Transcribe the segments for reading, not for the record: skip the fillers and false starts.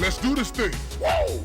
Let's do this thing. Whoa!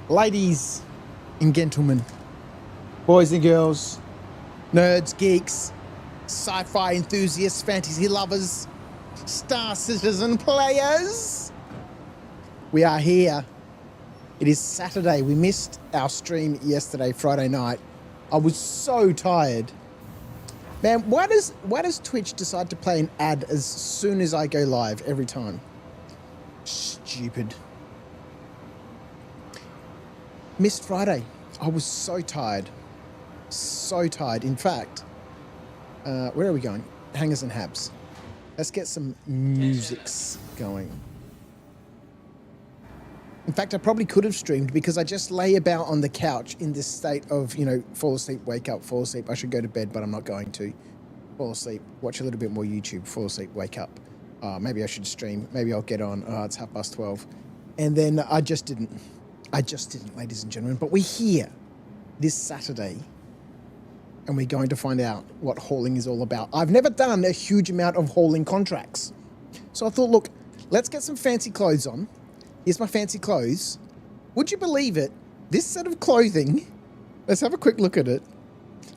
Ladies and gentlemen, boys and girls, nerds, geeks, sci-fi enthusiasts, fantasy lovers, Star Citizen players, we are here. It is Saturday. We missed our stream yesterday, Friday night. I was so tired. Man, why does Twitch decide to play an ad as soon as I go live every time? Stupid. Missed Friday. I was so tired. So tired. In fact, where are we going? Hangers and Habs. Let's get some musics going. In fact, I probably could have streamed because I just lay about on the couch in this state of, fall asleep, wake up, fall asleep. I should go to bed, but I'm not going to. Fall asleep, watch a little bit more YouTube, fall asleep, wake up. Maybe I should stream. Maybe I'll get on. It's 12:30. And then I just didn't, ladies and gentlemen. But we're here this Saturday, and we're going to find out what hauling is all about. I've never done a huge amount of hauling contracts. So I thought, look, let's get some fancy clothes on. Here's my fancy clothes. Would you believe it? This set of clothing, let's have a quick look at it.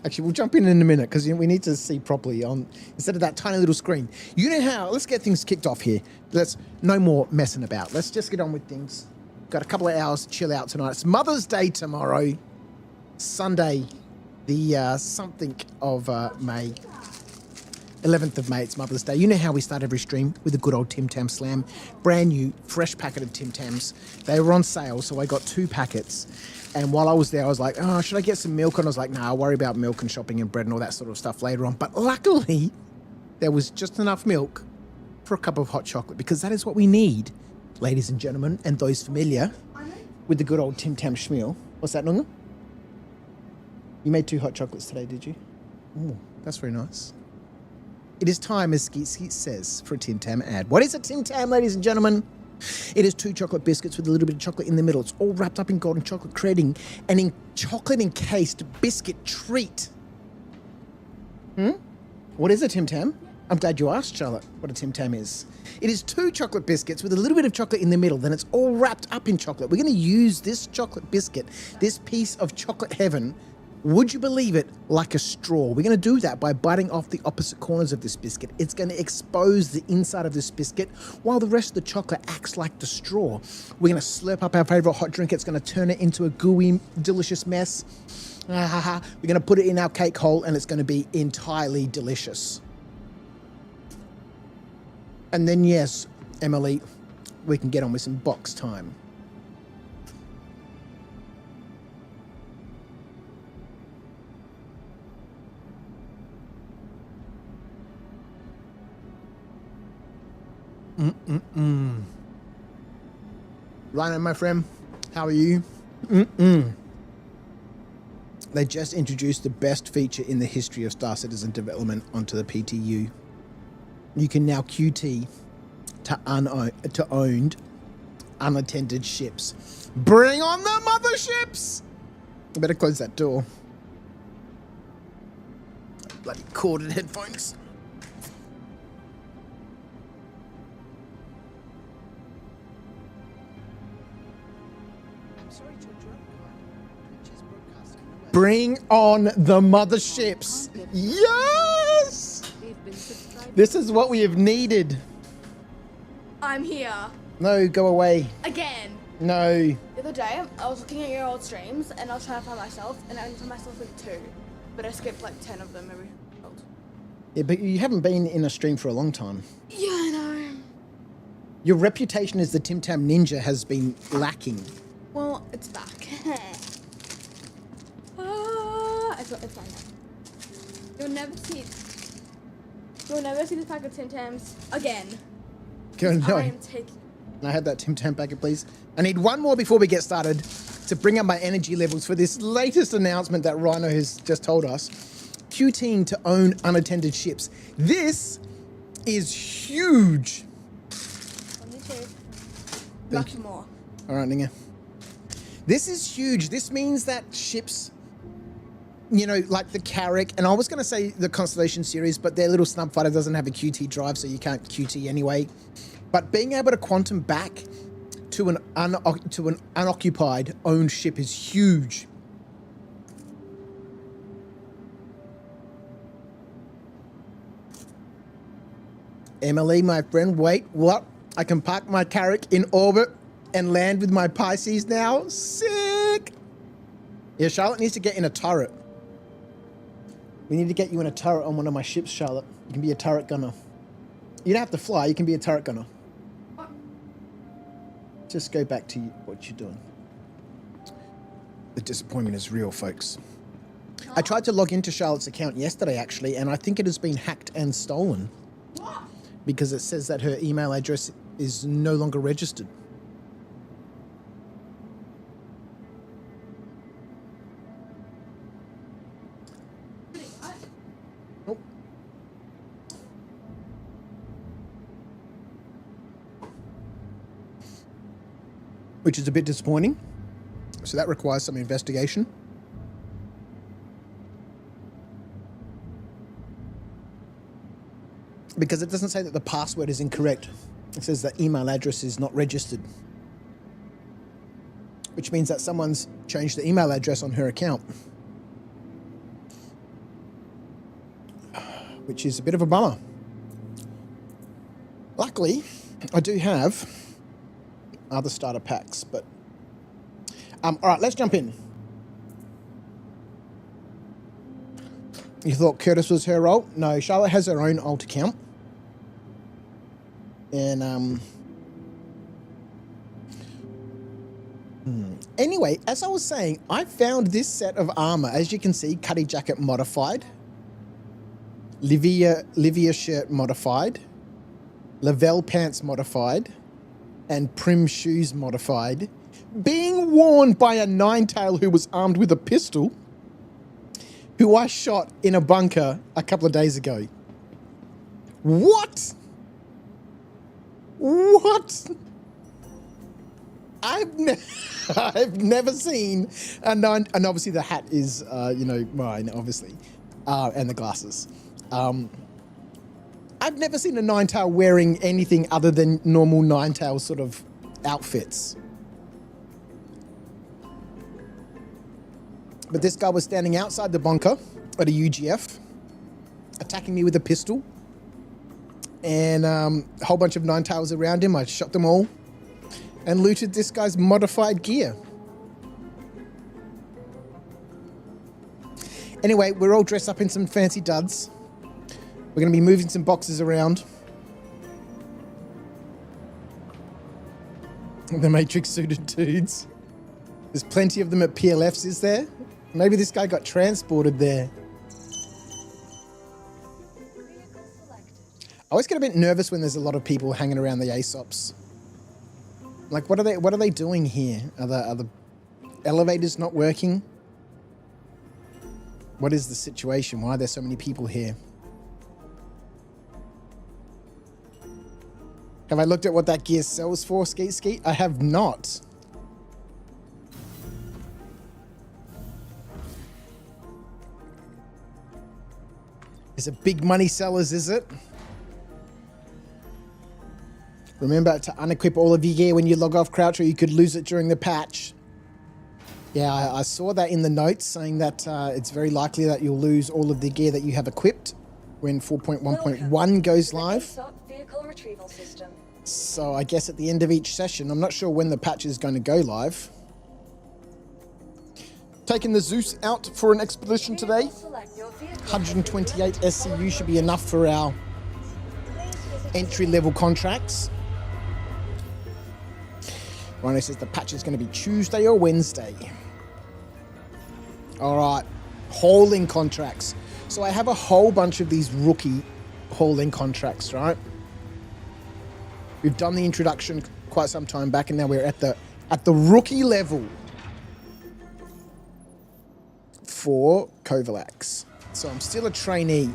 Actually, we'll jump in a minute because we need to see properly on instead of that tiny little screen. You know how, let's get things kicked off here. No more messing about. Let's just get on with things. Got a couple of hours to chill out tonight. It's Mother's Day tomorrow, Sunday, the something of May, 11th of May. It's Mother's Day. You know how we start every stream with a good old Tim Tam Slam. Brand new, fresh packet of Tim Tams. They were on sale, so I got 2 packets. And while I was there, I was like, oh, should I get some milk? And I was like, nah, I'll worry about milk and shopping and bread and all that sort of stuff later on. But luckily, there was just enough milk for a cup of hot chocolate because that is what we need, ladies and gentlemen, and those familiar with the good old Tim Tam Schmeal. What's that, Nunga? You made 2 hot chocolates today, did you? Oh, that's very nice. It is time, as Skeet Skeet says, for a Tim Tam ad. What is a Tim Tam, ladies and gentlemen? It is 2 chocolate biscuits with a little bit of chocolate in the middle. It's all wrapped up in golden chocolate, creating an chocolate-encased biscuit treat. What is a Tim Tam? I'm glad you asked, Charlotte, what a Tim Tam is. It is 2 chocolate biscuits with a little bit of chocolate in the middle. Then it's all wrapped up in chocolate. We're going to use this chocolate biscuit, this piece of chocolate heaven, would you believe it, like a straw. We're going to do that by biting off the opposite corners of this biscuit. It's going to expose the inside of this biscuit while the rest of the chocolate acts like the straw. We're going to slurp up our favorite hot drink. It's going to turn it into a gooey, delicious mess. We're going to put it in our cake hole and it's going to be entirely delicious. And then, yes, Emily, we can get on with some box time. Rhino, my friend, how are you? They just introduced the best feature in the history of Star Citizen development onto the PTU. You can now QT to owned, unattended ships. Bring on the motherships! I better close that door. Bloody corded headphones. Bring on the motherships. Yes! This is what we have needed. I'm here. No, go away. Again. No. The other day, I was looking at your old streams and I was trying to find myself and I only found myself with 2. But I skipped like 10 of them every month. Yeah, but you haven't been in a stream for a long time. Yeah, I know. Your reputation as the Tim Tam Ninja has been lacking. Well, it's back. It's fine now. You'll never see the pack of Tim Tams again. Go on, I am taking. Can I have that Tim Tam packet, please? I need one more before we get started to bring up my energy levels for this latest announcement that Rhino has just told us. QTing to own unattended ships. This is huge. Me too. Thank Much you. more. All right, Ninga. This is huge. This means that ships, you know, like the Carrack, and I was going to say the Constellation series, but their little snub fighter doesn't have a QT drive, so you can't QT anyway. But being able to quantum back to an unoccupied owned ship is huge. Emily, my friend, wait, what? I can park my Carrack in orbit and land with my Pisces now? Sick! Yeah, Charlotte needs to get in a turret. We need to get you in a turret on one of my ships, Charlotte. You can be a turret gunner. You don't have to fly, you can be a turret gunner. Just go back to what you're doing. The disappointment is real, folks. I tried to log into Charlotte's account yesterday, actually, and I think it has been hacked and stolen. Because it says that her email address is no longer registered. Oh. Which is a bit disappointing. So that requires some investigation. Because it doesn't say that the password is incorrect. It says that email address is not registered. Which means that someone's changed the email address on her account. Which is a bit of a bummer. Luckily, I do have other starter packs, but... all right, let's jump in. You thought Curtis was her alt? No, Charlotte has her own alt account. And, Anyway, as I was saying, I found this set of armor. As you can see, Cuddy Jacket modified. Livia shirt modified. Lavelle pants modified. And Prim shoes modified. Being worn by a Ninetail who was armed with a pistol, who I shot in a bunker a couple of days ago. What? What? I've never seen a and obviously the hat is, you know, mine, obviously, and the glasses. I've never seen a Ninetail wearing anything other than normal Ninetail sort of outfits. But this guy was standing outside the bunker at a UGF, attacking me with a pistol. And a whole bunch of Ninetails around him. I shot them all and looted this guy's modified gear. Anyway, we're all dressed up in some fancy duds. We're going to be moving some boxes around. The Matrix suited dudes. There's plenty of them at PLFs, is there? Maybe this guy got transported there. I always get a bit nervous when there's a lot of people hanging around the ASOPs. Like, what are they doing here? Are the elevators not working? What is the situation? Why are there so many people here? Have I looked at what that gear sells for, Skeet Skeet? I have not. Is it big money sellers, is it? Remember to unequip all of your gear when you log off Crouch, or you could lose it during the patch. Yeah, I saw that in the notes saying that it's very likely that you'll lose all of the gear that you have equipped when 4.1.1 goes live. So I guess at the end of each session, I'm not sure when the patch is going to go live. Taking the Zeus out for an expedition today. 128 SCU should be enough for our entry-level contracts. Rhino says the patch is going to be Tuesday or Wednesday. All right. Hauling contracts. So I have a whole bunch of these rookie hauling contracts, right? We've done the introduction quite some time back, and now we're at the rookie level for Covalex. So I'm still a trainee,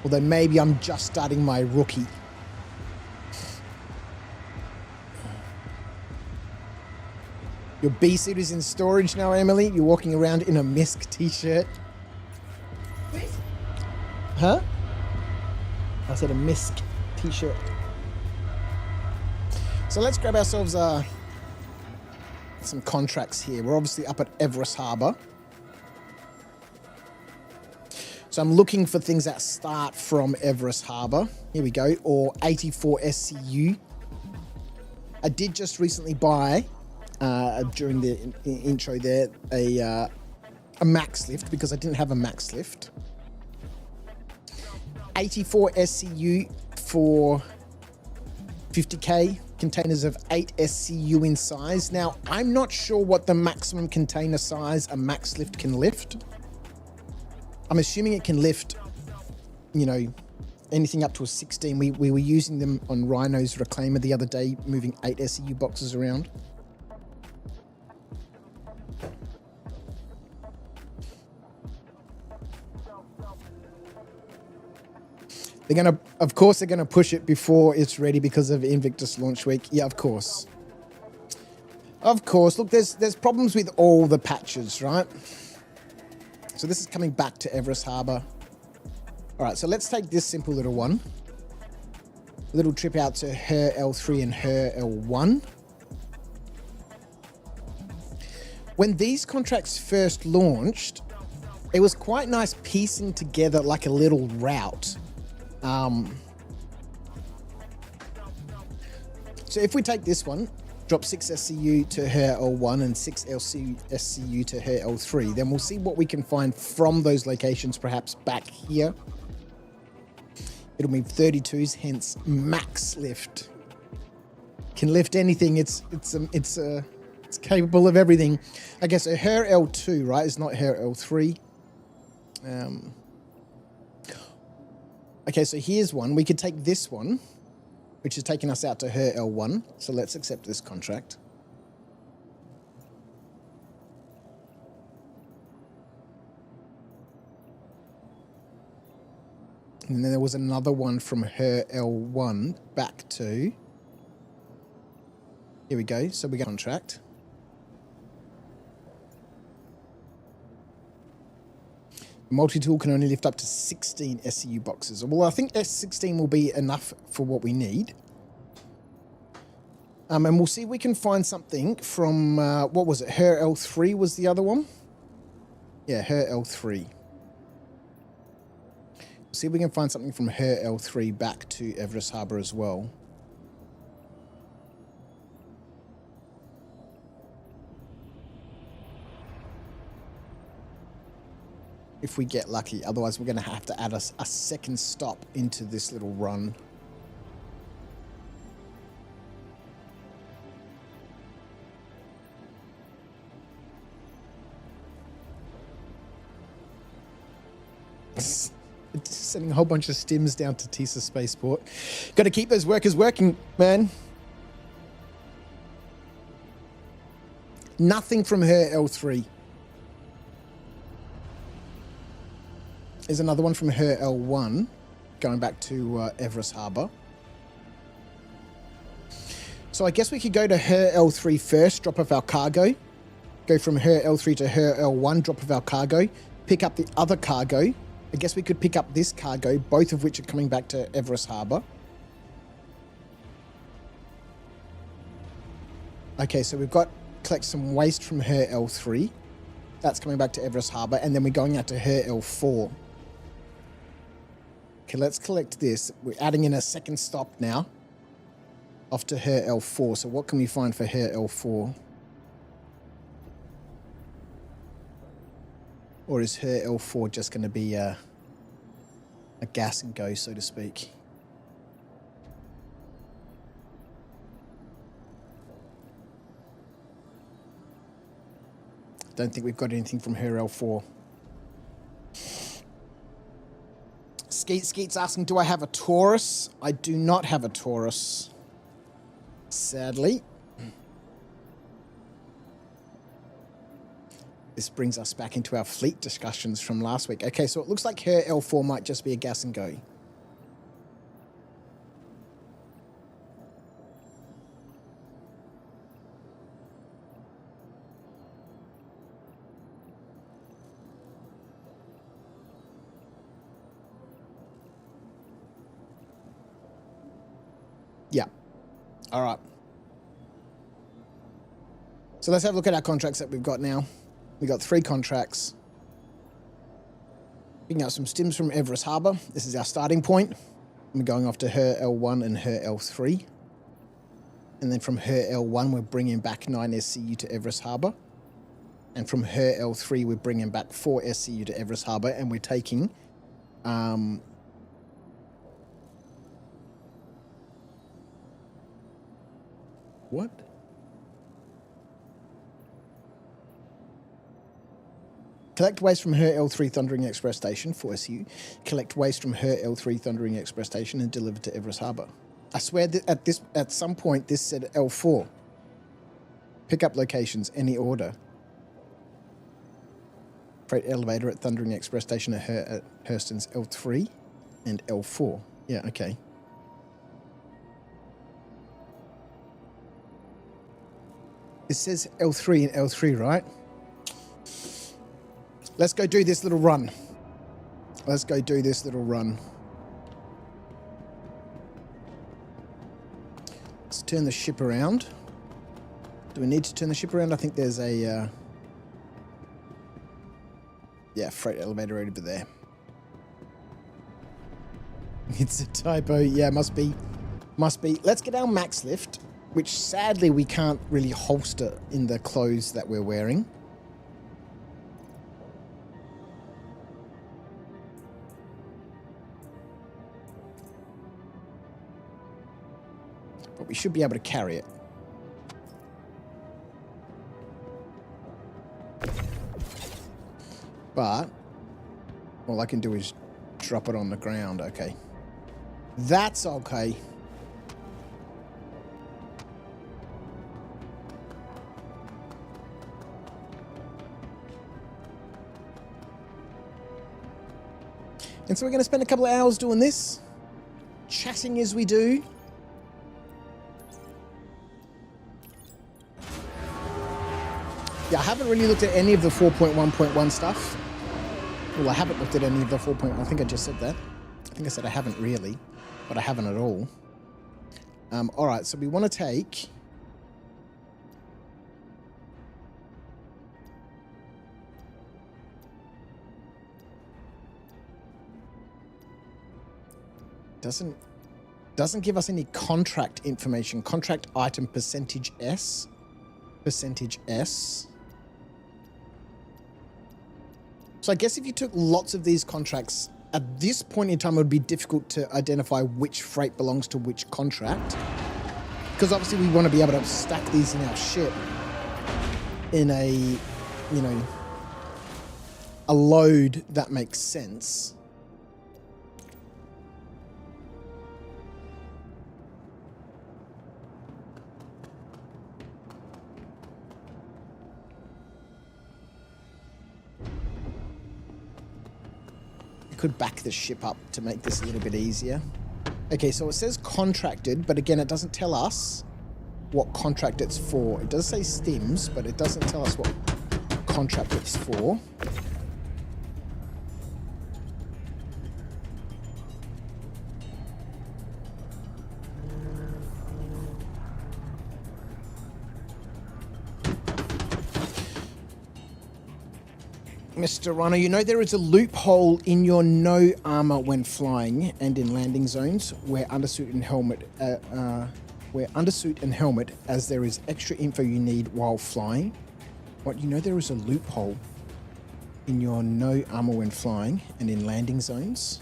although maybe I'm just starting my rookie. Your B suit is in storage now, Emily. You're walking around in a Misk t-shirt. Huh? I said a Misk t-shirt. So let's grab ourselves some contracts here. We're obviously up at Everest Harbour. So I'm looking for things that start from Everest Harbour. Here we go. Or 84 SCU. I did just recently buy, during the intro there, a max lift because I didn't have a max lift. 84 SCU for 50k. Containers of 8 SCU in size. Now, I'm not sure what the maximum container size a max lift can lift. I'm assuming it can lift, you know, anything up to a 16. We were using them on Rhino's Reclaimer the other day, moving 8 SCU boxes around. Of course, they're gonna push it before it's ready because of Invictus launch week. Yeah, of course. Of course. Look, there's problems with all the patches, right? So this is coming back to Everest Harbour. All right, so let's take this simple little one. A little trip out to her L3 and her L1. When these contracts first launched, it was quite nice piecing together like a little route. So if we take this one, drop 6 SCU to her L1 and 6 SCU to her L3, then we'll see what we can find from those locations, perhaps back here. It'll be 32s, hence max lift. Can lift anything. It's capable of everything. I guess her L2, right, is not her L3. Okay, so here's one. We could take this one, which is taking us out to her L1. So let's accept this contract. And then there was another one from her L1 back to... Here we go. So we got contract. Multi-tool can only lift up to 16 SCU boxes. Well, I think S16 will be enough for what we need. And we'll see if we can find something from, what was it? Her L3 was the other one? Yeah, her L3. See if we can find something from her L3 back to Everest Harbour as well. If we get lucky. Otherwise, we're going to have to add a second stop into this little run. Sending a whole bunch of stims down to Tisa Spaceport. Got to keep those workers working, man. Nothing from her L3. There's another one from her L1 going back to Everest Harbour. So I guess we could go to her L3 first, drop off our cargo. Go from her L3 to her L1, drop off our cargo. Pick up the other cargo. I guess we could pick up this cargo, both of which are coming back to Everest Harbour. Okay, so we've got collect some waste from her L3. That's coming back to Everest Harbour, and then we're going out to her L4. Okay, let's collect this. We're adding in a second stop now. Off to her L4. So what can we find for her L4? Or is her L4 just going to be a gas and go, so to speak? Don't think we've got anything from her L4. Skeet's asking, do I have a Taurus? I do not have a Taurus, sadly. This brings us back into our fleet discussions from last week. Okay, so it looks like her L4 might just be a gas and go. Yeah. All right. So let's have a look at our contracts that we've got now. We've got 3 contracts. Picking out some stims from Everest Harbour. This is our starting point. We're going off to her L1 and her L3. And then from her L1, we're bringing back 9 SCU to Everest Harbour. And from her L3, we're bringing back 4 SCU to Everest Harbour. And we're taking... what? Collect waste from her L3 Thundering Express Station, 4 SCU. Collect waste from her L3 Thundering Express Station and deliver to Everest Harbour. I swear that at some point this said L4. Pick up locations, any order. Freight elevator at Thundering Express Station at Hurston's L3 and L4. Yeah, okay. It says L3 and L3, right? Let's go do this little run. Let's go do this little run. Let's turn the ship around. Do we need to turn the ship around? I think there's a... yeah, freight elevator over there. It's a typo. Yeah, must be. Must be. Let's get our max lift, which sadly we can't really holster in the clothes that we're wearing. But we should be able to carry it. But all I can do is drop it on the ground. Okay. That's okay. And so we're going to spend a couple of hours doing this, chatting as we do. Yeah, I haven't really looked at any of the 4.1.1 stuff. Well, I haven't looked at any of the 4.1. I think I just said that. I think I said I haven't really, but I haven't at all. All right, so we want to take... Doesn't give us any contract information. Contract item percentage S. Percentage S. So I guess if you took lots of these contracts, at this point in time, it would be difficult to identify which freight belongs to which contract. Because obviously we want to be able to stack these in our ship in a, you know, a load that makes sense. Could back the ship up to make this a little bit easier. Okay, so it says contracted, but again, it doesn't tell us what contract it's for. It does say stims, but it doesn't tell us what contract it's for. Mr. Runner, you know there is a loophole in your no armor when flying and in landing zones where undersuit and helmet, as there is extra info you need while flying. What, you know there is a loophole in your no armor when flying and in landing zones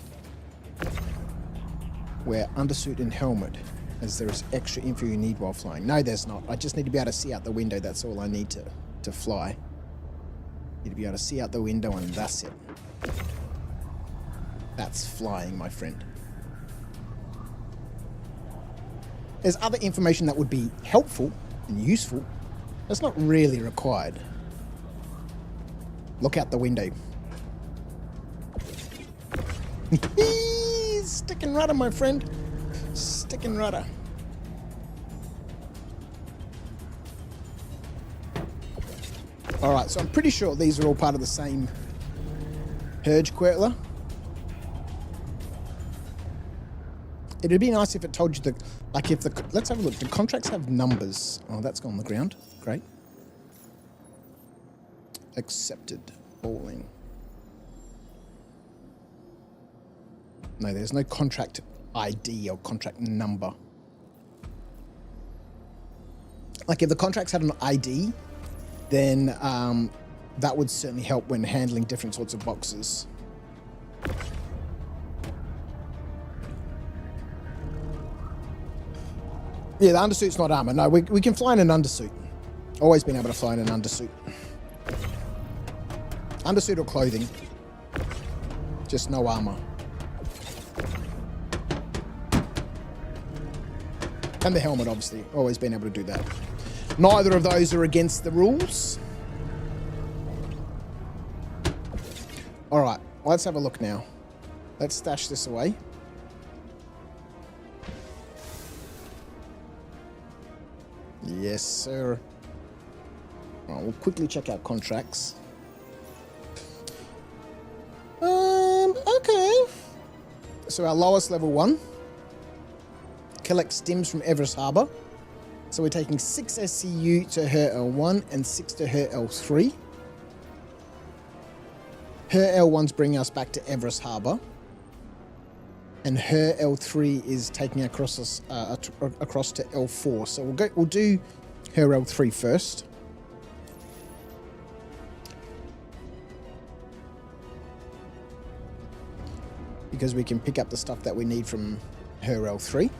where undersuit and helmet, as there is extra info you need while flying. No, there's not. I just need to be able to see out the window. That's all I need to fly. You'd be able to see out the window and that's it. That's flying, my friend. There's other information that would be helpful and useful. That's not really required. Look out the window. Stick and rudder, my friend. Stick and rudder. Alright, so I'm pretty sure these are all part of the same Purge Quirtler. It'd be nice if it told you the... Like if the... Let's have a look. Do contracts have numbers? Oh, that's gone on the ground. Great. Accepted. Balling. No, there's no contract ID or contract number. Like if the contracts had an ID, then that would certainly help when handling different sorts of boxes. Yeah, the undersuit's not armor. No, we can fly in an undersuit. Always been able to fly in an undersuit. Undersuit or clothing. Just no armor. And the helmet, obviously. Always been able to do that. Neither of those are against the rules. Alright, let's have a look now. Let's stash this away. Yes, sir. Alright, we'll quickly check out contracts. Okay. So our lowest level 1. Collect stims from Everest Harbour. So we're taking 6 SCU to her L1 and 6 to her L3. Her L1's bringing us back to Everest Harbour. And her L3 is taking across across to L4. So we'll do her L3 first. Because we can pick up the stuff that we need from her L3.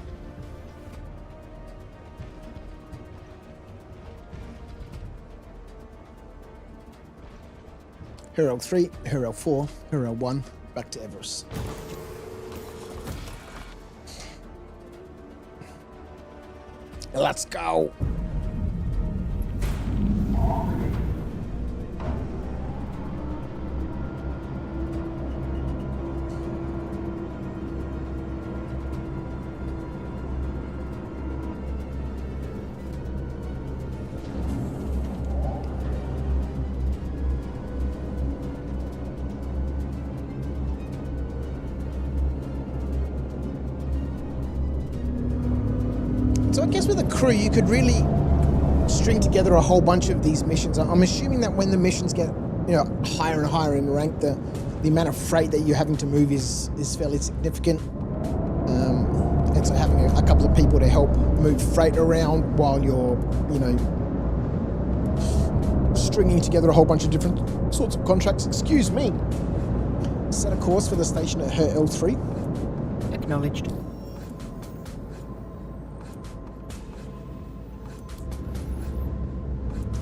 Her L3, her L4, her L1, back to Everest. Let's go. So I guess with a crew, you could really string together a whole bunch of these missions. I'm assuming that when the missions get, higher and higher in rank, the amount of freight that you're having to move is fairly significant. And so having a couple of people to help move freight around while you're, stringing together a whole bunch of different sorts of contracts. Excuse me. Set a course for the station at her L3. Acknowledged.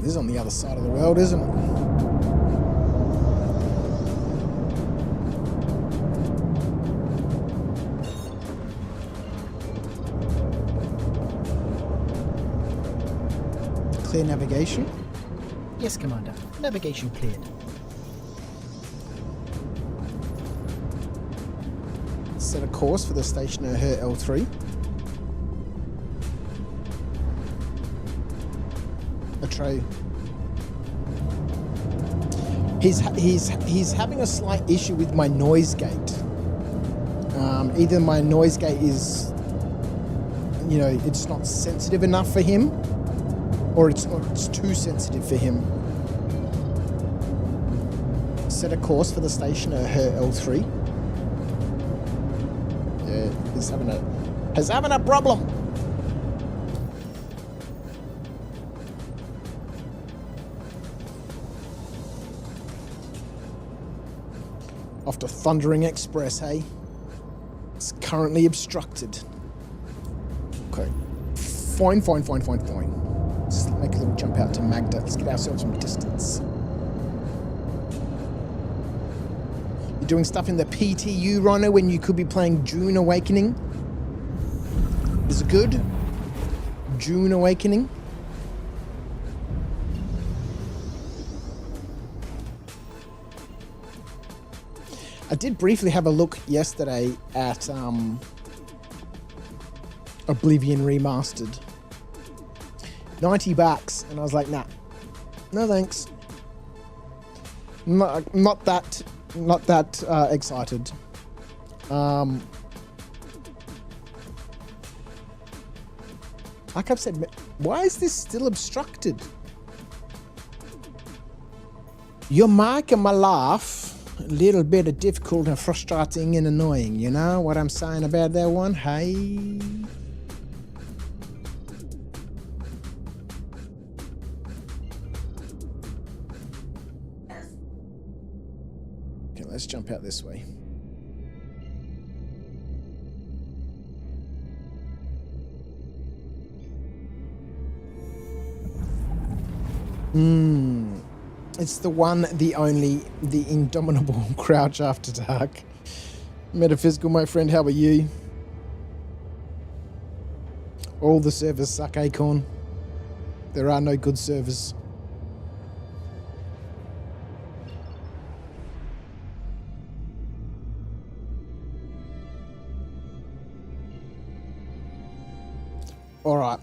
This is on the other side of the world, isn't it? Clear navigation? Yes, Commander. Navigation cleared. Set a course for the station at her L3. Trey. He's having a slight issue with my noise gate. Either my noise gate is, it's not sensitive enough for him, or it's too sensitive for him. Set a course for the station at her L3. Yeah, he's having a problem. Off to Thundering Express, hey? It's currently obstructed. Okay. Fine. Let's make a little jump out to Magda. Let's get ourselves some distance. doing stuff in the PTU, Rhino, when you could be playing June Awakening. Is it good? June Awakening. I did briefly have a look yesterday at Oblivion Remastered. $90, and I was like, nah, no thanks. Not that excited. Like I've said, why is this still obstructed? Your mic and my laugh, a little bit of difficult and frustrating and annoying. You know what I'm saying about that one? Hey. Okay, let's jump out this way. It's the one, the only, the indomitable Crouch After Dark. Metaphysical, my friend, how are you? All the servers suck, Acorn. There are no good servers. All right.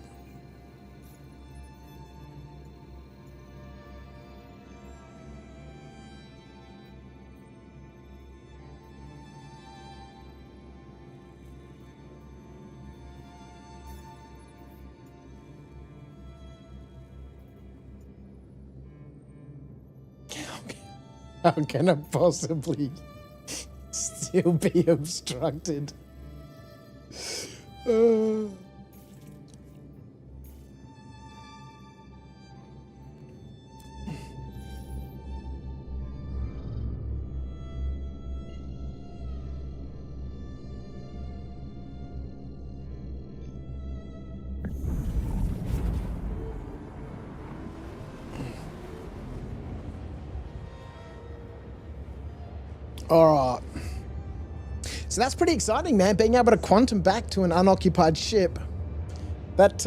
How can I possibly still be obstructed? All right. So that's pretty exciting, man. Being able to quantum back to an unoccupied ship. That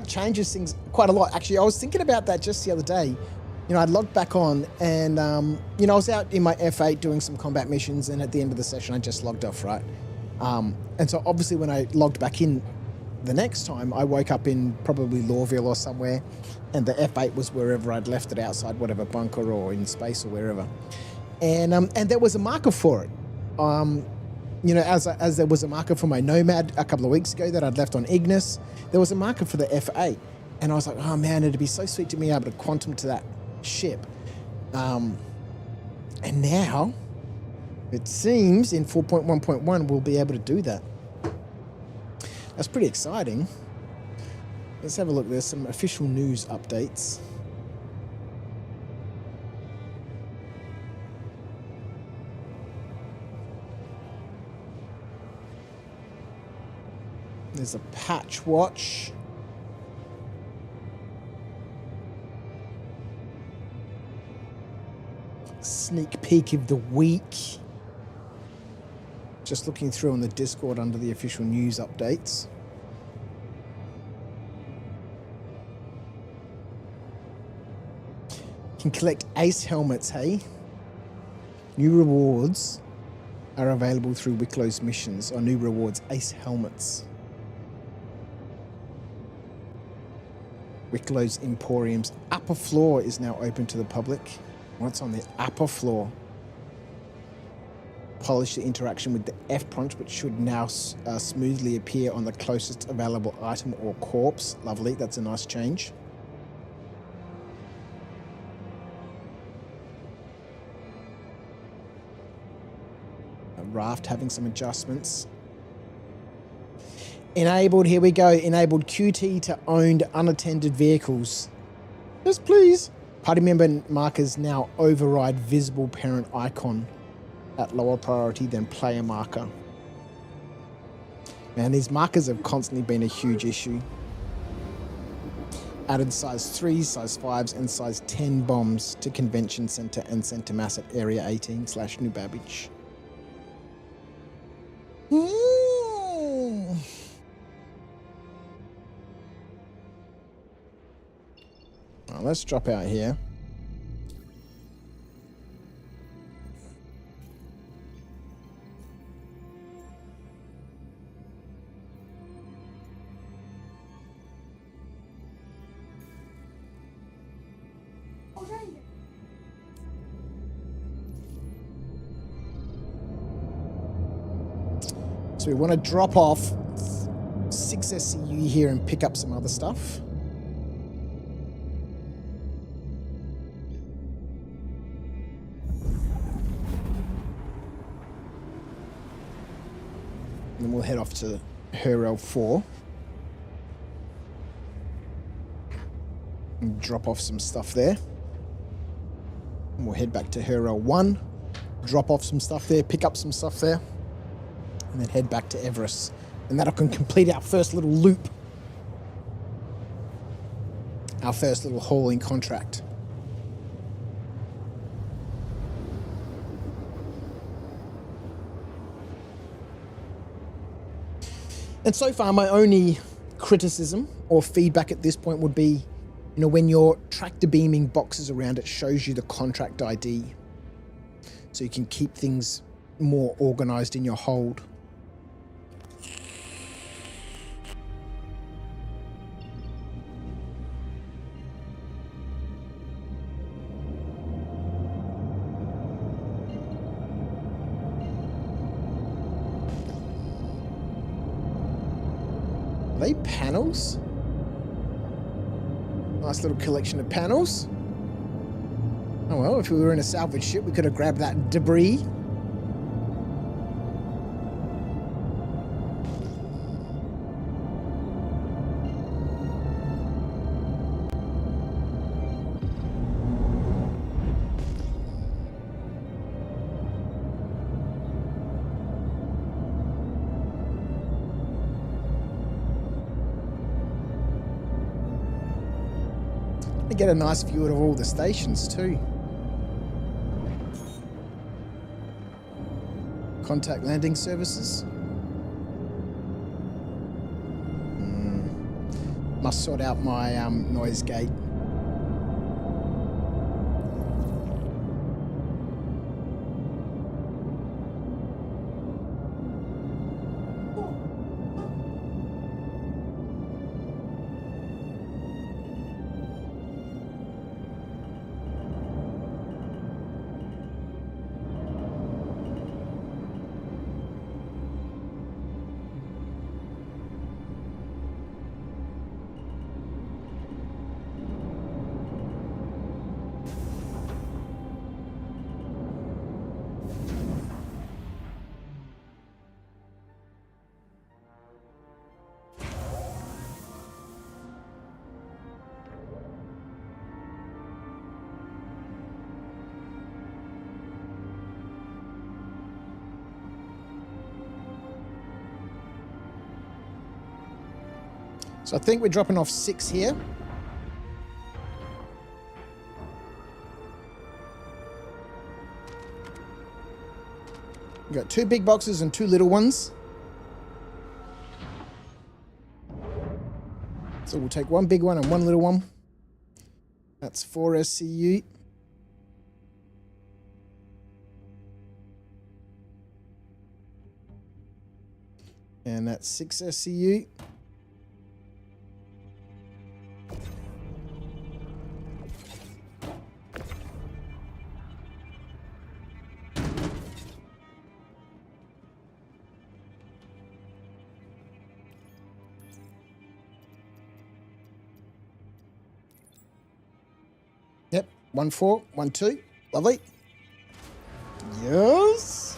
changes things quite a lot. Actually, I was thinking about that just the other day. You know, I logged back on and, you know, I was out in my F8 doing some combat missions, and at the end of the session, I just logged off, right? And so obviously when I logged back in the next time, I woke up in probably Lawville or somewhere, and the F8 was wherever I'd left it, outside whatever bunker or in space or wherever. And there was a marker for it. You know, as there was a marker for my Nomad a couple of weeks ago that I'd left on Ignis, there was a marker for the F8. And I was like, oh man, it'd be so sweet to be able to quantum to that ship. And now, it seems in 4.1.1 we'll be able to do that. That's pretty exciting. Let's have a look. There's some official news updates. There's a patch watch. Sneak peek of the week. Just looking through on the Discord under the official news updates. Can collect ace helmets, hey? New rewards are available through Wicklow's missions, or new rewards, ace helmets. Wicklow's Emporium's upper floor is now open to the public. What's on the upper floor? Polish the interaction with the F prompt, which should now smoothly appear on the closest available item or corpse. Lovely, that's a nice change. A raft having some adjustments. Enabled, here we go. Enabled QT to owned unattended vehicles. Yes, please. Party member markers now override visible parent icon at lower priority than player marker. Man, these markers have constantly been a huge issue. Added size 3s, size 5s, and size 10 bombs to Convention Center and Center Mass at Area 18/New Babbage. Well, let's drop out here. So we want to drop off 6 SCU here and pick up some other stuff. And then we'll head off to Herel 4. And drop off some stuff there. And we'll head back to Herel 1. Drop off some stuff there, pick up some stuff there. And then head back to Everest. And that can complete our first little loop. Our first little hauling contract. And so far, my only criticism or feedback at this point would be, when you're tractor beaming boxes around, it shows you the contract ID. So you can keep things more organized in your hold. Are they panels? Nice little collection of panels. Oh well, if we were in a salvage ship, we could have grabbed that debris. Get a nice view of all the stations too. Contact landing services. Must sort out my noise gate. So I think we're dropping off 6 here. We've got 2 big boxes and 2 little ones. So we'll take 1 big one and 1 little one. That's 4 SCU. And that's 6 SCU. Yep, 1 4, 1 2. Lovely. Yes.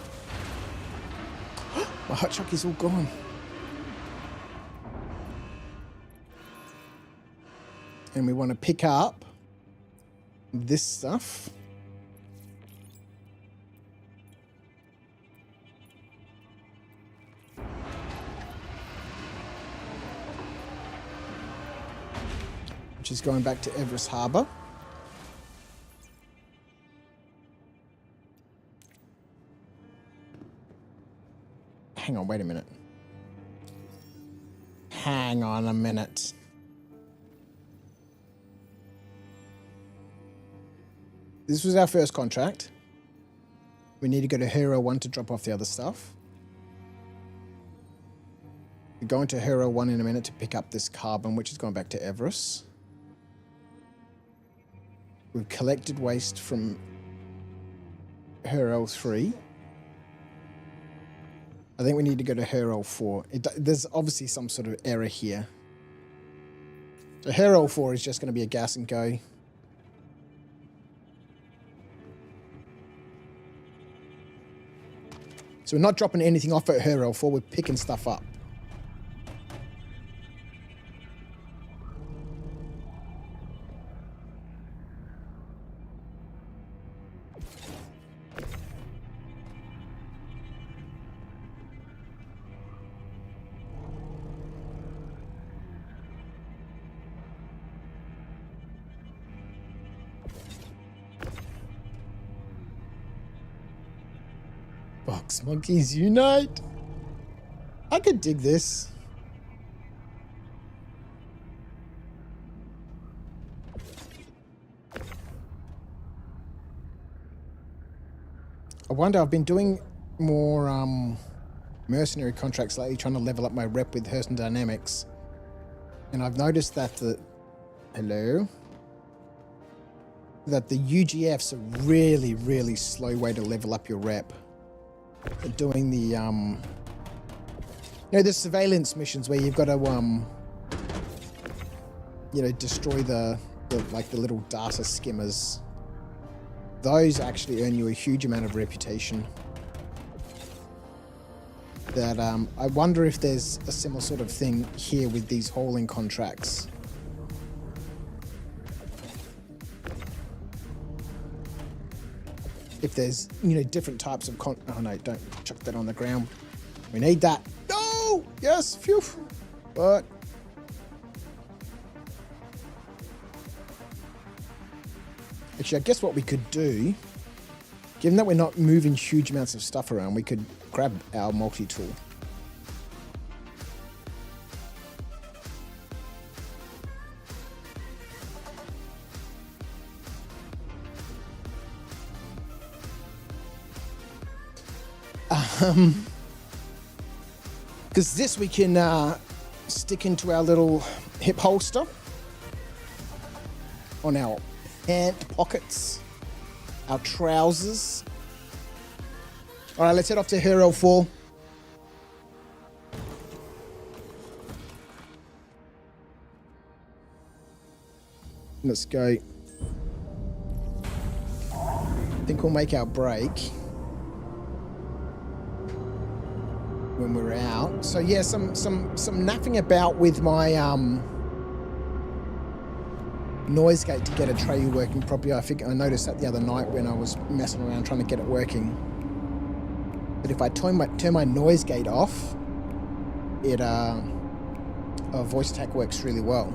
My hot chuck is all gone. And we want to pick up this stuff. Which is going back to Everest Harbour. hang on, wait a minute. Hang on a minute. This was our first contract. We need to go to Hero 1 to drop off the other stuff. We're going to Hero 1 in a minute to pick up this carbon, which is going back to Everest. We've collected waste from Hero 3. I think we need to go to Hero 4. There's obviously some sort of error here. So Hero 4 is just going to be a gas and go. So we're not dropping anything off at Hero 4, we're picking stuff up. Box monkeys unite. I could dig this. I wonder, I've been doing more mercenary contracts lately, trying to level up my rep with Hurston Dynamics. And I've noticed that the UGF's a really, really slow way to level up your rep. Doing the the surveillance missions where you've got to destroy the little data skimmers. Those actually earn you a huge amount of reputation. That I wonder if there's a similar sort of thing here with these hauling contracts. If there's, different types of oh no, don't chuck that on the ground. We need that. No! Yes, phew. But actually, I guess what we could do, given that we're not moving huge amounts of stuff around, we could grab our multi-tool. Because this we can stick into our little hip holster on our pant pockets, our trousers. All right, let's head off to Hero 4. Let's go. I think we'll make our break when we're out. So yeah, some naffing about with my noise gate to get a tray working properly. I noticed that the other night when I was messing around trying to get it working. But if I turn my noise gate off, it voice attack works really well.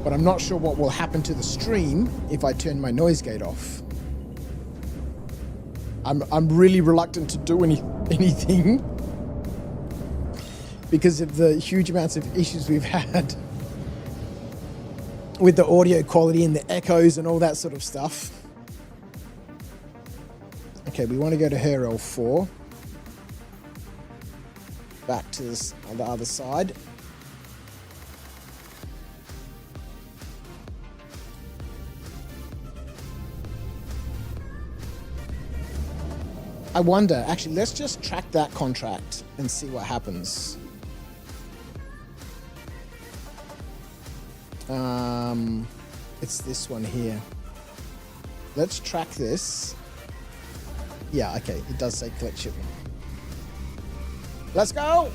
But I'm not sure what will happen to the stream if I turn my noise gate off. I'm really reluctant to do anything because of the huge amounts of issues we've had with the audio quality and the echoes and all that sort of stuff. Okay, we want to go to Hero 4. Back to this on the other side. I wonder, actually, let's just track that contract and see what happens. It's this one here. Let's track this. Yeah, okay, it does say collect shipping. Let's go!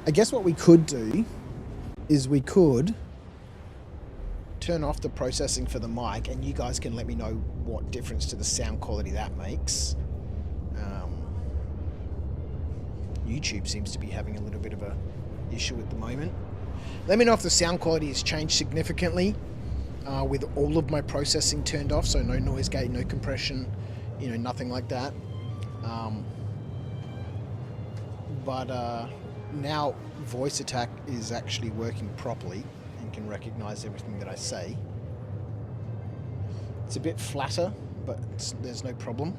I guess what we could do is we could turn off the processing for the mic, and you guys can let me know what difference to the sound quality that makes. YouTube seems to be having a little bit of a issue at the moment. Let me know if the sound quality has changed significantly with all of my processing turned off, so no noise gate, no compression, you know, nothing like that. But now voice attack is actually working properly and can recognize everything that I say. It's a bit flatter, but there's no problem.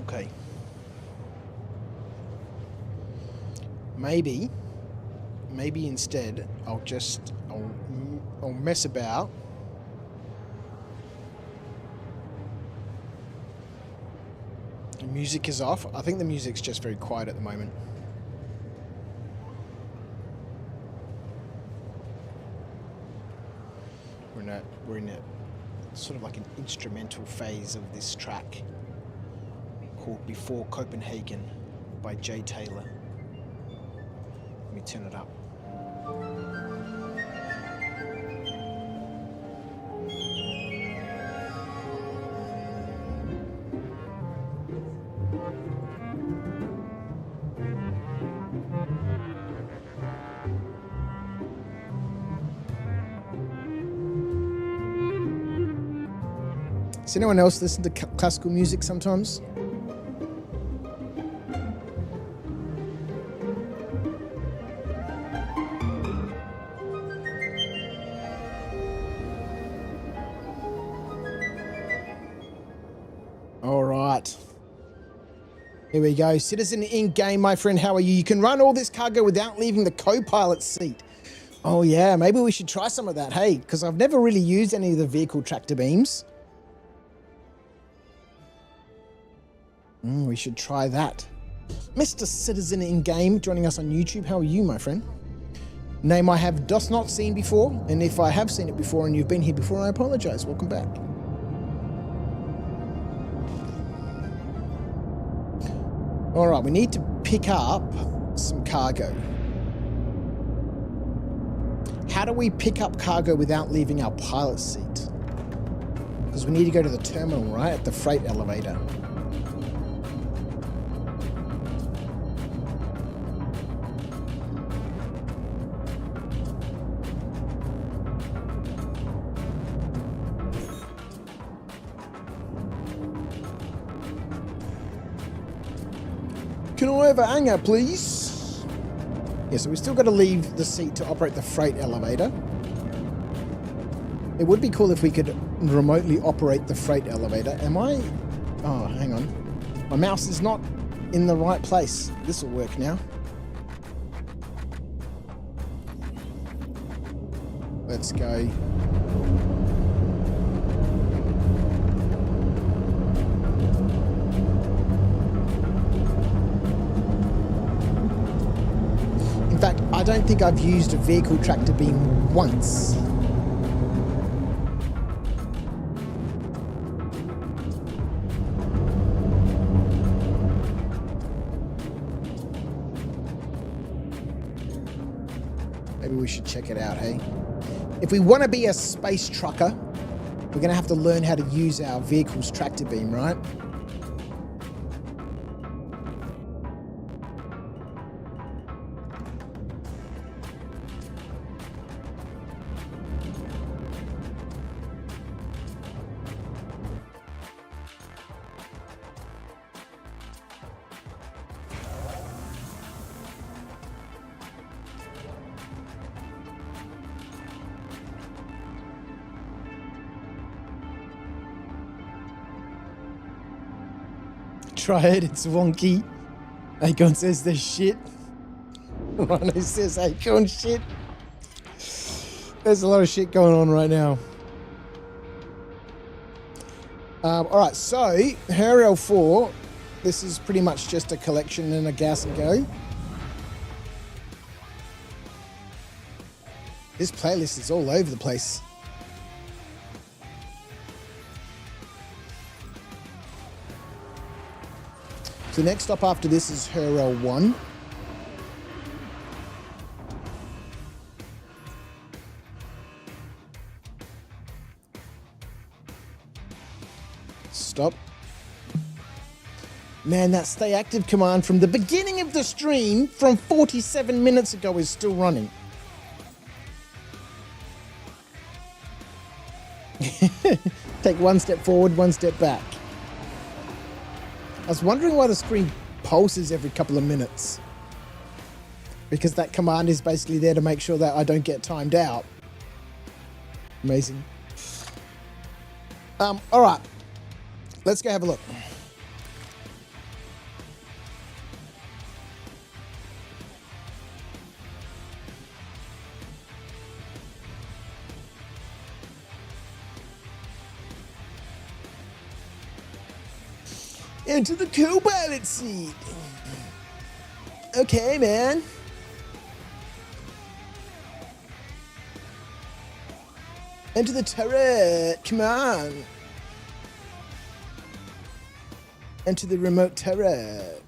Okay. Maybe instead I'll mess about. The music is off. I think the music's just very quiet at the moment. We're in a sort of like an instrumental phase of this track called Before Copenhagen by Jay Taylor. Let me turn it up. Does anyone else listen to classical music sometimes? All right. Here we go. Citizen in-game, my friend. How are you? You can run all this cargo without leaving the co-pilot seat. Oh, yeah. Maybe we should try some of that. Hey, because I've never really used any of the vehicle tractor beams. We should try that. Mr. Citizen in-game joining us on YouTube. How are you, my friend? Name I have just not seen before. And if I have seen it before and you've been here before, I apologize. Welcome back. All right, we need to pick up some cargo. How do we pick up cargo without leaving our pilot seat? Because we need to go to the terminal, right? At the freight elevator. Can I have a hanger, please? Yeah, so we still got to leave the seat to operate the freight elevator. It would be cool if we could remotely operate the freight elevator. Am I... Oh, hang on. My mouse is not in the right place. This will work now. Let's go. In fact, I don't think I've used a vehicle tractor beam once. Maybe we should check it out, hey? If we want to be a space trucker, we're going to have to learn how to use our vehicle's tractor beam, right? Try it, it's wonky. Acorn says there's shit. Rhino says Acorn shit. There's a lot of shit going on right now. Alright, so her L4, this is pretty much just a collection and a gas and go. This playlist is all over the place. The next stop after this is her L1. Stop. Man, that stay active command from the beginning of the stream from 47 minutes ago is still running. Take one step forward, one step back. I was wondering why the screen pulses every couple of minutes. Because that command is basically there to make sure that I don't get timed out. Amazing. All right. Let's go have a look. Into the co-pilot seat. Okay, man. Enter the turret. Come on. Enter the remote turret.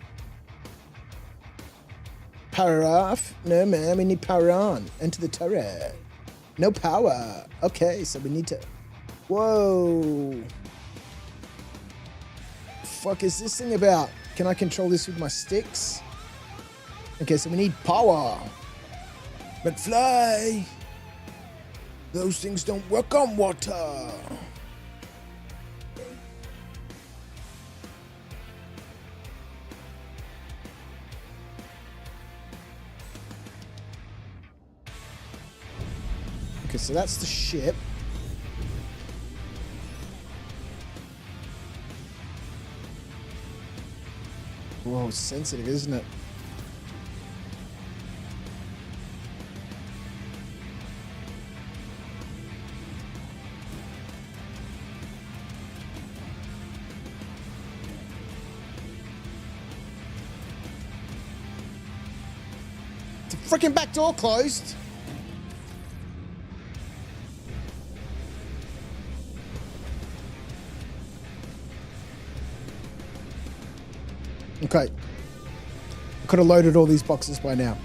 Power off? No, man. We need power on. Enter the turret. No power. Okay, so we need to... Whoa. Fuck is this thing about? Can I control this with my sticks? Okay, so we need power. But fly. Those things don't work on water. Okay, so that's the ship. Whoa, it's sensitive, isn't it? The freaking back door closed. Okay. I could have loaded all these boxes by now.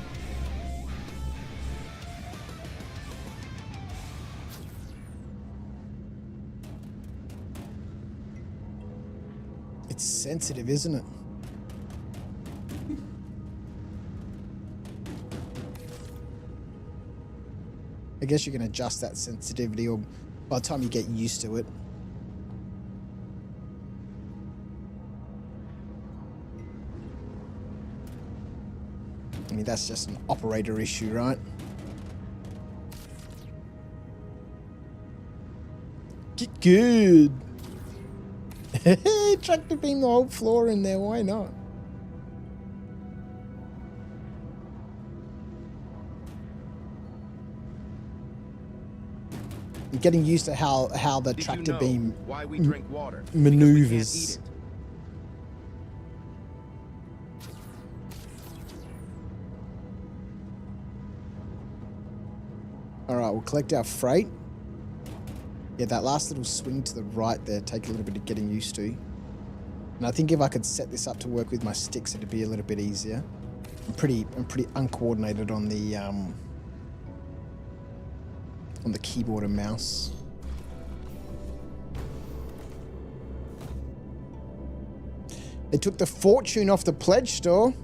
It's sensitive, isn't it? I guess you can adjust that sensitivity or by the time you get used to it. I mean, that's just an operator issue, right? Get good. Tractor beam the whole floor in there, why not? I'm getting used to how the tractor beam why we drink water? maneuvers. Alright, we'll collect our freight. Yeah, that last little swing to the right there, take a little bit of getting used to. And I think if I could set this up to work with my sticks, it'd be a little bit easier. I'm pretty uncoordinated on the keyboard and mouse. They took the fortune off the pledge store.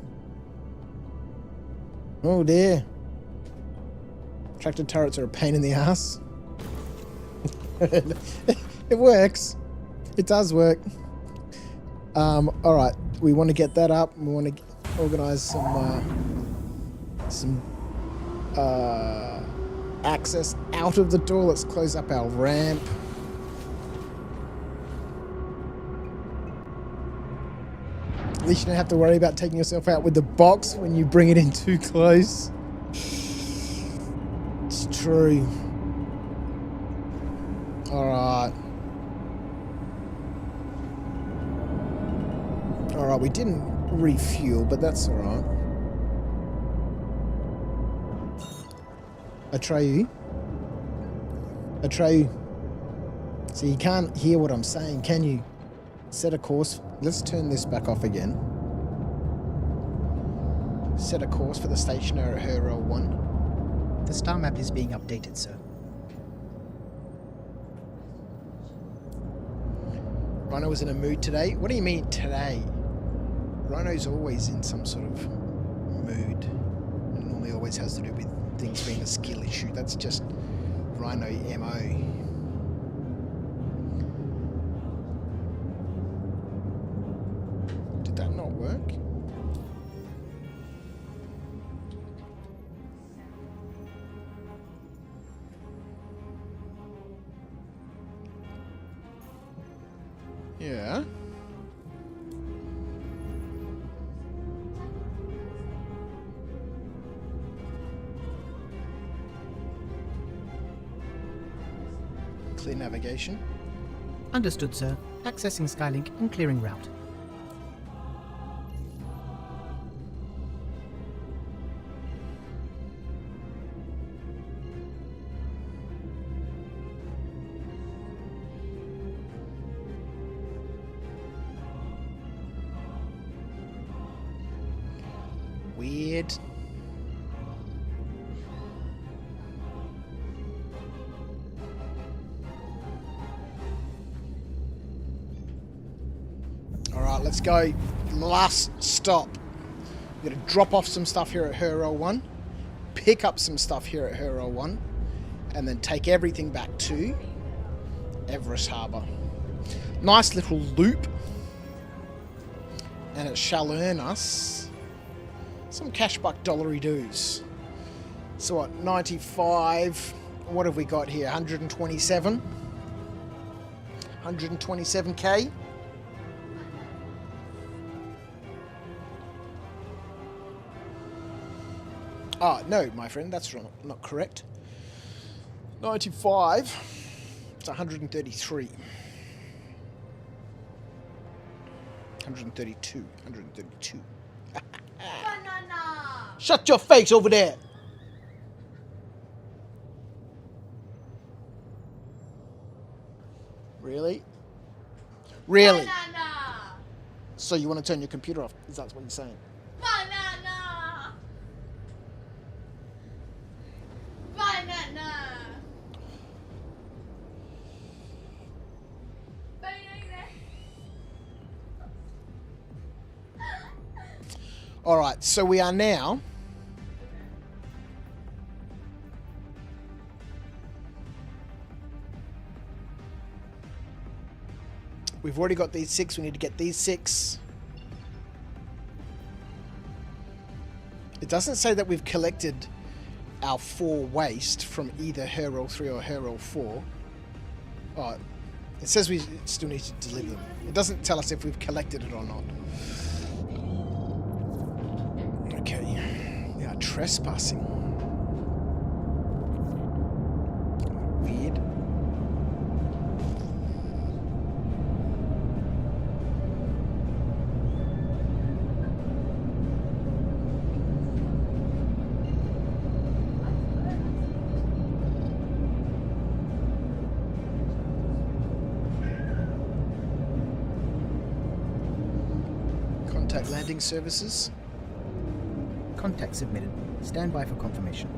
Oh dear. Tractor turrets are a pain in the ass. It works. It does work. Alright, we want to get that up. We want to organize some access out of the door. Let's close up our ramp. At least you don't have to worry about taking yourself out with the box when you bring it in too close. It's true. Alright. Alright, we didn't refuel, but that's alright. Atreyu. So you can't hear what I'm saying, can you? Set a course. Let's turn this back off again. Set a course for the stationary referral 1. The star map is being updated, sir. Rhino was in a mood today. What do you mean today? Rhino's always in some sort of mood. It normally always has to do with things being a skill issue. That's just Rhino MO. Yeah. Clear navigation. Understood, sir. Accessing Skylink and clearing route. Weird. Alright, let's go. Last stop. We're going to drop off some stuff here at Referral 1. Pick up some stuff here at Referral 1. And then take everything back to Everest Harbour. Nice little loop. And it shall earn us some cash buck dollary doos. So what, 95. What have we got here? 127. 127k. Ah, no, my friend, that's not correct. 95. It's 133. 132. 132. Banana! Shut your face over there! Really? Really? Banana! So you want to turn your computer off? Is that what you're saying? Banana! Banana! Alright, so we are now... We've already got these 6. We need to get these 6. It doesn't say that we've collected our 4 waste from either Referral 3 or Referral 4. Oh, it says we still need to deliver them. It doesn't tell us if we've collected it or not. Okay. We are trespassing. Weird. Contact landing services. Contact submitted. Stand by for confirmation.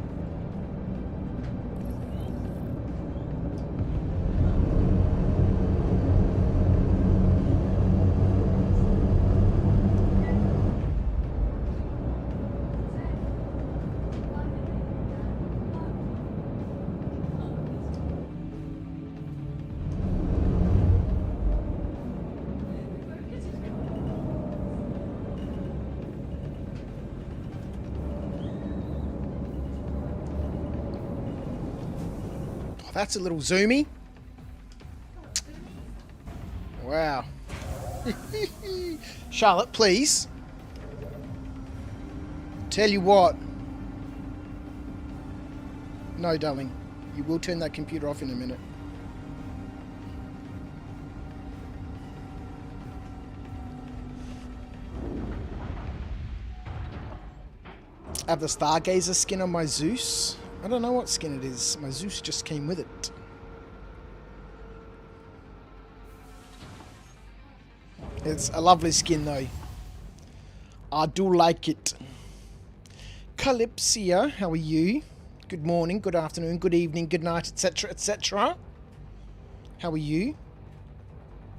That's a little zoomy. Wow. Charlotte, please. Tell you what. No, darling. You will turn that computer off in a minute. I have the Stargazer skin on my Zeus. I don't know what skin it is. My Zeus just came with it. It's a lovely skin though. I do like it. Calypsia, how are you? Good morning, good afternoon, good evening, good night, etc, etc. How are you?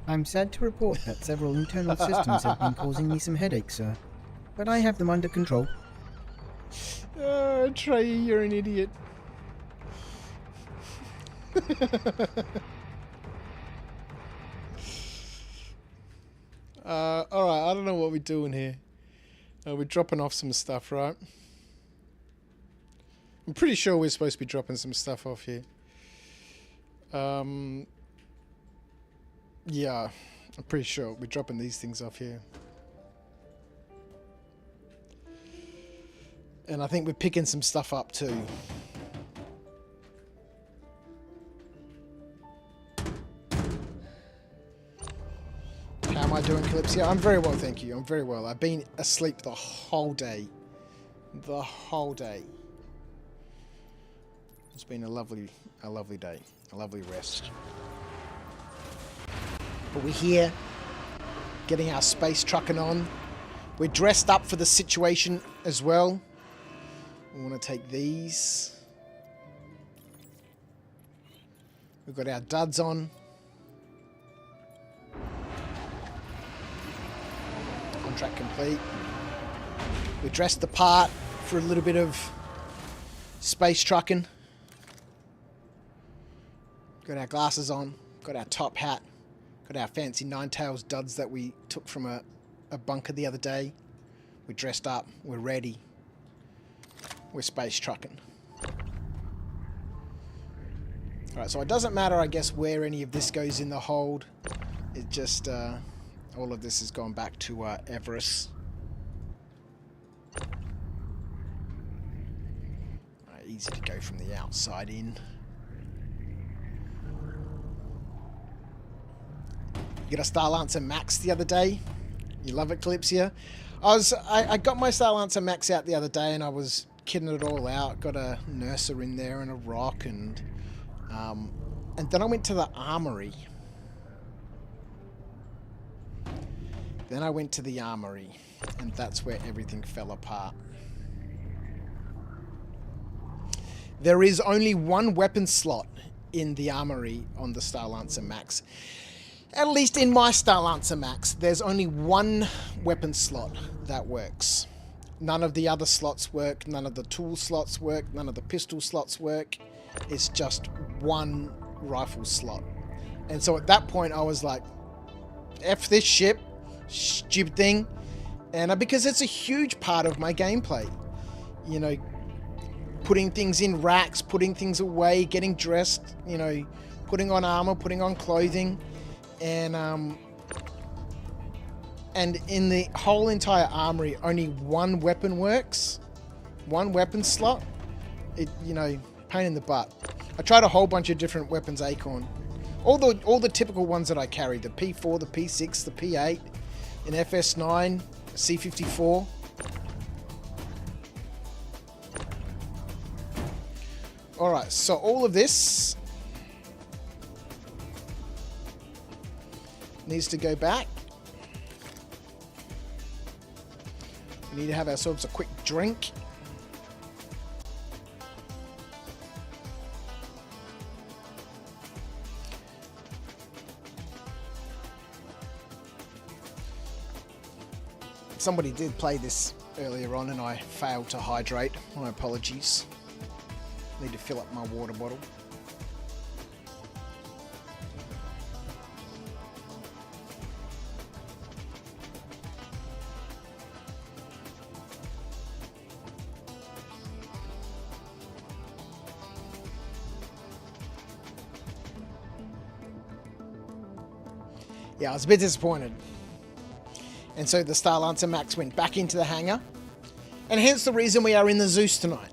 I'm sad to report that several internal systems have been causing me some headaches, sir. But I have them under control. Trey, you're an idiot. Alright, I don't know what we're doing here. We're dropping off some stuff, right? I'm pretty sure we're supposed to be dropping some stuff off here. Yeah. I'm pretty sure we're dropping these things off here. And I think we're picking some stuff up too. How am I doing, Calypso? I'm very well, thank you. I'm very well. I've been asleep the whole day. The whole day. It's been a lovely day. A lovely rest. But we're here, getting our space trucking on. We're dressed up for the situation as well. We want to take these. We've got our duds on. Contract complete. We're dressed the part for a little bit of space trucking. Got our glasses on. Got our top hat. Got our fancy nine-tails duds that we took from a bunker the other day. We're dressed up. We're ready. We're space trucking. Alright, so it doesn't matter, I guess, where any of this goes in the hold. It just, all of this has gone back to Everest. Right, easy to go from the outside in. You got a Star Lancer Max the other day. You love it, Calypsia. I got my Star Lancer Max out the other day and I was kidding it all out. Got a Nurser in there and a rock and then I went to the armory. And that's where everything fell apart. There is only one weapon slot in the armory on the Star Lancer Max. At least in my Star Lancer Max, there's only one weapon slot that works. None of the other slots work, none of the tool slots work, none of the pistol slots work. It's just one rifle slot. And so at that point I was like, F this ship, stupid thing. And because it's a huge part of my gameplay. You know, putting things in racks, putting things away, getting dressed, you know, putting on armor, putting on clothing. And in the whole entire armory, only one weapon works. One weapon slot. It, you know, pain in the butt. I tried a whole bunch of different weapons, Acorn. All the typical ones that I carried. The P4, the P6, the P8, an FS9, a C54. Alright, so all of this needs to go back. We need to have ourselves a quick drink. Somebody did play this earlier on and I failed to hydrate. My apologies. Need to fill up my water bottle. Yeah, I was a bit disappointed. And so the Star Lancer Max went back into the hangar. And hence the reason we are in the Zeus tonight.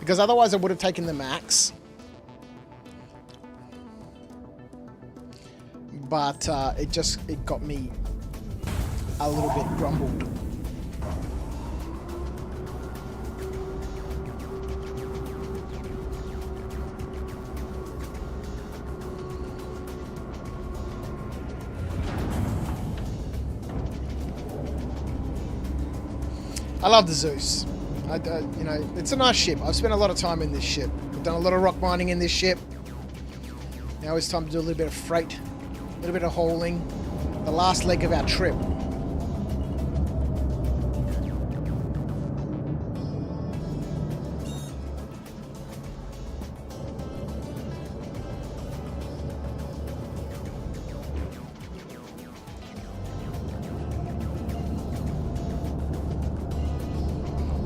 Because otherwise I would have taken the Max. But it got me a little bit grumbled. I love the Zeus. You know, it's a nice ship. I've spent a lot of time in this ship. I've done a lot of rock mining in this ship. Now it's time to do a little bit of freight, a little bit of hauling. The last leg of our trip.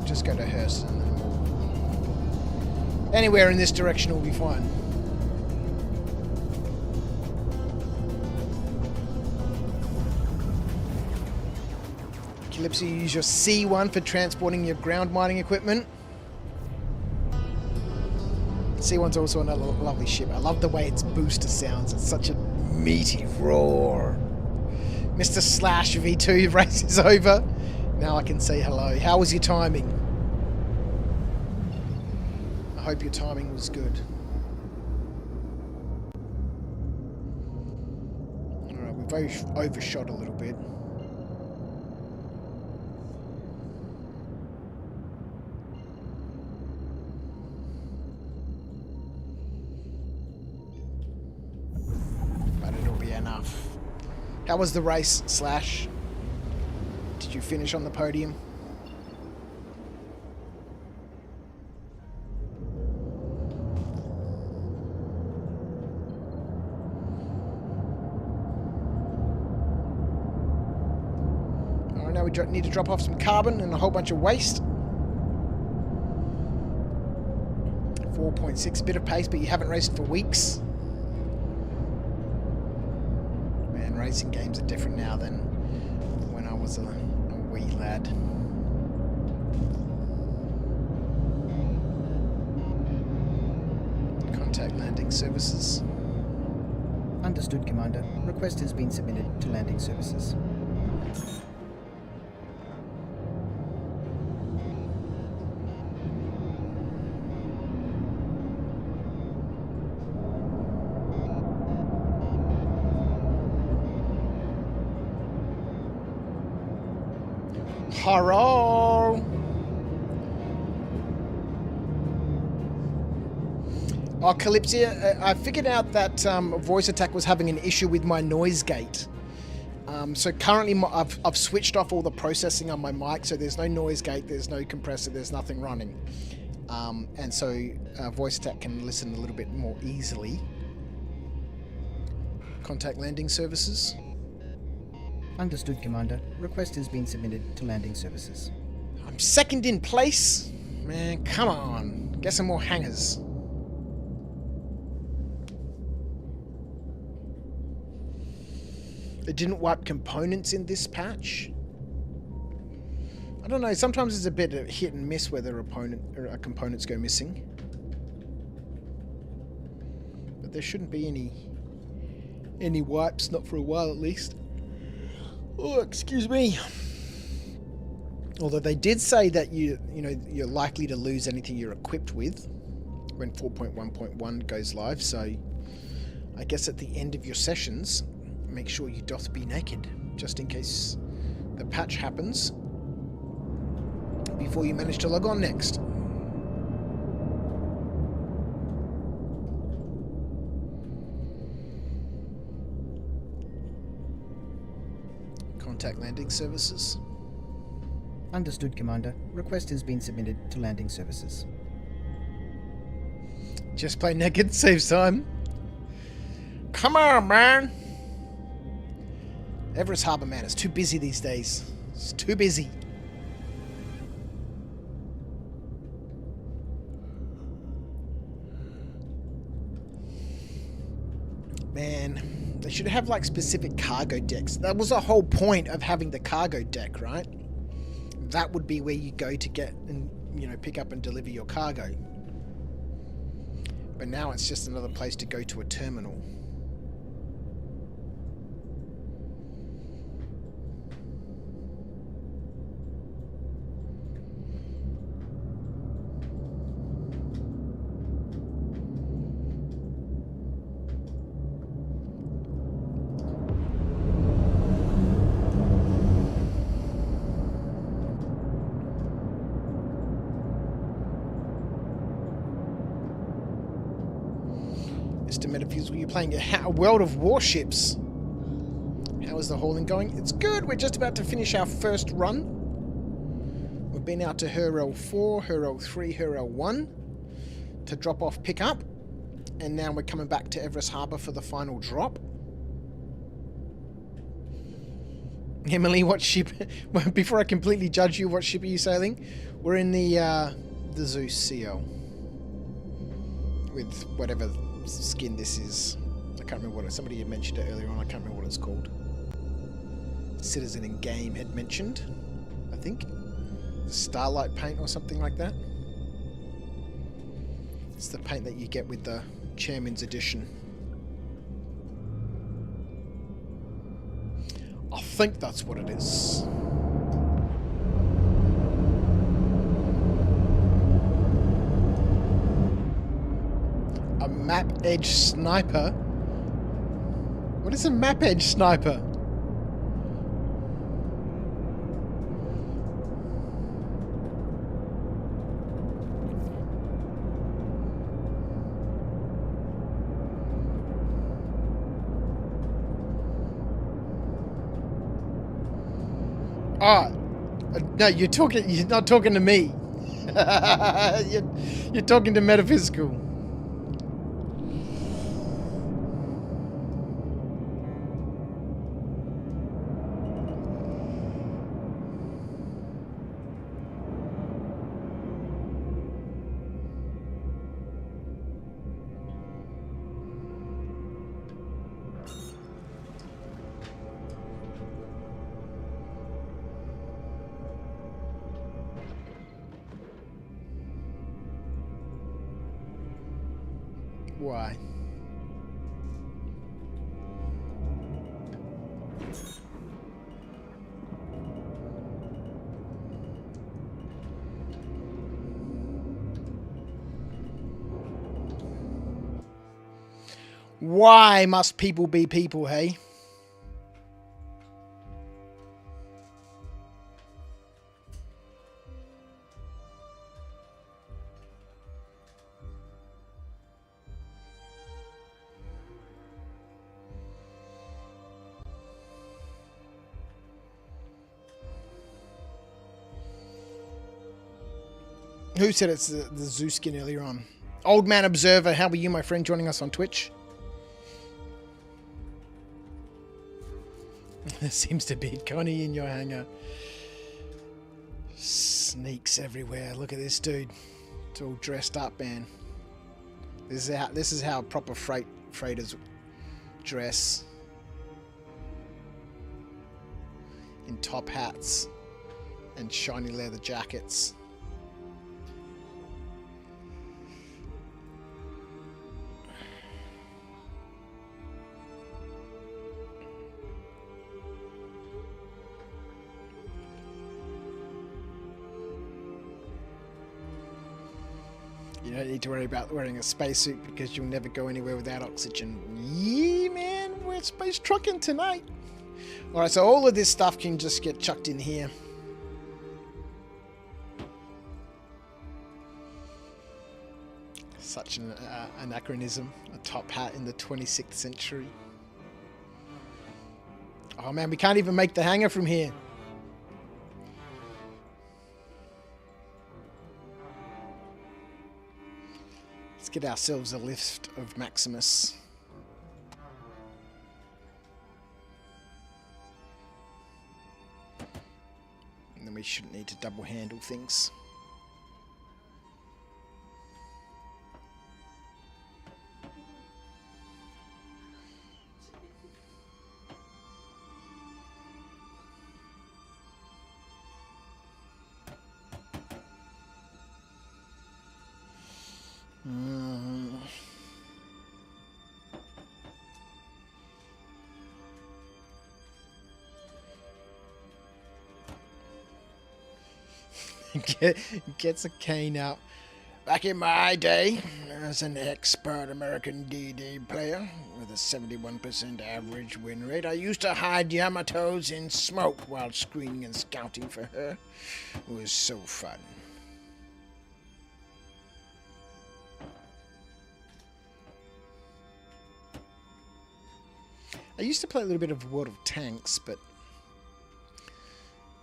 Just go to Hurston and then anywhere in this direction will be fine. Calypso, you use your C1 for transporting your ground mining equipment. C1's also another lovely ship. I love the way its booster sounds. It's such a meaty roar. Mr. Slash V2 race is over. Now I can say hello. How was your timing? I hope your timing was good. Alright, we've overshot a little bit. But it'll be enough. How was the race, Slash? Did you finish on the podium? Alright, now we need to drop off some carbon and a whole bunch of waste. 4.6, a bit of pace, but you haven't raced for weeks. Man, racing games are different now than when I was a wee lad. Contact landing services. Understood, Commander. Request has been submitted to landing services. Hello. Oh, Calypsia, I figured out that Voice Attack was having an issue with my noise gate. So currently I've switched off all the processing on my mic, so there's no noise gate, there's no compressor, there's nothing running. And so Voice Attack can listen a little bit more easily. Contact landing services. Understood, Commander. Request has been submitted to landing services. I'm second in place. Man, come on. Get some more hangers. It didn't wipe components in this patch. I don't know, sometimes it's a bit of hit and miss whether components go missing. But there shouldn't be any wipes, not for a while at least. Oh, excuse me. Although they did say that you're likely to lose anything you're equipped with when 4.1.1 goes live, so I guess at the end of your sessions, make sure you doth be naked, just in case the patch happens before you manage to log on next. Contact landing services. Understood, Commander. Request has been submitted to landing services. Just play naked, saves time. Come on, man! Everest Harbour, man, it's too busy these days. It's too busy. Man, they should have like specific cargo decks. That was the whole point of having the cargo deck, right? That would be where you go to get and, pick up and deliver your cargo. But now it's just another place to go to a terminal. Mr. Metaphysical, you're playing a World of Warships. How is the hauling going? It's good. We're just about to finish our first run. We've been out to Hurrell 4, Hurrell 3, Hurrell 1 to drop off pickup. And now we're coming back to Everest Harbour for the final drop. Emily, what ship... Before I completely judge you, what ship are you sailing? We're in the Zeus CO. With whatever skin this is. I can't remember what it... Somebody had mentioned it earlier on. I can't remember what it's called. Citizen in Game had mentioned. I think. Starlight paint or something like that. It's the paint that you get with the Chairman's Edition. I think that's what it is. A map edge sniper? What is a map edge sniper? Oh, no, you're not talking to me. you're talking to Metaphysical. Why? Why must people be people, hey? Who said it's the Zoo skin earlier on? Old Man Observer, how are you, my friend, joining us on Twitch? There seems to be Connie in your hangar. Sneaks everywhere. Look at this dude. It's all dressed up, man. This is how proper freighters dress. In top hats and shiny leather jackets. You don't need to worry about wearing a spacesuit because you'll never go anywhere without oxygen. Yeah, man, we're space trucking tonight. Alright, so all of this stuff can just get chucked in here. Such an anachronism. A top hat in the 26th century. Oh man, we can't even make the hangar from here. Let's get ourselves a lift of Maximus. And then we shouldn't need to double handle things. Gets a cane out. Back in my day, as an expert American D&D player with a 71% average win rate, I used to hide Yamatos in smoke while screening and scouting for her. It was so fun. I used to play a little bit of World of Tanks, but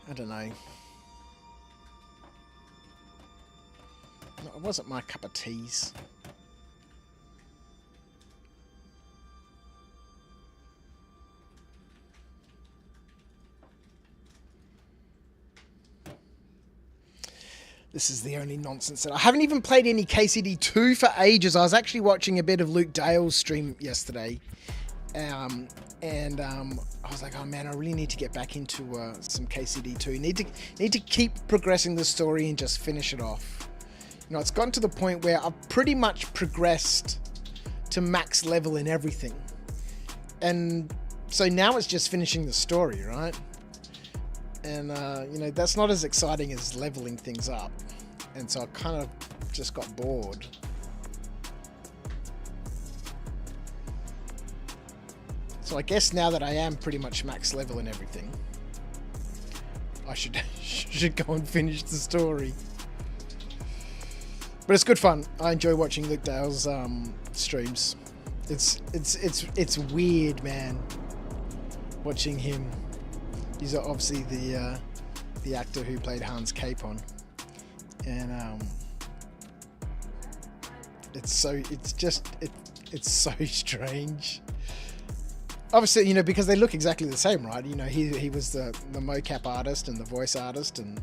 I don't know. It wasn't my cup of teas. This is the only nonsense that I haven't even played any KCD 2 for ages. I was actually watching a bit of Luke Dale's stream yesterday, I was like, oh man, I really need to get back into some KCD2. Need to keep progressing the story and just finish it off. You know, it's gotten to the point where I've pretty much progressed to max level in everything, and so now it's just finishing the story, right? And you know, that's not as exciting as leveling things up, and so I kind of just got bored. So I guess now that I am pretty much max level in everything, I should go and finish the story. But it's good fun. I enjoy watching Luke Dale's streams. It's weird, man. Watching him. He's obviously the actor who played Hans Capon, and it's so strange. Obviously, you know, because they look exactly the same, right? You know, he was the mocap artist and the voice artist, and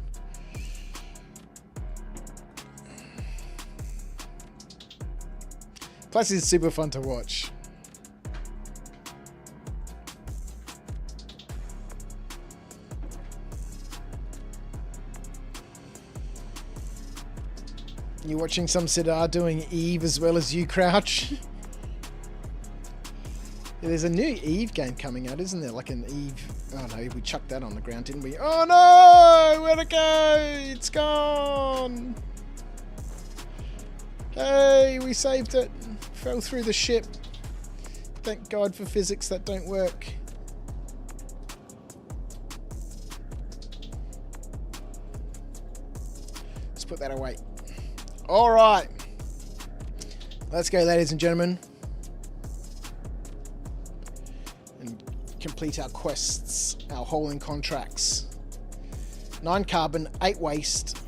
plus it's super fun to watch. You're watching some Sidar doing Eve as well as you, Crouch. Yeah, there's a new Eve game coming out, isn't there? Like an Eve... Oh no, we chucked that on the ground, didn't we? Oh no! Where'd it go? It's gone! Hey, we saved it. Fell through the ship. Thank God for physics that don't work. Let's put that away. Alright. Let's go, ladies and gentlemen. And complete our quests, our hauling contracts. 9 carbon, 8 waste.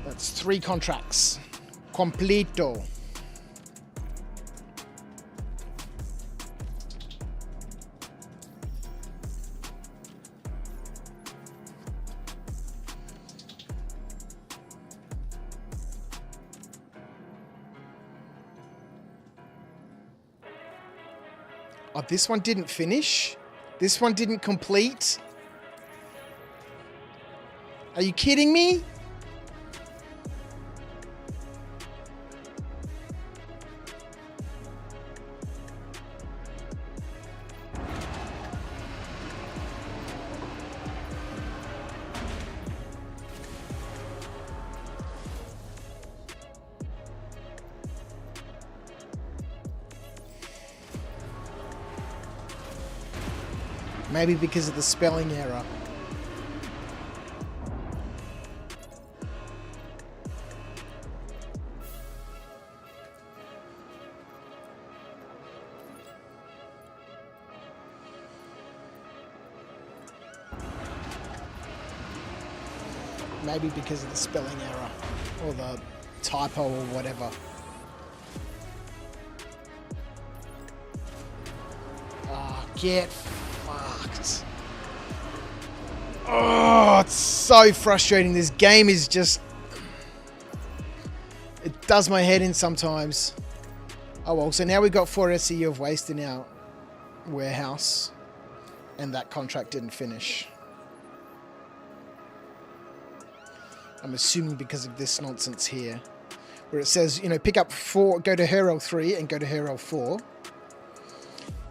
That's 3 contracts. Completo. Oh, this one didn't finish? This one didn't complete? Are you kidding me? Maybe because of the spelling error. Maybe because of the spelling error or the typo or whatever. Ah, get fucked. Oh, it's so frustrating. This game is just... It does my head in sometimes. Oh well, so now we've got 4 SE of waste in our warehouse. And that contract didn't finish. I'm assuming because of this nonsense here. Where it says, you know, pick up 4, go to her L3 and go to her L4.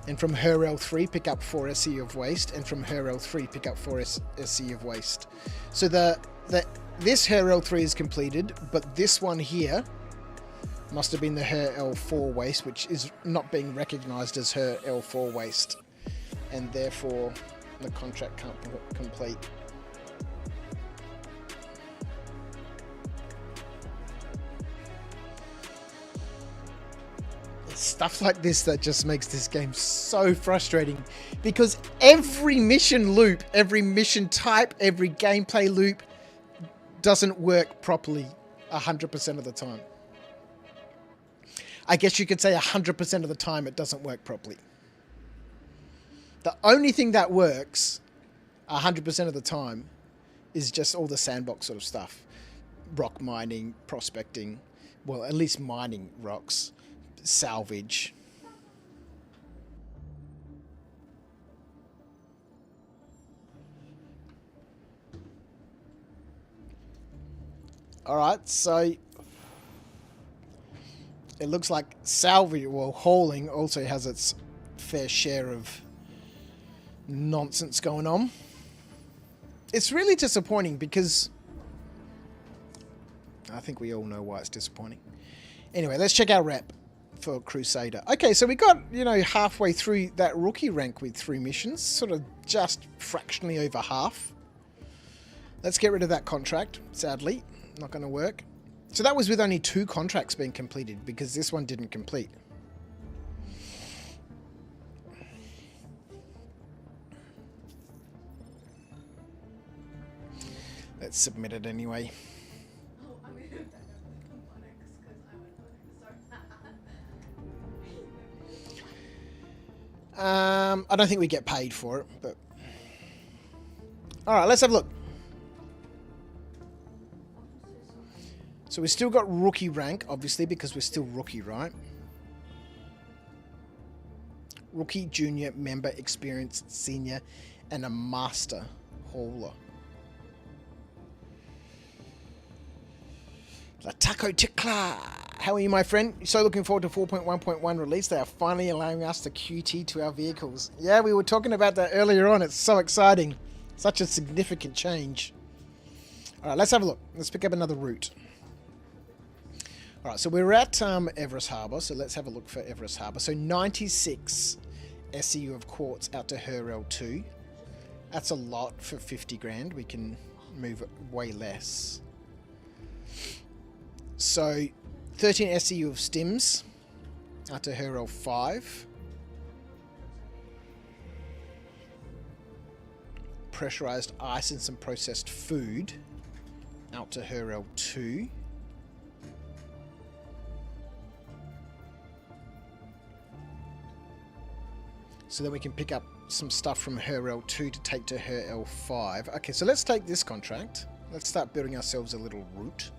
And from her L3, pick up 4 SE of waste. And from her L3, pick up 4 SE of waste. So this her L3 is completed, but this one here must have been the her L4 waste, which is not being recognized as her L4 waste. And therefore, the contract can't complete. Stuff like this that just makes this game so frustrating, because every mission loop, every mission type, every gameplay loop doesn't work properly 100% of the time. I guess you could say 100% of the time it doesn't work properly. The only thing that works 100% of the time is just all the sandbox sort of stuff. rock mining, prospecting, well, at least mining rocks, salvage. All right, so it looks like salvage, well, hauling also has its fair share of nonsense going on. It's really disappointing because I think we all know why it's disappointing. Anyway, let's check our rep for Crusader. Okay, so we got, halfway through that rookie rank with 3 missions, sort of just fractionally over half. Let's get rid of that contract, sadly. Not going to work. So that was with only 2 contracts being completed because this one didn't complete. Let's submit it anyway. I don't think we get paid for it, but... Alright, let's have a look. So we've still got rookie rank, obviously, because we're still rookie, right? Rookie, junior, member, experienced, senior, and a master hauler. La Taco Tickler! How are you, my friend? So looking forward to 4.1.1 release. They are finally allowing us to QT to our vehicles. Yeah, we were talking about that earlier on. It's so exciting. Such a significant change. Alright, let's have a look. Let's pick up another route. Alright, so we're at Everest Harbour, so let's have a look for Everest Harbour. So 96 SEU of quartz out to Herel 2. That's a lot for 50 grand. We can move it way less. So 13 SEU of stims out to Herel 5. Pressurized ice and some processed food out to Herel 2. So then we can pick up some stuff from Herel 2 to take to Herel 5. Okay, so let's take this contract. Let's start building ourselves a little route.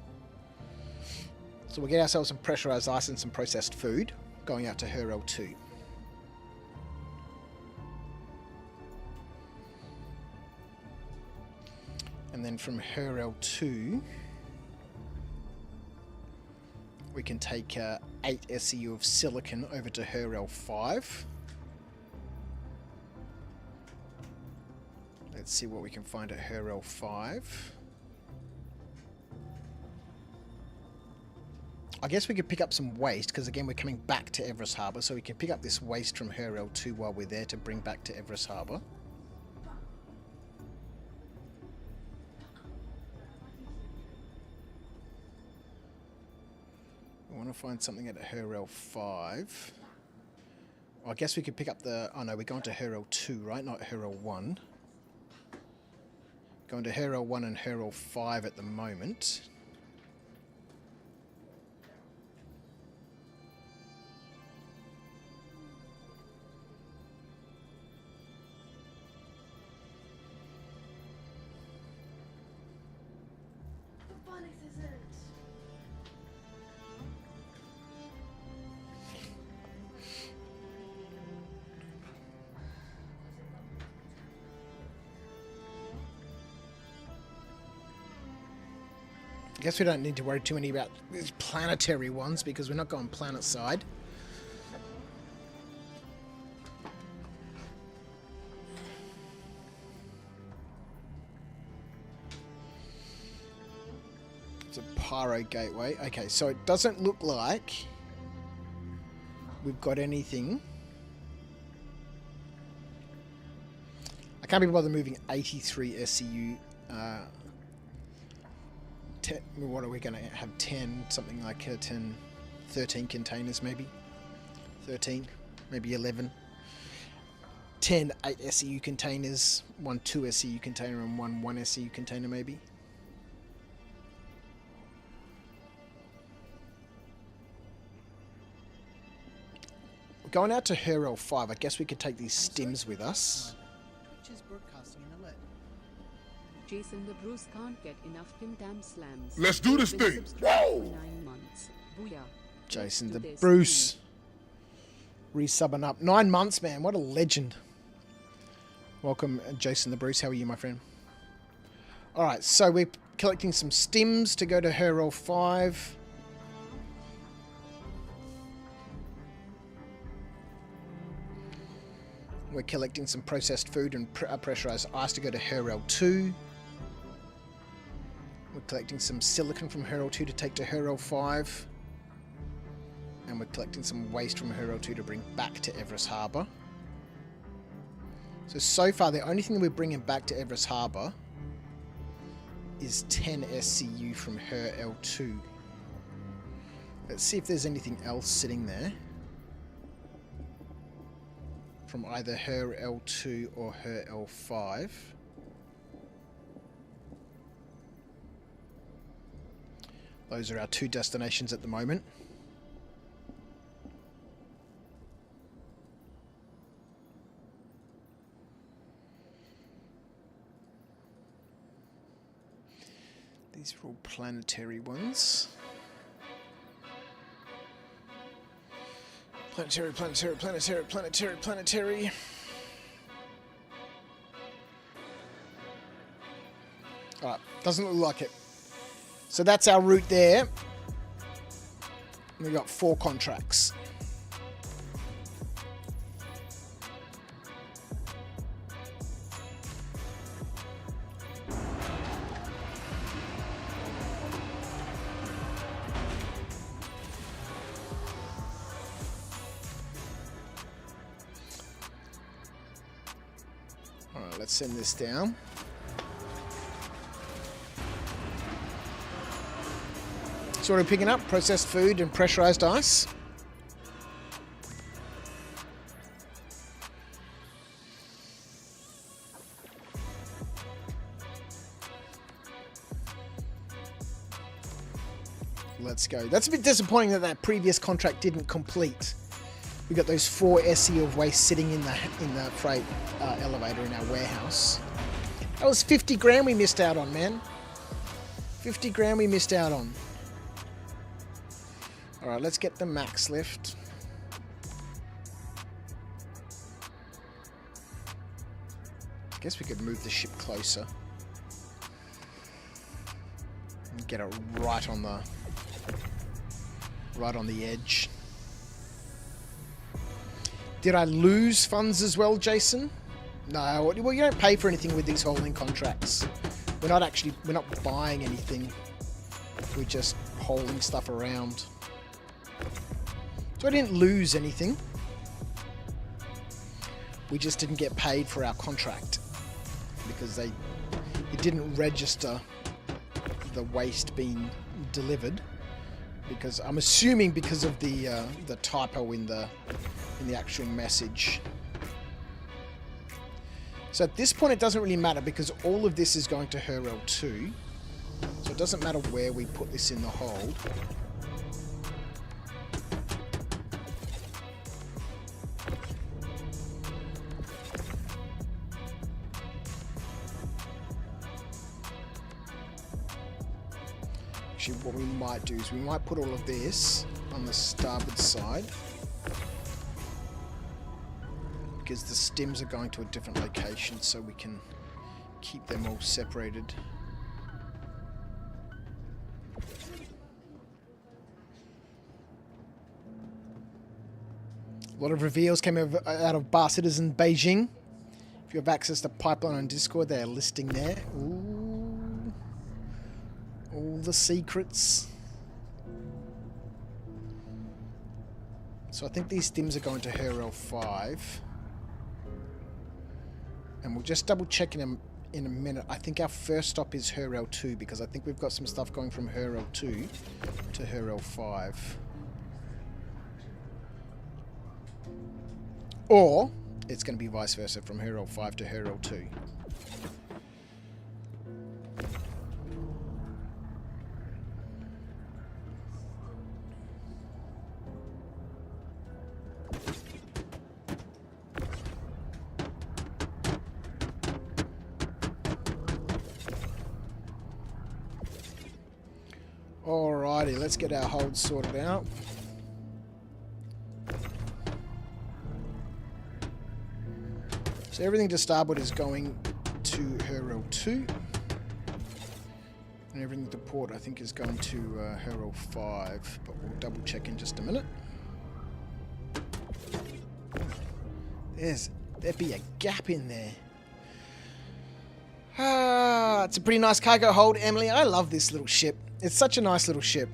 So we'll get ourselves some pressurized ice and some processed food going out to Herel 2. And then from Herel 2, we can take 8 SEU of silicon over to Herel 5. Let's see what we can find at Herel 5. I guess we could pick up some waste, because again we're coming back to Everest Harbour, so we can pick up this waste from Herel 2 while we're there to bring back to Everest Harbour. I want to find something at Herel 5. Well, I guess we could pick up the... Oh no, we're going to Herel 2, right? Not Herel 1. Going to Herel 1 and Herel 5 at the moment. I guess we don't need to worry too many about these planetary ones because we're not going planet side. It's a Pyro Gateway. Okay, so it doesn't look like we've got anything. I can't be bothered moving 83 SCU. What are we going to have? 10, something like 10, 13 containers maybe. 13, maybe 11. 10 8 SEU containers, 1 2 SEU container and 1 SEU container maybe. We're going out to Herel 5. I guess we could take these stims with us. Twitch is broadcasting an alert. Jason the Bruce can't get enough Tim Tam slams. Let's do this He's been thing. subscribed Whoa! for 9 months. Booyah. Jason Let's the do this. Bruce. Resubbing up. 9 months, man. What a legend. Welcome, Jason the Bruce. How are you, my friend? Alright, so we're collecting some stims to go to Referral 5. We're collecting some processed food and pressurized ice to go to Referral 2. We're collecting some silicon from Referral 2 to take to Referral 5. And we're collecting some waste from Referral 2 to bring back to Everest Harbour. So far, the only thing that we're bringing back to Everest Harbour is 10 SCU from Her L2. Let's see if there's anything else sitting there from either Her L2 or Her L5. Those are our 2 destinations at the moment. These are all planetary ones. Planetary, planetary, planetary, planetary, planetary. Alright, doesn't look like it. So that's our route there. We've got 4 contracts. Alright, let's send this down. So what are we picking up? Processed food and pressurized ice. Let's go. That's a bit disappointing that that previous contract didn't complete. We got those 4 SE of waste sitting in the freight elevator in our warehouse. That was 50 grand we missed out on, man. 50 grand we missed out on. Alright, let's get the max lift. I guess we could move the ship closer. And get it right on the edge. Did I lose funds as well, Jason? No, well, you don't pay for anything with these hauling contracts. We're not buying anything. We're just hauling stuff around. So I didn't lose anything. We just didn't get paid for our contract because it didn't register the waste being delivered. Because I'm assuming because of the typo in the actual message. So at this point it doesn't really matter because all of this is going to Her L2. So it doesn't matter where we put this in the hold. Actually, what we might do is we might put all of this on the starboard side because the stems are going to a different location, so we can keep them all separated. A lot of reveals came out of Bar Citizen Beijing. If you have access to Pipeline on Discord, they are listing there. Ooh. All the secrets. So I think these stims are going to Her L5. And we'll just double check in a minute. I think our first stop is Her L2 because I think we've got some stuff going from Her L2 to Her L5. Or it's going to be vice versa from Her L5 to Her L2. Alrighty, let's get our holds sorted out. So everything to starboard is going to Hurl 2. And everything to port, I think, is going to Hurl 5. But we'll double check in just a minute. There'd be a gap in there. Ah, it's a pretty nice cargo hold, Emily. I love this little ship. It's such a nice little ship.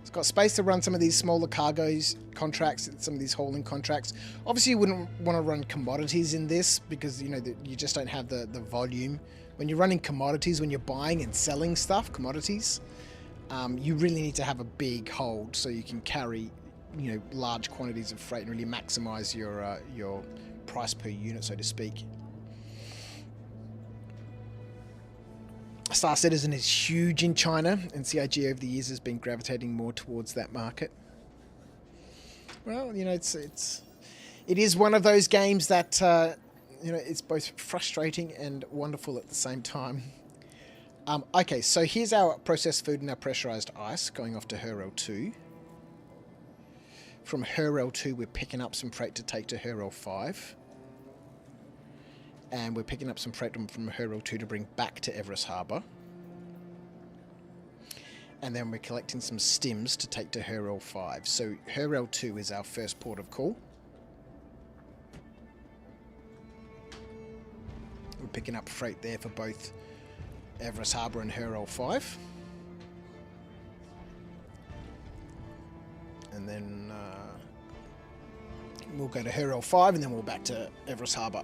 It's got space to run some of these smaller cargoes contracts, some of these hauling contracts. Obviously, you wouldn't want to run commodities in this because, you know, you just don't have the volume. When you're running commodities, when you're buying and selling stuff, commodities, you really need to have a big hold so you can carry, you know, large quantities of freight and really maximize your price per unit, so to speak. Star Citizen is huge in China, and CIG over the years has been gravitating more towards that market. Well, you know, it is one of those games that you know, it's both frustrating and wonderful at the same time. Okay, so here's our processed food and our pressurized ice going off to Hurl 2. From Hurl 2, we're picking up some freight to take to Hurl 5. And we're picking up some freight from Hurl 2 to bring back to Everest Harbour. And then we're collecting some stims to take to Hurl 5. So Hurl 2 is our first port of call. We're picking up freight there for both Everest Harbour and Hurl 5. And then we'll go to Hurl 5 and then we'll back to Everest Harbour.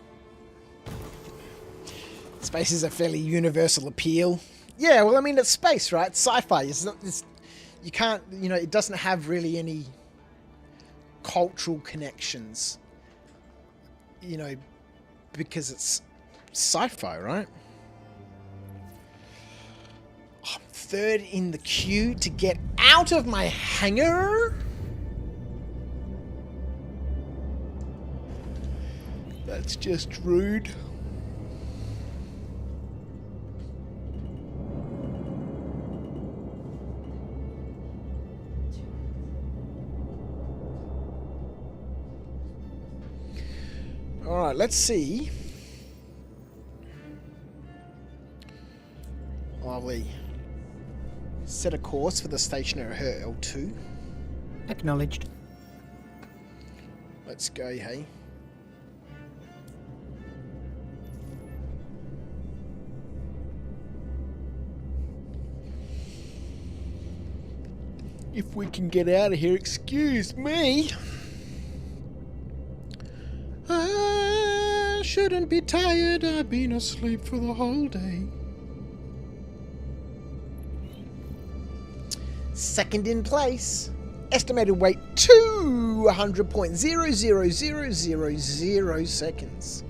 Space is a fairly universal appeal. Yeah, well, I mean, it's space, right? It's sci-fi. You can't, you know, it doesn't have really any cultural connections, you know, because it's sci-fi, right? I'm third in the queue to get out of my hangar. That's just rude. Alright, let's see. Lovely. Set a course for the stationary Hurl 2. Acknowledged. Let's go, hey. If we can get out of here, excuse me. I shouldn't be tired, I've been asleep for the whole day. Second in place. Estimated wait 200.00000 seconds.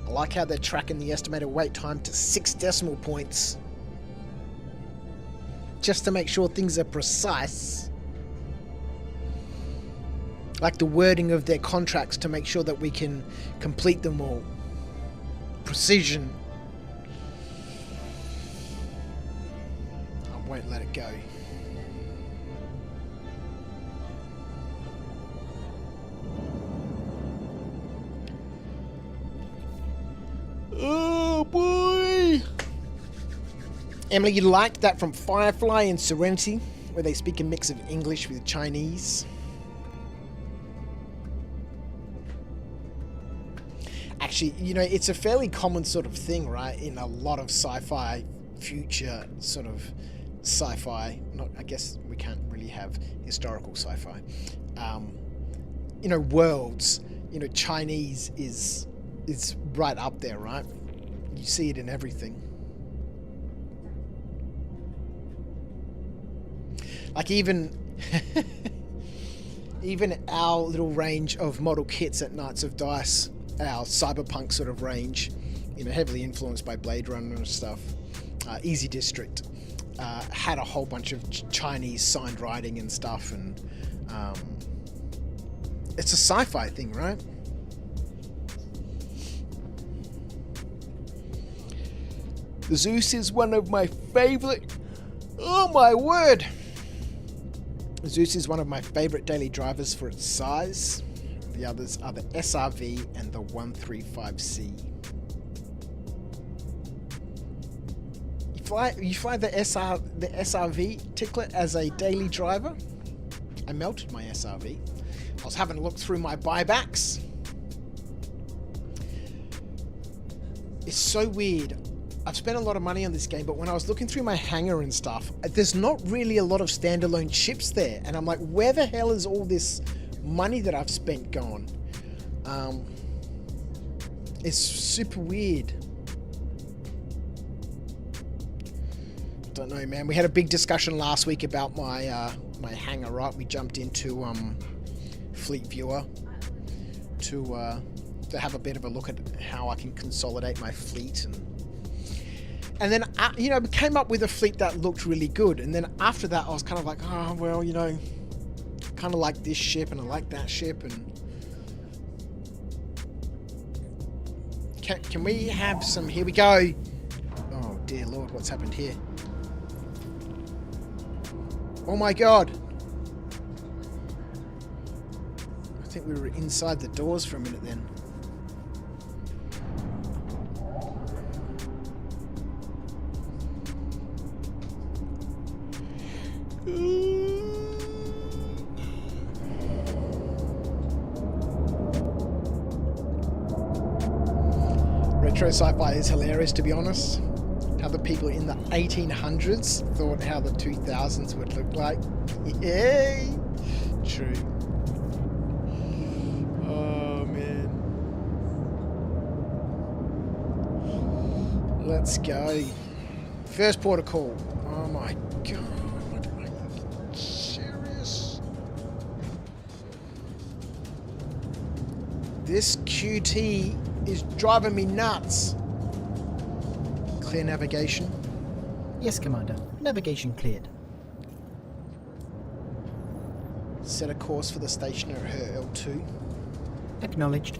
I like how they're tracking the estimated wait time to 6 decimal points. Just to make sure things are precise. Like the wording of their contracts to make sure that we can complete them all. Precision. I won't let it go. Oh boy! Emily, you liked that from Firefly and Serenity, where they speak a mix of English with Chinese. Actually, you know, it's a fairly common sort of thing, right? In a lot of sci-fi, future sort of sci-fi. Not, I guess we can't really have historical sci-fi. You know, worlds. You know, Chinese is right up there, right? You see it in everything. Like even our little range of model kits at Knights of Dice, our cyberpunk sort of range, you know, heavily influenced by Blade Runner and stuff. Easy District had a whole bunch of Chinese signed writing and stuff, and it's a sci-fi thing, right? The Zeus is one of my favorite Oh my word! Zeus is one of my favorite daily drivers for its size. The others are the SRV and the 135C. You fly the SRV Ticklet as a daily driver? I melted my SRV. I was having a look through my buybacks. It's so weird. I've spent a lot of money on this game, but when I was looking through my hangar and stuff, there's not really a lot of standalone ships there. And I'm like, where the hell is all this money that I've spent gone? It's super weird. Don't know, man. We had a big discussion last week about my my hangar, right? We jumped into Fleet Viewer to have a bit of a look at how I can consolidate my fleet, and then you know, we came up with a fleet that looked really good. And then after that, I was kind of like, oh well, you know, kind of like this ship and I like that ship. And can we have some? Here we go. Oh dear Lord, what's happened here? Oh my God. I think we were inside the doors for a minute then. Retro sci-fi is hilarious, to be honest. How the people in the 1800s thought how the 2000s would look like. Yay! True. Oh, man. Let's go. First port of call. Oh, my God. Are you serious? This QT is driving me nuts. Clear navigation. Yes, Commander. Navigation cleared. Set a course for the station at her L2. Acknowledged.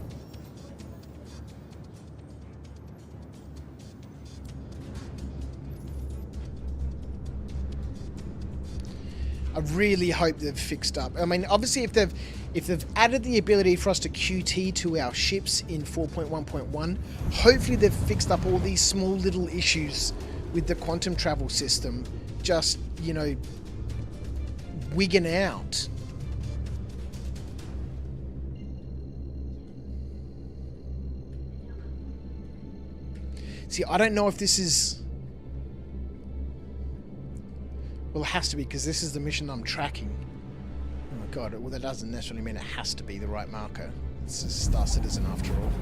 I really hope they've fixed up. I mean, obviously, if they've added the ability for us to QT to our ships in 4.1.1, hopefully they've fixed up all these small little issues with the quantum travel system, just, you know, wigging out. See, I don't know if this is... Well, it has to be, because this is the mission I'm tracking. Oh my God, well, that doesn't necessarily mean it has to be the right marker. It's a Star Citizen after all.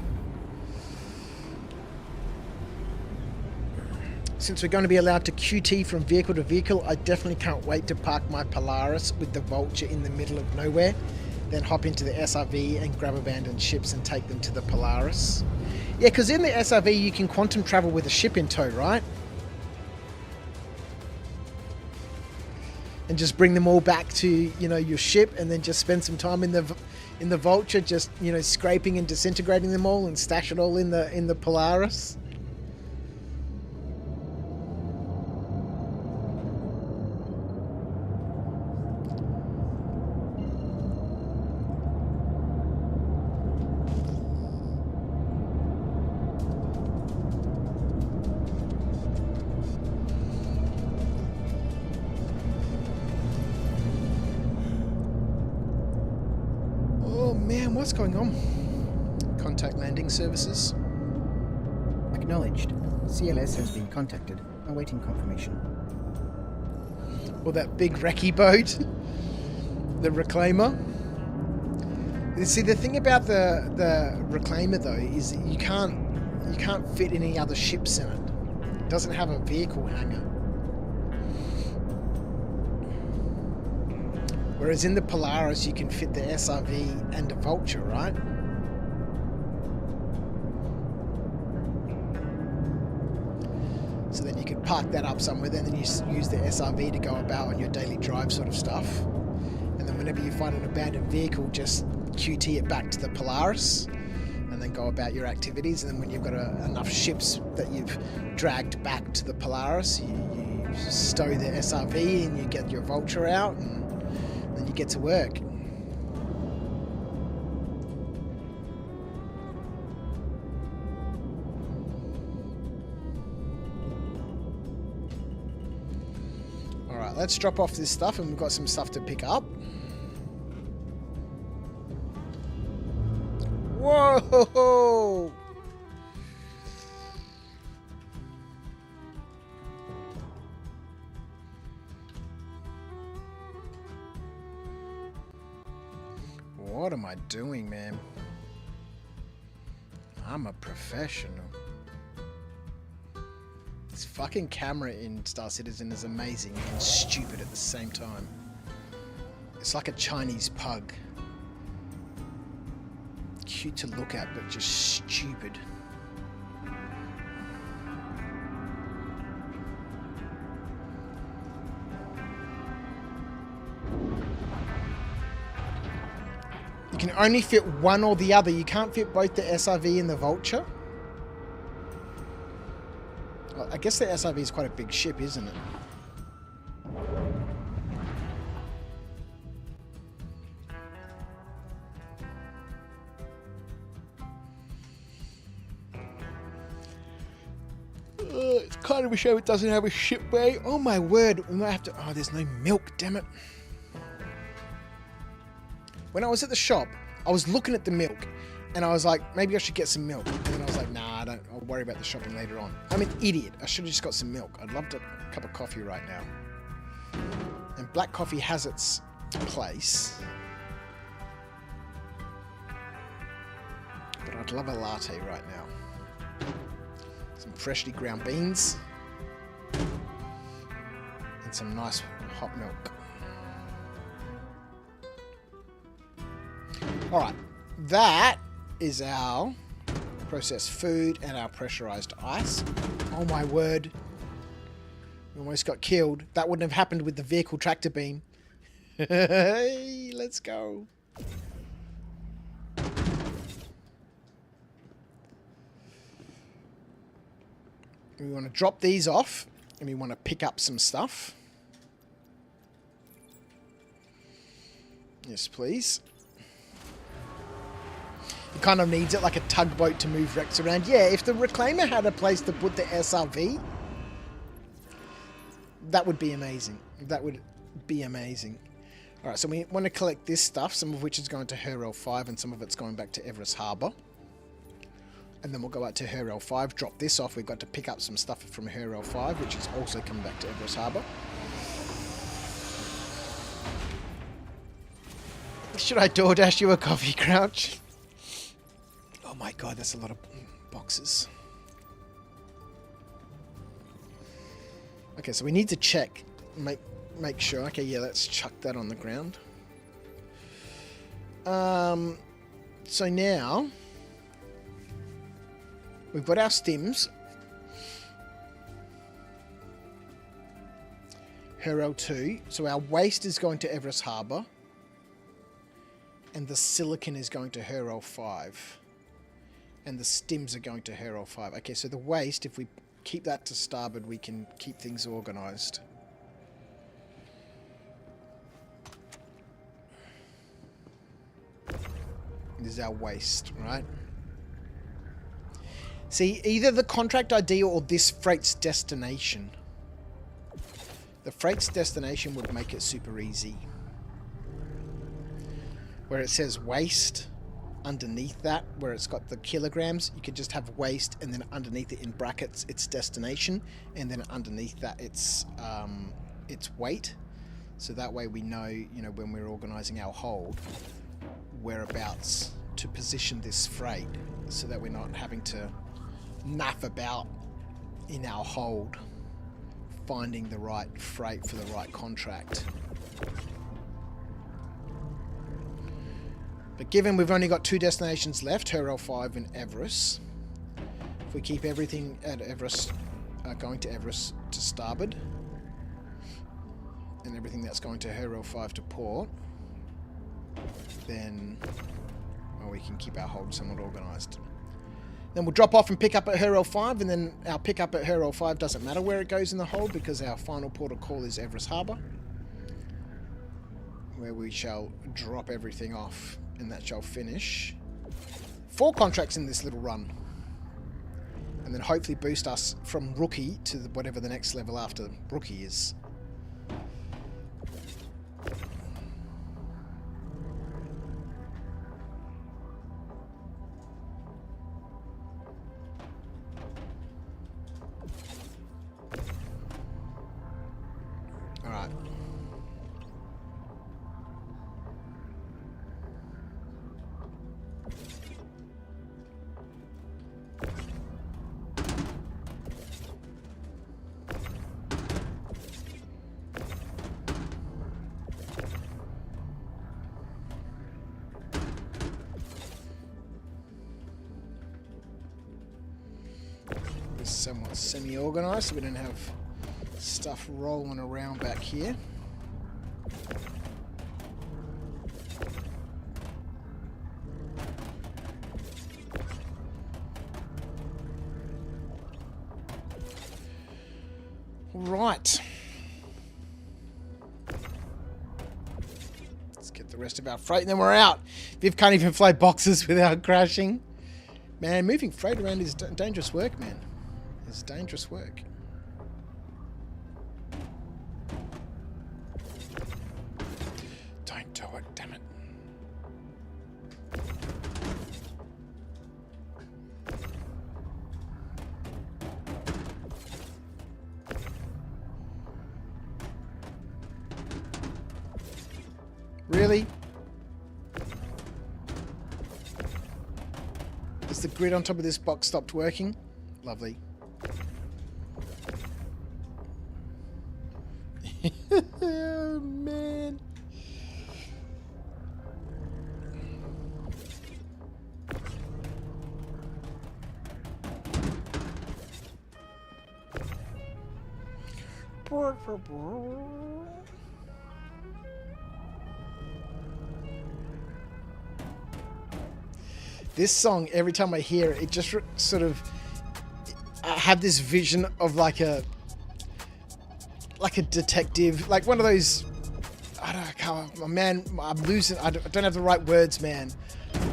Since we're going to be allowed to QT from vehicle to vehicle, I definitely can't wait to park my Polaris with the Vulture in the middle of nowhere, then hop into the SRV and grab abandoned ships and take them to the Polaris. Yeah, because in the SRV you can quantum travel with a ship in tow, right? And just bring them all back to, you know, your ship, and then just spend some time in the Vulture, just, you know, scraping and disintegrating them all, and stash it all in the Polaris. What's going on? Contact landing services. Acknowledged. CLS has been contacted. Awaiting confirmation. Or that big wrecky boat. The Reclaimer. See, the thing about the Reclaimer though is that you can't fit any other ships in it. It doesn't have a vehicle hangar. Whereas in the Polaris, you can fit the SRV and a Vulture, right? So then you could park that up somewhere, then you use the SRV to go about on your daily drive sort of stuff. And then whenever you find an abandoned vehicle, just QT it back to the Polaris, and then go about your activities. And then when you've got enough ships that you've dragged back to the Polaris, you stow the SRV and you get your vulture out and then you get to work. Alright, let's drop off this stuff and we've got some stuff to pick up. Whoa! What am I doing, man? I'm a professional. This fucking camera in Star Citizen is amazing and stupid at the same time. It's like a Chinese pug. Cute to look at, but just stupid. You can only fit one or the other. You can't fit both the SRV and the Vulture. Well, I guess the SRV is quite a big ship, isn't it? It's kind of a shame it doesn't have a ship bay. Oh my word. We might have to... Oh, there's no milk, damn it. When I was at the shop, I was looking at the milk and I was like, maybe I should get some milk. And then I was like, nah, I'll worry about the shopping later on. I'm an idiot. I should have just got some milk. I'd love a cup of coffee right now. And black coffee has its place. But I'd love a latte right now. Some freshly ground beans. And some nice hot milk. Alright, that is our processed food and our pressurized ice. Oh my word. We almost got killed. That wouldn't have happened with the vehicle tractor beam. Hey, let's go. We want to drop these off and we want to pick up some stuff. Yes, please. It kind of needs it like a tugboat to move Rex around. Yeah, if the Reclaimer had a place to put the SRV, that would be amazing. That would be amazing. Alright, so we want to collect this stuff, some of which is going to Herel 5 and some of it's going back to Everest Harbour. And then we'll go out to Herel 5, drop this off. We've got to pick up some stuff from Herel 5, which is also coming back to Everest Harbour. Should I DoorDash you a coffee, Crouch? Oh my god, that's a lot of boxes. Okay, so we need to check, make sure. Okay, yeah, let's chuck that on the ground. So now we've got our stims. Herel 2. So our waste is going to Everest Harbour. And the silicon is going to Herel 5. And the stims are going to Herel 5. Okay, so the waste, if we keep that to starboard, we can keep things organised. This is our waste, right? See, either the contract ID or this freight's destination. The freight's destination would make it super easy. Where it says waste, underneath that, where it's got the kilograms, you could just have waste, and then underneath it in brackets, its destination, and then underneath that, its weight. So that way we know, you know, when we're organising our hold, whereabouts to position this freight, so that we're not having to naff about in our hold, finding the right freight for the right contract. But given we've only got 2 destinations left, Herel 5 and Everest, if we keep everything at Everest, going to Everest to starboard, and everything that's going to Herel 5 to port, then we can keep our hold somewhat organised. Then we'll drop off and pick up at her L5, and then our pick up at her L5 doesn't matter where it goes in the hold because our final port of call is Everest Harbour, where we shall drop everything off, and that shall finish 4 contracts in this little run. And then hopefully boost us from rookie to whatever the next level after rookie is. Alright. It's somewhat semi-organized, so we don't have stuff rolling around back here. Right. Let's get the rest of our freight and then we're out. Viv can't even fly boxes without crashing. Man, moving freight around is dangerous work, man. It's dangerous work. Don't do it, damn it. Really? Has the grid on top of this box stopped working? Lovely. Oh, man. This song, every time I hear it, it just sort of... I have this vision of like a detective, like one of those... I can't... Man, I'm losing... I don't have the right words, man.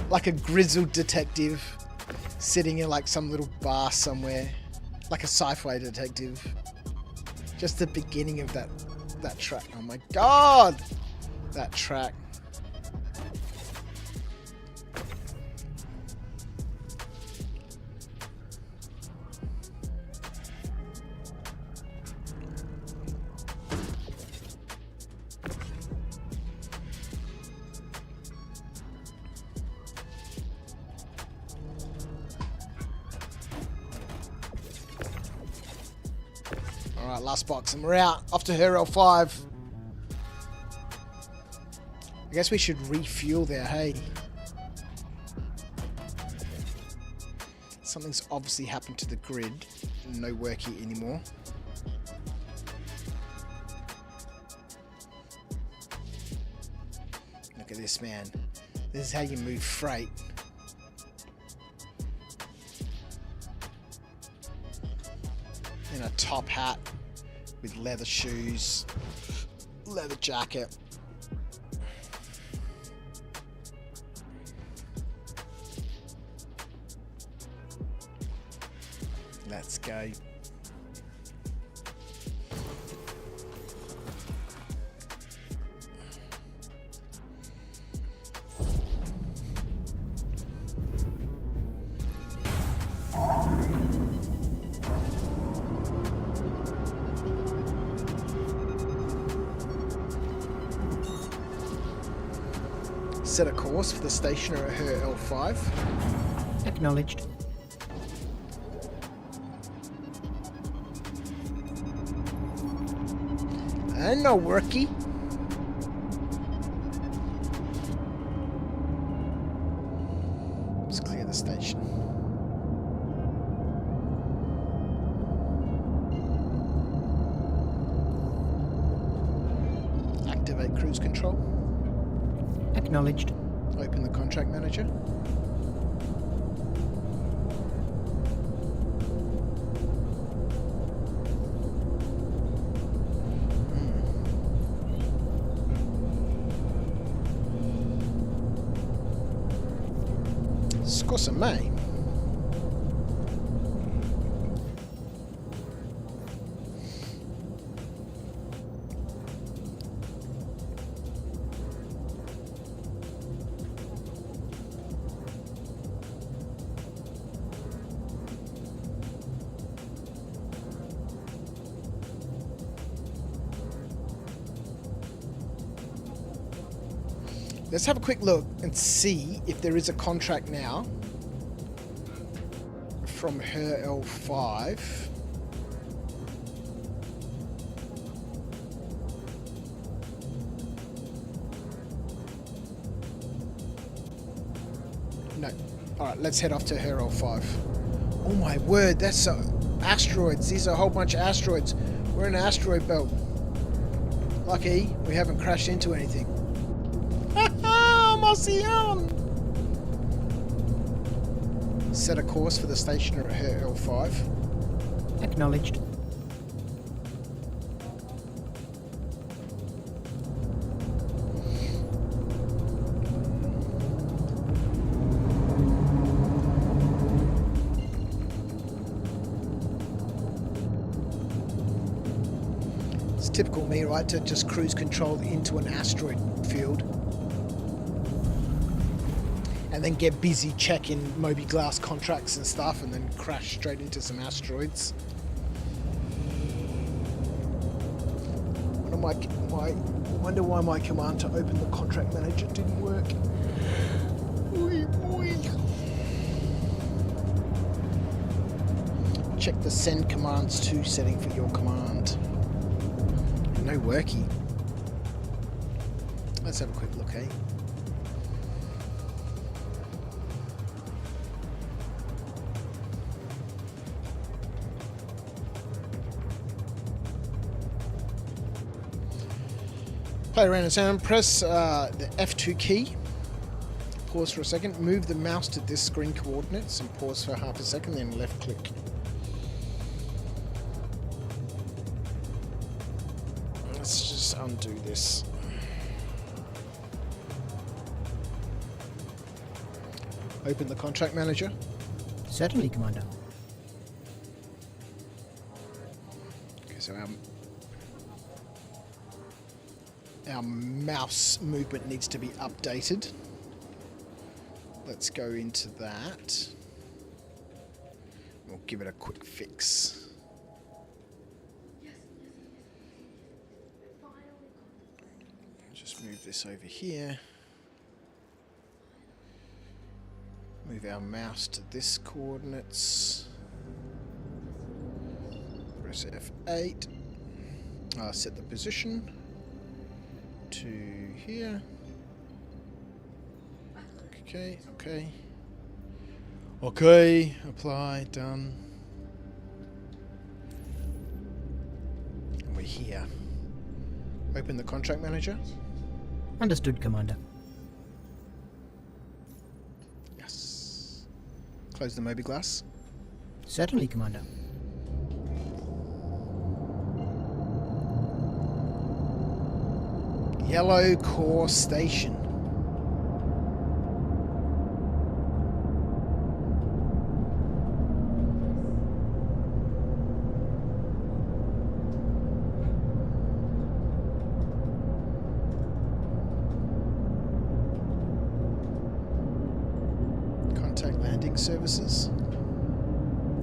Like a grizzled detective sitting in like some little bar somewhere. Like a sci-fi detective. Just the beginning of that track. Oh my god! That track. Alright, last box, and we're out. Off to her L5. I guess we should refuel there, hey? Something's obviously happened to the grid. No work here anymore. Look at this, man. This is how you move freight. In a top hat with leather shoes, leather jacket. Let's go. Set a course for the stationer at her L5. Acknowledged. And no worky. Let's clear the station. Activate cruise control. Acknowledged. Open the contract manager. course I may. Let's have a quick look and see if there is a contract now from her L5. No. Alright, let's head off to her L5. Oh my word, that's asteroids. These are a whole bunch of asteroids. We're in an asteroid belt. Lucky we haven't crashed into anything. Marcion! Set a course for the station at her L5. Acknowledged. It's typical me, right, to just cruise control into an asteroid field. And then get busy checking Moby Glass contracts and stuff, and then crash straight into some asteroids. Wonder why my command to open the contract manager didn't work. Oy, oy. Check the send commands to setting for your command. No worky. Let's have a quick look, eh? Play around and sound. Press the F2 key. Pause for a second. Move the mouse to this screen coordinates and pause for half a second, then left click. Let's just undo this. Open the contract manager. Certainly, Commander. Okay, so our mouse movement needs to be updated. Let's go into that. We'll give it a quick fix. Just move this over here. Move our mouse to this coordinates. Press F8. Set the position to here. Okay, okay. Okay, apply, done. We're here. Open the contract manager. Understood, Commander. Yes. Close the Moby Glass. Certainly, Commander. Yellow Core Station. Contact landing services.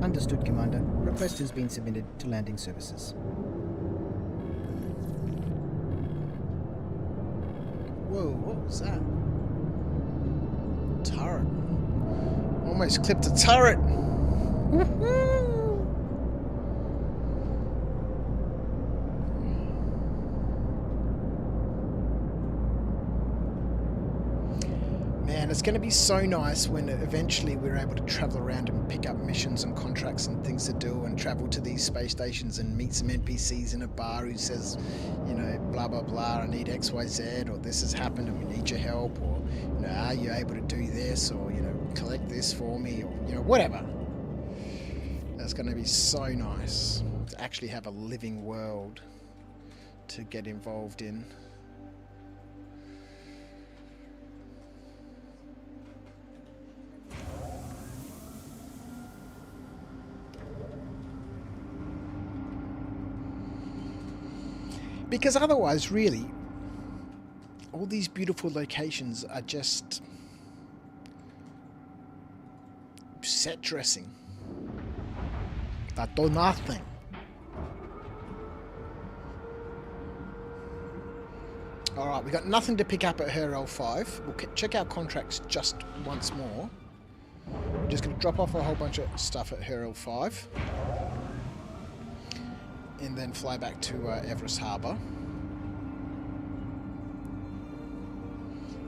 Understood, Commander. Request has been submitted to landing services. Whoa, what was that? Turret. Almost clipped a turret. Man, it's going to be so nice when eventually we're able to travel around and pick up missions and contracts and things to do and travel to these space stations and meet some NPCs in a bar who says, you know, blah, blah, blah, I need XYZ, or this has happened and we need your help, or, you know, are you able to do this, or, you know, collect this for me, or, you know, whatever. That's going to be so nice to actually have a living world to get involved in. Because otherwise, really, all these beautiful locations are just set dressing. That do nothing. Alright, we got nothing to pick up at her L5. We'll check our contracts just once more. We're just going to drop off a whole bunch of stuff at her L5. And then fly back to Everest Harbour.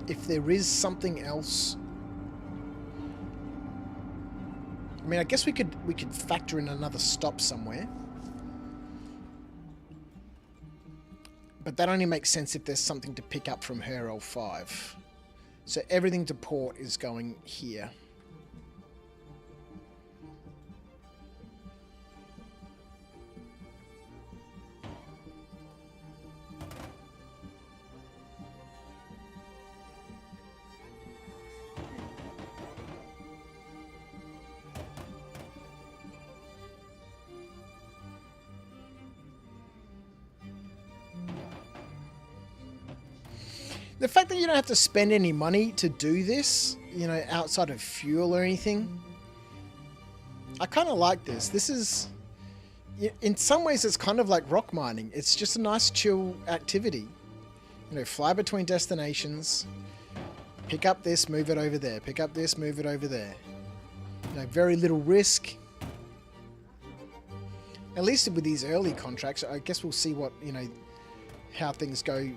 If there is something else... I mean, I guess we could factor in another stop somewhere. But that only makes sense if there's something to pick up from her L5. So everything to port is going here. The fact that you don't have to spend any money to do this, you know, outside of fuel or anything, I kind of like this. This is, in some ways, it's kind of like rock mining. It's just a nice, chill activity. You know, fly between destinations, pick up this, move it over there, pick up this, move it over there. You know, very little risk. At least with these early contracts, I guess we'll see what, you know, how things go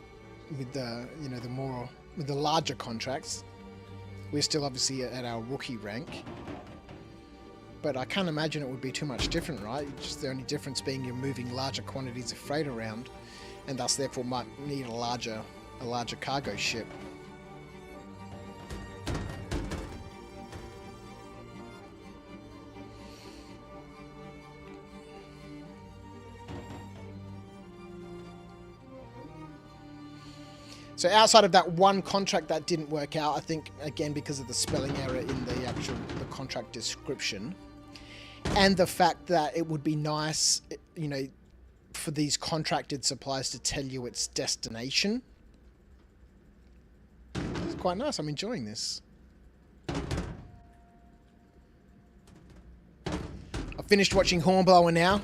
with the, you know, with the larger contracts. We're still obviously at our rookie rank, but I can't imagine it would be too much different, right? Just the only difference being you're moving larger quantities of freight around, and thus therefore might need a larger cargo ship. So outside of that one contract that didn't work out, I think, again, because of the spelling error in the contract description, and the fact that it would be nice, you know, for these contracted suppliers to tell you its destination. It's quite nice. I'm enjoying this. I've finished watching Hornblower now.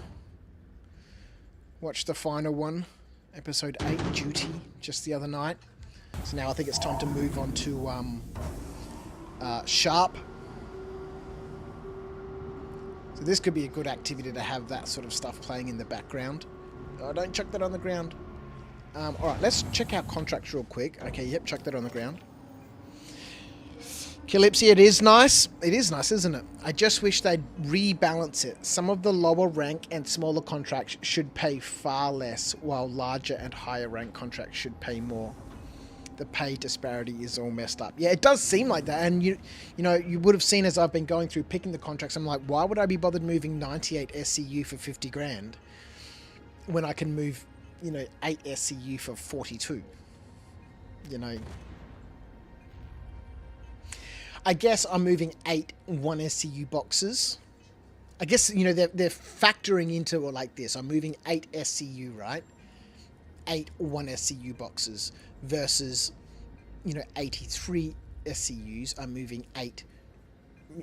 Watched the final one. Episode 8, Duty, just the other night. So now I think it's time to move on to Sharp. So this could be a good activity to have that sort of stuff playing in the background. Oh, don't chuck that on the ground. Alright, let's check out contracts real quick. Okay, yep, chuck that on the ground. Calypsy, it is nice. It is nice, isn't it? I just wish they'd rebalance it. Some of the lower rank and smaller contracts should pay far less, while larger and higher rank contracts should pay more. The pay disparity is all messed up. Yeah, it does seem like that. And you know, you would have seen as I've been going through picking the contracts, I'm like, why would I be bothered moving 98 SCU for 50 grand when I can move, you know, 8 SCU for 42? You know, I guess I'm moving 8 1 SCU boxes. I guess, you know, they're factoring into it like this. I'm moving 8 SCU, right? 8 1 SCU boxes versus, you know, 83 SCUs. I'm moving 8,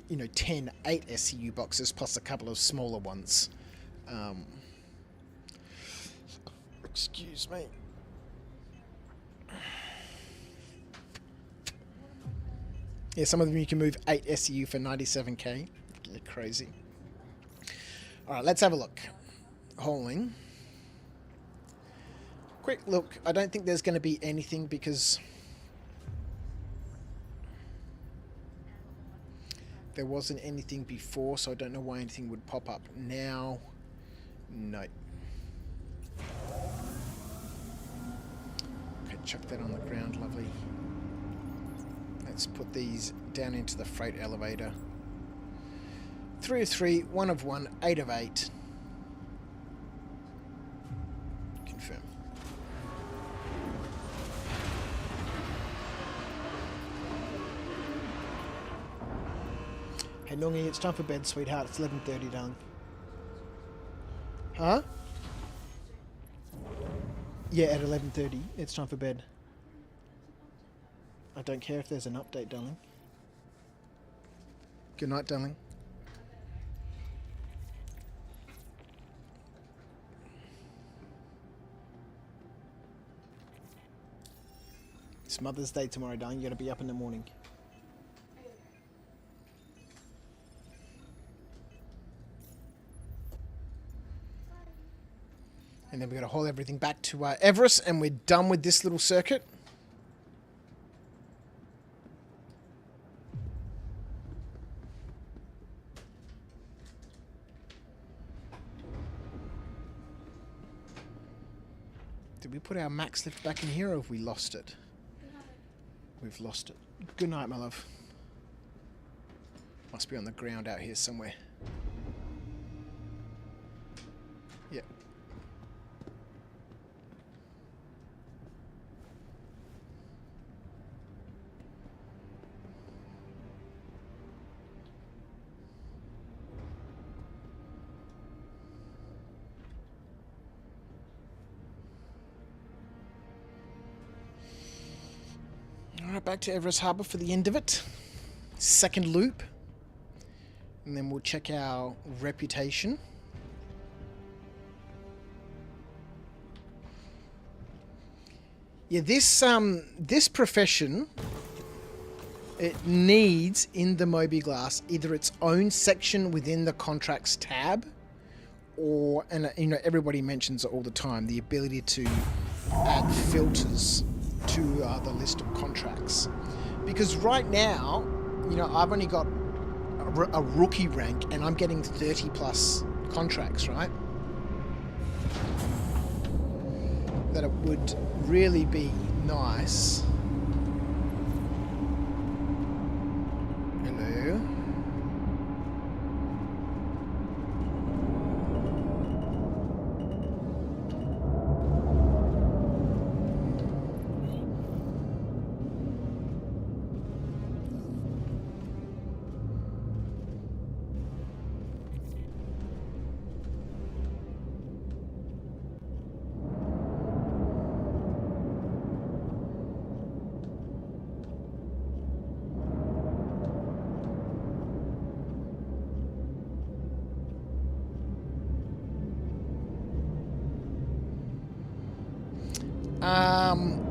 you know, 10 8 SCU boxes plus a couple of smaller ones. Excuse me. Yeah, some of them you can move 8 SCU for 97k. You're crazy. Alright, let's have a look. Hauling. Quick look. I don't think there's going to be anything because there wasn't anything before, so I don't know why anything would pop up now. No. Okay, chuck that on the ground. Lovely. Let's put these down into the freight elevator. 3 of 3, 1 of 1, 8 of 8. Confirm. Hey Nungi, it's time for bed, sweetheart. It's 11:30, darling. Huh? Yeah, at 11:30, it's time for bed. I don't care if there's an update, darling. Good night, darling. It's Mother's Day tomorrow, darling. You gotta be up in the morning. And then we're gonna haul everything back to Everest, and we're done with this little circuit. Did we put our max lift back in here, or have we lost it? We've lost it. Good night, my love. Must be on the ground out here somewhere. Yep. Alright, back to Everest Harbour for the end of it. Second loop. And then we'll check our reputation. Yeah, this profession, it needs in the Moby-Glass either its own section within the contracts tab, or, and you know, everybody mentions it all the time, the ability to add filters to the list of contracts. Because right now, you know, I've only got a rookie rank and I'm getting 30 plus contracts, right? That it would really be nice. Hello.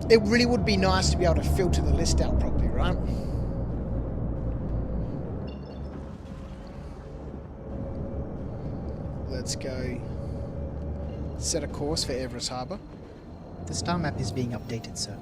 It really would be nice to be able to filter the list out properly, right? Let's go set a course for Everest Harbour. The star map is being updated, sir.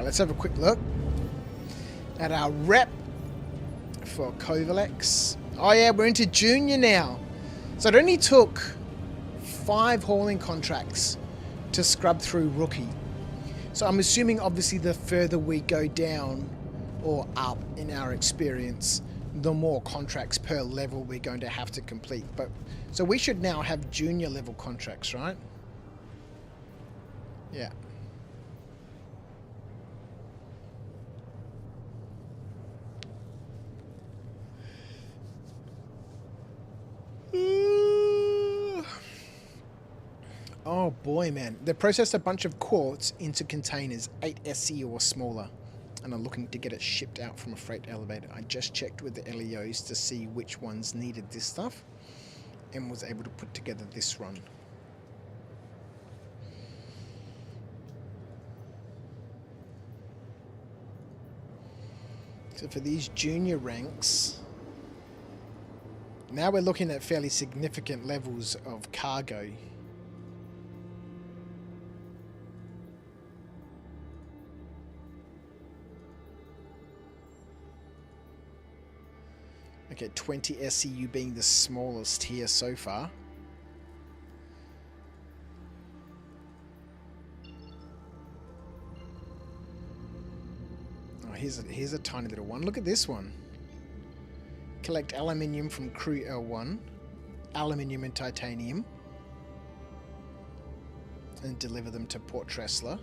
Let's have a quick look at our rep for Covalex. Oh yeah, we're into junior now. So it only took 5 hauling contracts to scrub through rookie. So I'm assuming obviously the further we go down or up in our experience, the more contracts per level we're going to have to complete. But so we should now have junior level contracts, right? Yeah. Oh boy, man. They processed a bunch of quartz into containers, 8 SE or smaller, and are looking to get it shipped out from a freight elevator. I just checked with the LEOs to see which ones needed this stuff and was able to put together this run. So for these junior ranks, now we're looking at fairly significant levels of cargo. Okay, 20 SEU being the smallest here so far. here's a tiny little one. Look at this one. Collect aluminium from crew L1, aluminium and titanium, and deliver them to Port Tressler.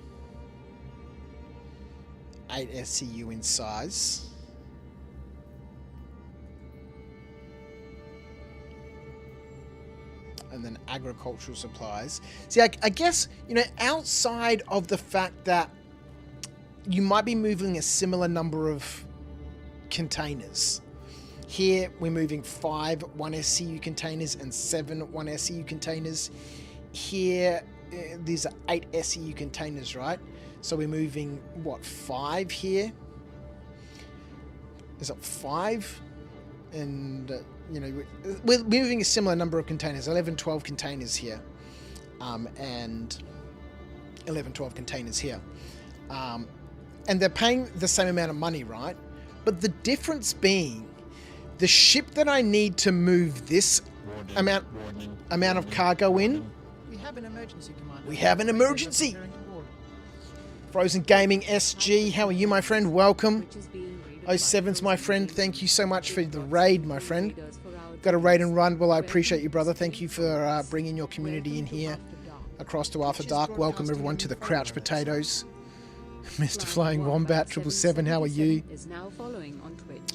8 SCU in size. And then agricultural supplies. See, I guess, you know, outside of the fact that you might be moving a similar number of containers. Here, we're moving 5 1SCU containers and 7 1SCU containers. Here, these are 8 SCU containers, right? So we're moving, what, 5 here? Is it 5? And, you know, we're moving a similar number of containers, 11, 12 containers here. And 11, 12 containers here. And they're paying the same amount of money, right? But the difference being, the ship that I need to move this amount of cargo in. We have an emergency, Commander. We have an emergency. Frozen Gaming SG, how are you, my friend? Welcome. 07's my friend. Thank you so much for the raid, my friend. Got a raid and run. Well, I appreciate you, brother. Thank you for bringing your community in here across to After Dark. Welcome everyone to the Crouch Potatoes. Mr. Flying Wombat 777, how are you?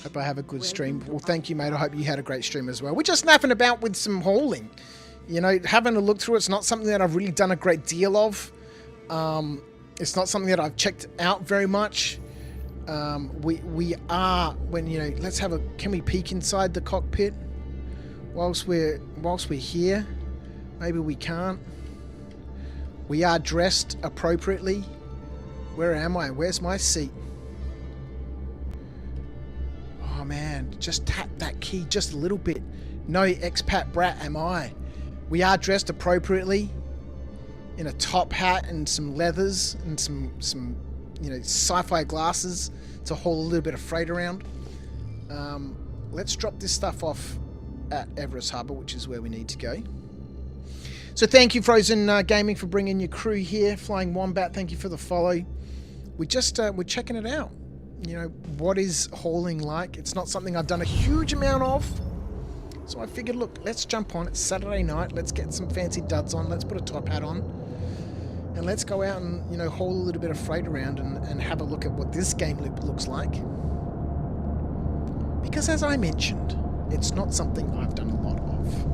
Hope I have a good stream. Well, thank you, mate. I hope you had a great stream as well. We're just napping about with some hauling. You know, having a look through it's not something that I've really done a great deal of. It's not something that I've checked out very much. We are, when, you know, let's have a, can we peek inside the cockpit whilst we're here? Maybe we can't. We are dressed appropriately. Where am I? Where's my seat? Oh man, just tap that key just a little bit. No expat brat am I. We are dressed appropriately in a top hat and some leathers and some you know, sci-fi glasses to haul a little bit of freight around. Let's drop this stuff off at Everest Harbour, which is where we need to go. So thank you, Frozen Gaming, for bringing your crew here. Flying Wombat, thank you for the follow. We're checking it out. You know, what is hauling like? It's not something I've done a huge amount of. So I figured, look, let's jump on. It's Saturday night. Let's get some fancy duds on. Let's put a top hat on. And let's go out and, you know, haul a little bit of freight around and have a look at what this game loop looks like. Because as I mentioned, it's not something I've done a lot of.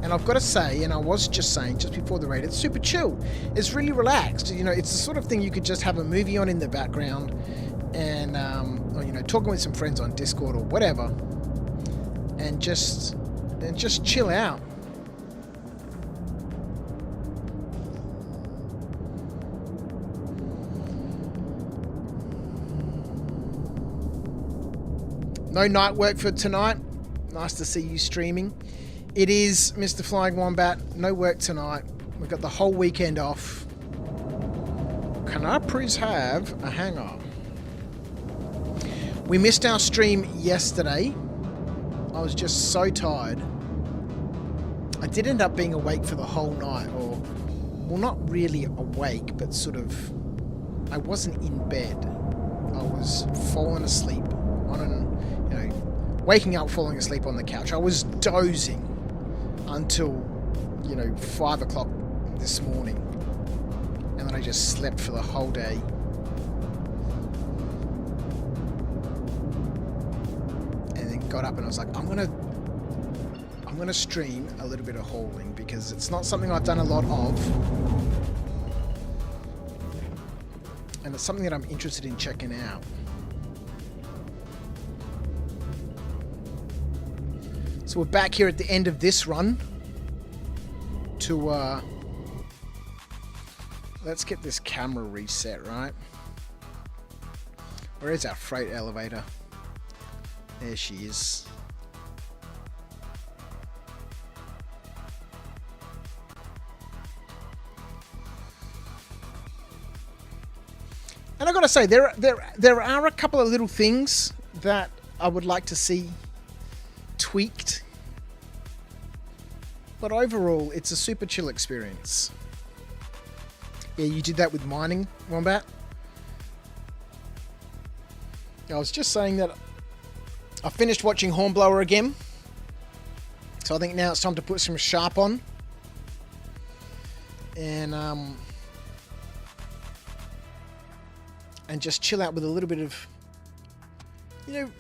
And I've got to say, and I was just saying just before the raid, it's super chill. It's really relaxed. You know, it's the sort of thing you could just have a movie on in the background and, or, you know, talking with some friends on Discord or whatever, and just chill out. No night work for tonight. Nice to see you streaming. It is Mr. Flying Wombat. No work tonight. We've got the whole weekend off. Can I please have a hanger? We missed our stream yesterday. I was just so tired. I did end up being awake for the whole night, or, well, not really awake, but sort of, I wasn't in bed. I was falling asleep on an, you know, waking up, falling asleep on the couch. I was dozing until, you know, 5 o'clock this morning, and then I just slept for the whole day. And then got up and I was like, I'm gonna stream a little bit of hauling because it's not something I've done a lot of, and it's something that I'm interested in checking out. So we're back here at the end of this run to, let's get this camera reset, right? Where is our freight elevator? There she is. And I gotta say, there are a couple of little things that I would like to see tweaked, but overall it's a super chill experience. Yeah, you did that with mining, Wombat. I was just saying that I finished watching Hornblower again. So I think now it's time to put some Sharp on. And just chill out with a little bit of, you know,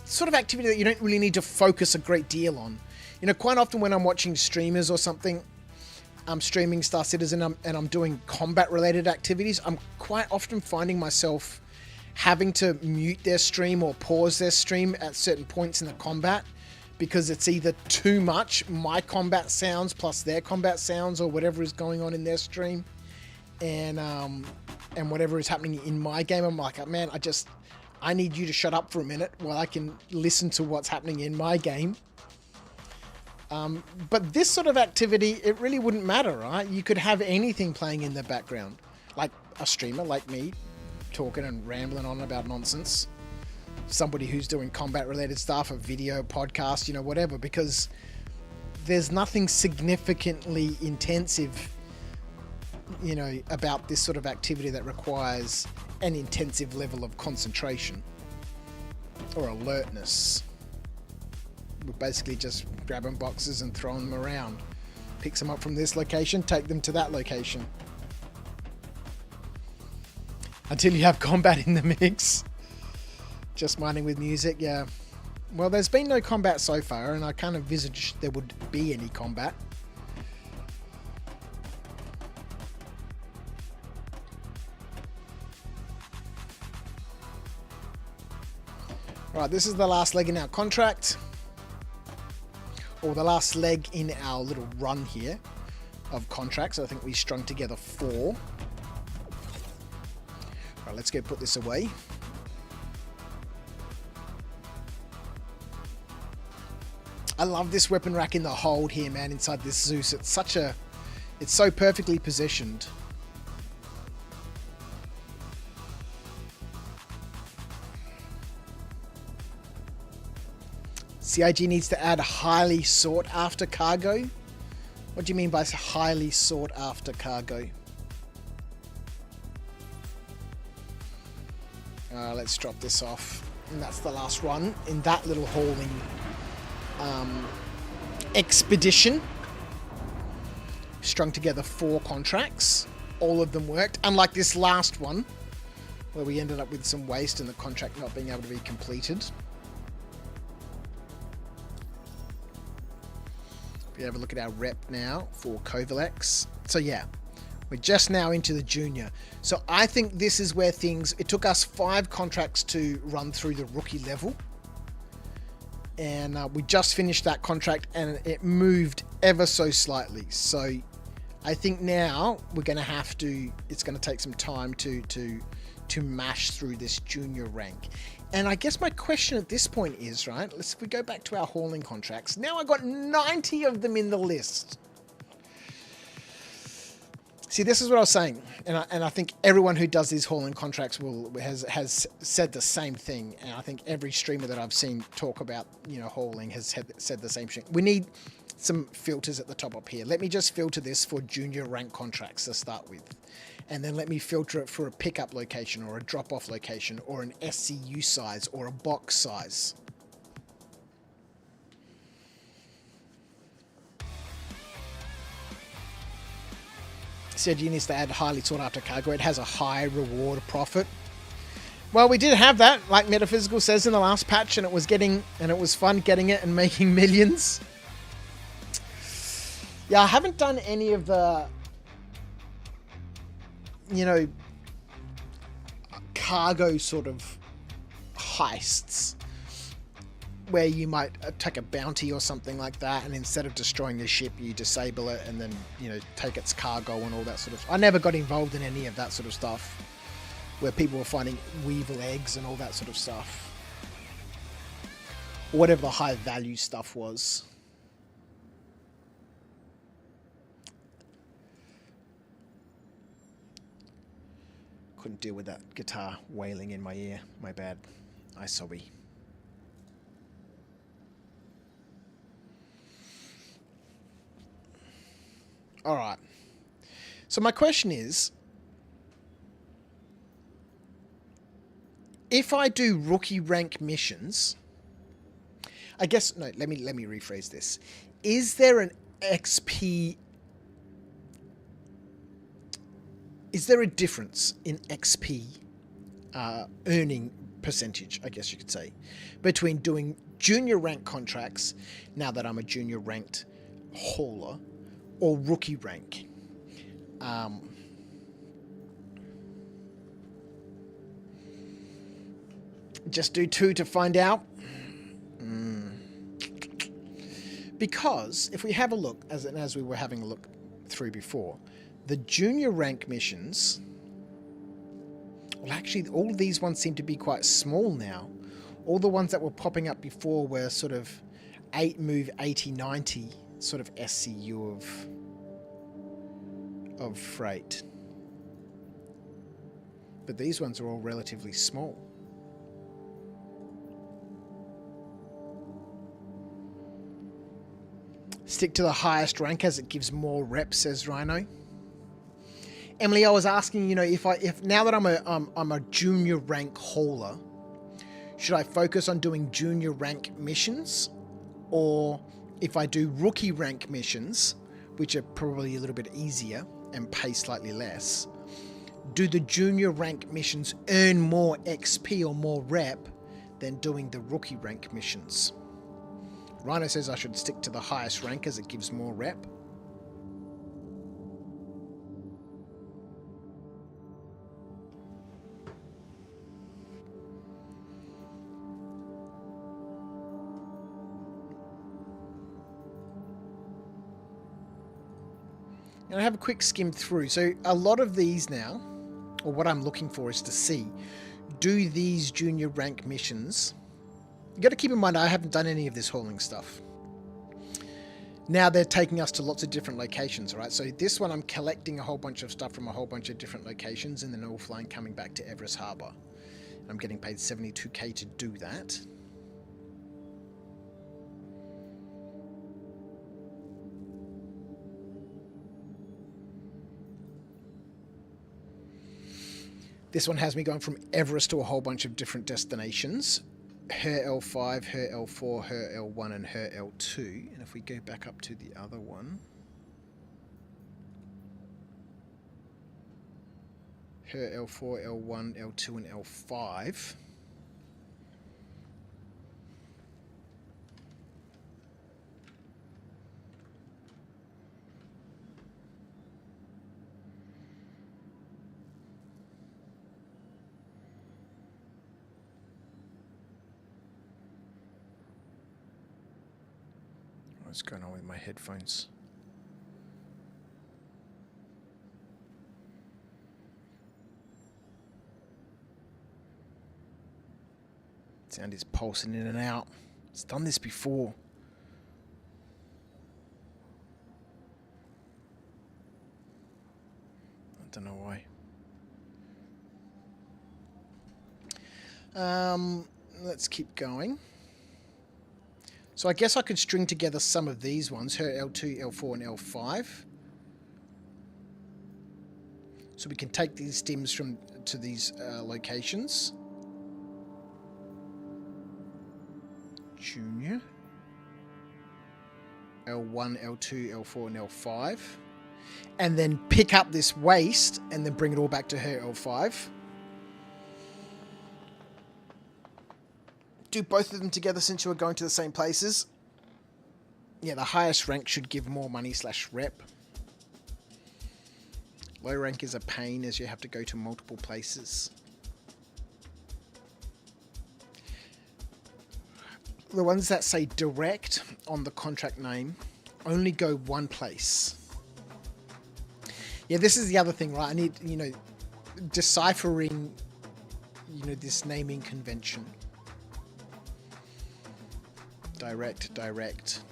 sort of activity that you don't really need to focus a great deal on. You know, quite often when I'm watching streamers or something, I'm streaming Star Citizen and I'm doing combat related activities, I'm quite often finding myself having to mute their stream or pause their stream at certain points in the combat because it's either too much my combat sounds plus their combat sounds or whatever is going on in their stream, and whatever is happening in my game. I'm like, man, I need you to shut up for a minute while I can listen to what's happening in my game. But this sort of activity, it really wouldn't matter, right? You could have anything playing in the background, like a streamer like me talking and rambling on about nonsense, somebody who's doing combat related stuff, a video podcast, you know, whatever, because there's nothing significantly intensive, you know, about this sort of activity that requires an intensive level of concentration or alertness. We're basically just grabbing boxes and throwing them around. Pick some up from this location, take them to that location. Until you have combat in the mix. Just mining with music, yeah. Well, there's been no combat so far, and I can't envisage there would be any combat. Right, this is the last leg in our contract. Or the last leg in our little run here of contracts. I think we strung together 4. Right, let's go put this away. I love this weapon rack in the hold here, man, inside this Zeus. It's so perfectly positioned. CIG needs to add highly sought after cargo. What do you mean by highly sought after cargo? Let's drop this off. And that's the last run in that little hauling expedition. Strung together 4 contracts. All of them worked. Unlike this last one, where we ended up with some waste and the contract not being able to be completed. We have a look at our rep now for Covalex. So yeah, we're just now into the junior. So I think this is where it took us 5 contracts to run through the rookie level. And we just finished that contract and it moved ever so slightly. So I think now we're going to have to, it's going to take some time to mash through this junior rank. And I guess my question at this point is, right, if we go back to our hauling contracts, now I've got 90 of them in the list. See, this is what I was saying, and I think everyone who does these hauling contracts has said the same thing, and I think every streamer that I've seen talk about, you know, hauling has said the same thing. We need some filters at the top up here. Let me just filter this for junior rank contracts to start with. And then let me filter it for a pickup location or a drop-off location or an SCU size or a box size. Said you need to add highly sought after cargo. It has a high reward profit. Well, we did have that, like Metaphysical says in the last patch, and it was fun getting it and making millions. Yeah, I haven't done any of the, you know, cargo sort of heists where you might take a bounty or something like that, and instead of destroying the ship, you disable it and then, you know, take its cargo and all that sort of. I never got involved in any of that sort of stuff, where people were finding weevil eggs and all that sort of stuff, or whatever the high value stuff was. Couldn't deal with that guitar wailing in my ear. My bad. I sorry. All right. So my question is, if I do rookie rank missions, I guess, no, let me rephrase this. Is there an XP, is there a difference in XP earning percentage, I guess you could say, between doing junior rank contracts, now that I'm a junior ranked hauler, or rookie rank? Just do 2 to find out. Because if we have a look, as we were having a look through before, the junior rank missions, well, actually, all of these ones seem to be quite small now. All the ones that were popping up before were sort of 8 move 80, 90 sort of SCU of freight. But these ones are all relatively small. Stick to the highest rank as it gives more reps, says Rhino. Emily, I was asking, if now that I'm a junior rank hauler, should I focus on doing junior rank missions, or if I do rookie rank missions, which are probably a little bit easier and pay slightly less, do the junior rank missions earn more XP or more rep than doing the rookie rank missions? Rhino says I should stick to the highest rank as it gives more rep. And I have a quick skim through. So a lot of these now, or what I'm looking for is to see, do these junior rank missions... You got to keep in mind, I haven't done any of this hauling stuff. Now they're taking us to lots of different locations, right? So this one, I'm collecting a whole bunch of stuff from a whole bunch of different locations and then all flying coming back to Everest Harbour. I'm getting paid 72k to do that. This one has me going from Everest to a whole bunch of different destinations. Her L5, her L4, her L1, and her L2. And if we go back up to the other one, her L4, L1, L2, and L5. What's going on with my headphones? Sound is pulsing in and out. It's done this before. I don't know why. Let's keep going. So I guess I could string together some of these ones, her L2, L4, and L5. So we can take these stims to these locations. Junior. L1, L2, L4, and L5. And then pick up this waste and then bring it all back to her L5. Do both of them together since you are going to the same places. Yeah, the highest rank should give more money / rep. Low rank is a pain as you have to go to multiple places. The ones that say direct on the contract name only go one place. Yeah, this is the other thing, right? I need, deciphering, this naming convention. Direct.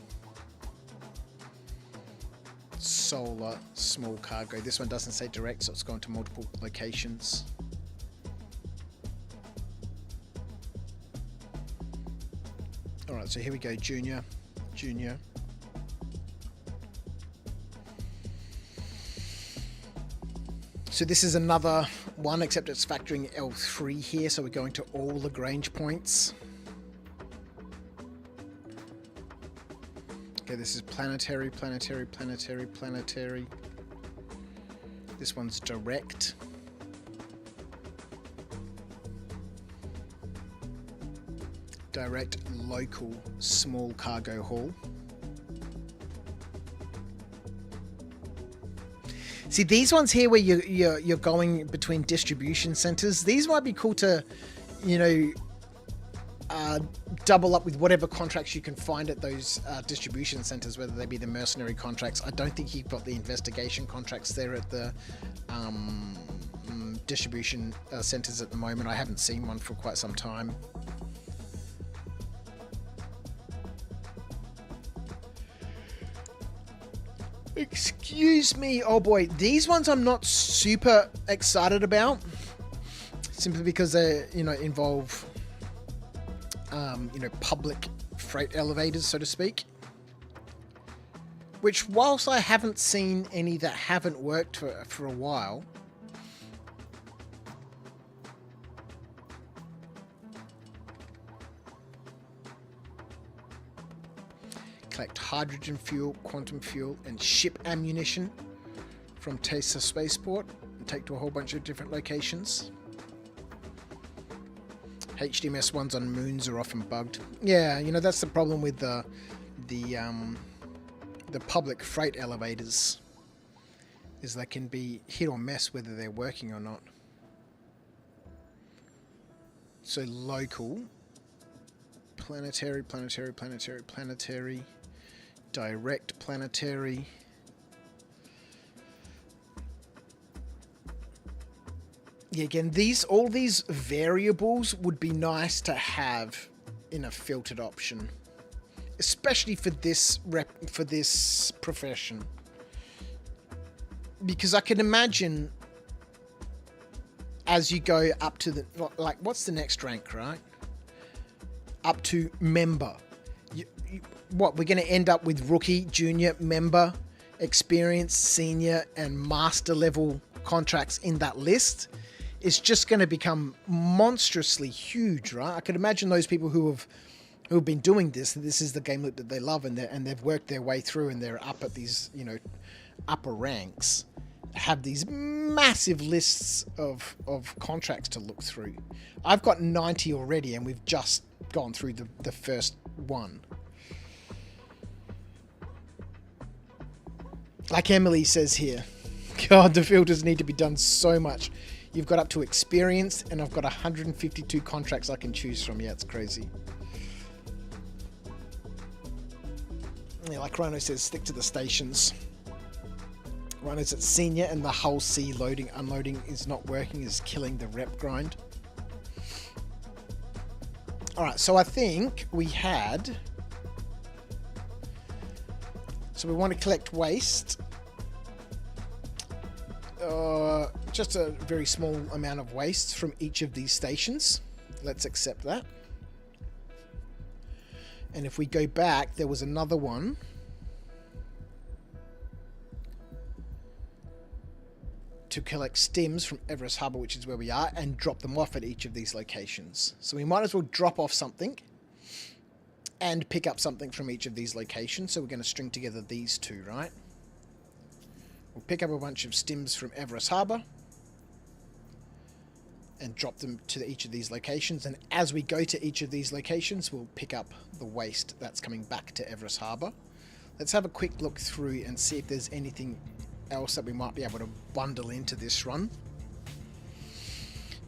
Solar, small cargo. This one doesn't say direct, so it's going to multiple locations. Alright, so here we go. Junior. So this is another 1, except it's factoring L3 here, so we're going to all Lagrange points. Okay, this is planetary, planetary, planetary, planetary. This one's direct. Direct, local, small cargo haul. See, these ones here where you're going between distribution centers, these might be cool to, you know, double up with whatever contracts you can find at those distribution centers, whether they be the mercenary contracts. I don't think you've got the investigation contracts there at the distribution centers at the moment. I haven't seen one for quite some time. Excuse me. Oh boy, these ones I'm not super excited about, simply because they, you know, involve you know, public freight elevators, so to speak. Which, whilst I haven't seen any that haven't worked for a while, collect hydrogen fuel, quantum fuel, and ship ammunition from Tesa Spaceport and take to a whole bunch of different locations. HDMS ones on moons are often bugged. Yeah, you know, that's the problem with the public freight elevators, is they can be hit or miss whether they're working or not. So local, planetary, planetary, planetary, planetary, direct planetary. Yeah, again, all these variables would be nice to have in a filtered option, especially for this profession, because I can imagine as you go up to the, like, what's the next rank, right? Up to member. What, we're going to end up with rookie, junior, member, experienced, senior, and master level contracts in that list. It's just going to become monstrously huge, right? I can imagine those people who have been doing this. This is the game loop that they love, and they've worked their way through, and they're up at these, you know, upper ranks, have these massive lists of contracts to look through. I've got 90 already, and we've just gone through the first one. Like Emily says here, God, the filters need to be done so much. You've got up to experienced, and I've got 152 contracts I can choose from. Yeah, it's crazy. Yeah, like Rhino says, stick to the stations. Rhino's at senior, and the whole C loading, unloading is not working, is killing the rep grind. Alright, so I think we had... So we want to collect waste. Just a very small amount of waste from each of these stations. Let's accept that. And if we go back, there was another one. To collect stims from Everest Harbour, which is where we are, and drop them off at each of these locations. So we might as well drop off something and pick up something from each of these locations. So we're going to string together these two, right? We'll pick up a bunch of stims from Everest Harbour and drop them to each of these locations. And as we go to each of these locations, we'll pick up the waste that's coming back to Everest Harbour. Let's have a quick look through and see if there's anything else that we might be able to bundle into this run.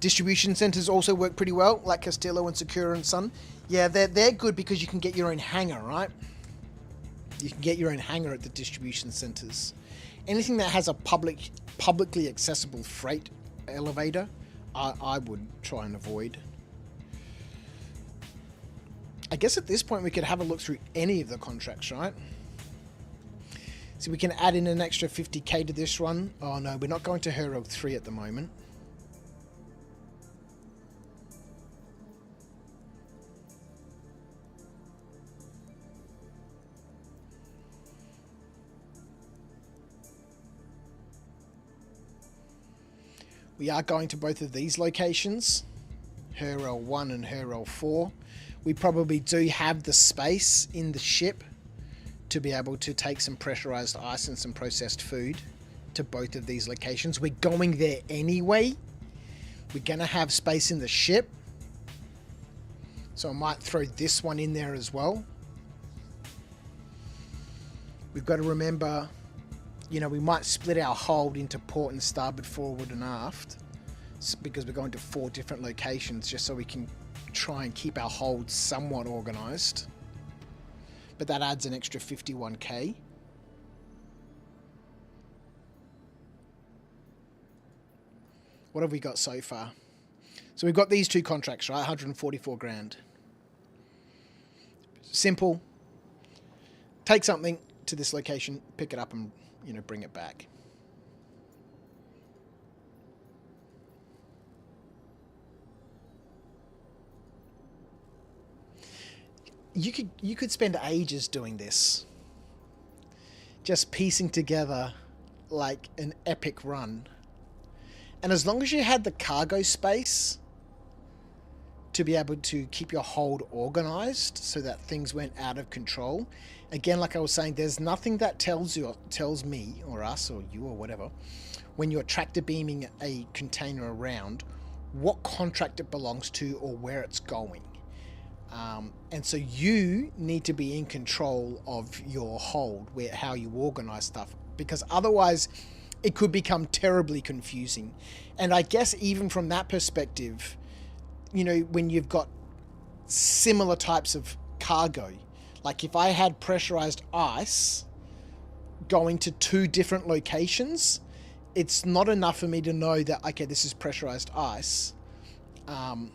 Distribution centers also work pretty well, like Castillo and Sakura and Sun. Yeah, they're good because you can get your own hangar, right? You can get your own hangar at the distribution centers. Anything that has a publicly accessible freight elevator, I would try and avoid. I guess at this point we could have a look through any of the contracts, right? So we can add in an extra 50k to this run. Oh no, we're not going to Hero 3 at the moment. We are going to both of these locations, Hurl 1 and Hurl 4. We probably do have the space in the ship to be able to take some pressurized ice and some processed food to both of these locations. We're going there anyway. We're going to have space in the ship. So I might throw this one in there as well. We've got to remember, you know, we might split our hold into port and starboard, forward and aft, because we're going to 4 different locations just so we can try and keep our hold somewhat organized. But that adds an extra 51k. What have we got so far? So we've got these 2 contracts, right? 144 grand. Simple. Take something to this location, pick it up and, you know, bring it back. You could spend ages doing this. Just piecing together like an epic run. And as long as you had the cargo space to be able to keep your hold organized so that things went out of control. Again, like I was saying, there's nothing that tells me or us or you or whatever, when you're tractor beaming a container around, what contract it belongs to or where it's going. And so you need to be in control of your hold, how you organize stuff, because otherwise it could become terribly confusing. And I guess even from that perspective, you know, when you've got similar types of cargo, like if I had pressurized ice going to 2 different locations, it's not enough for me to know that, okay, this is pressurized ice, and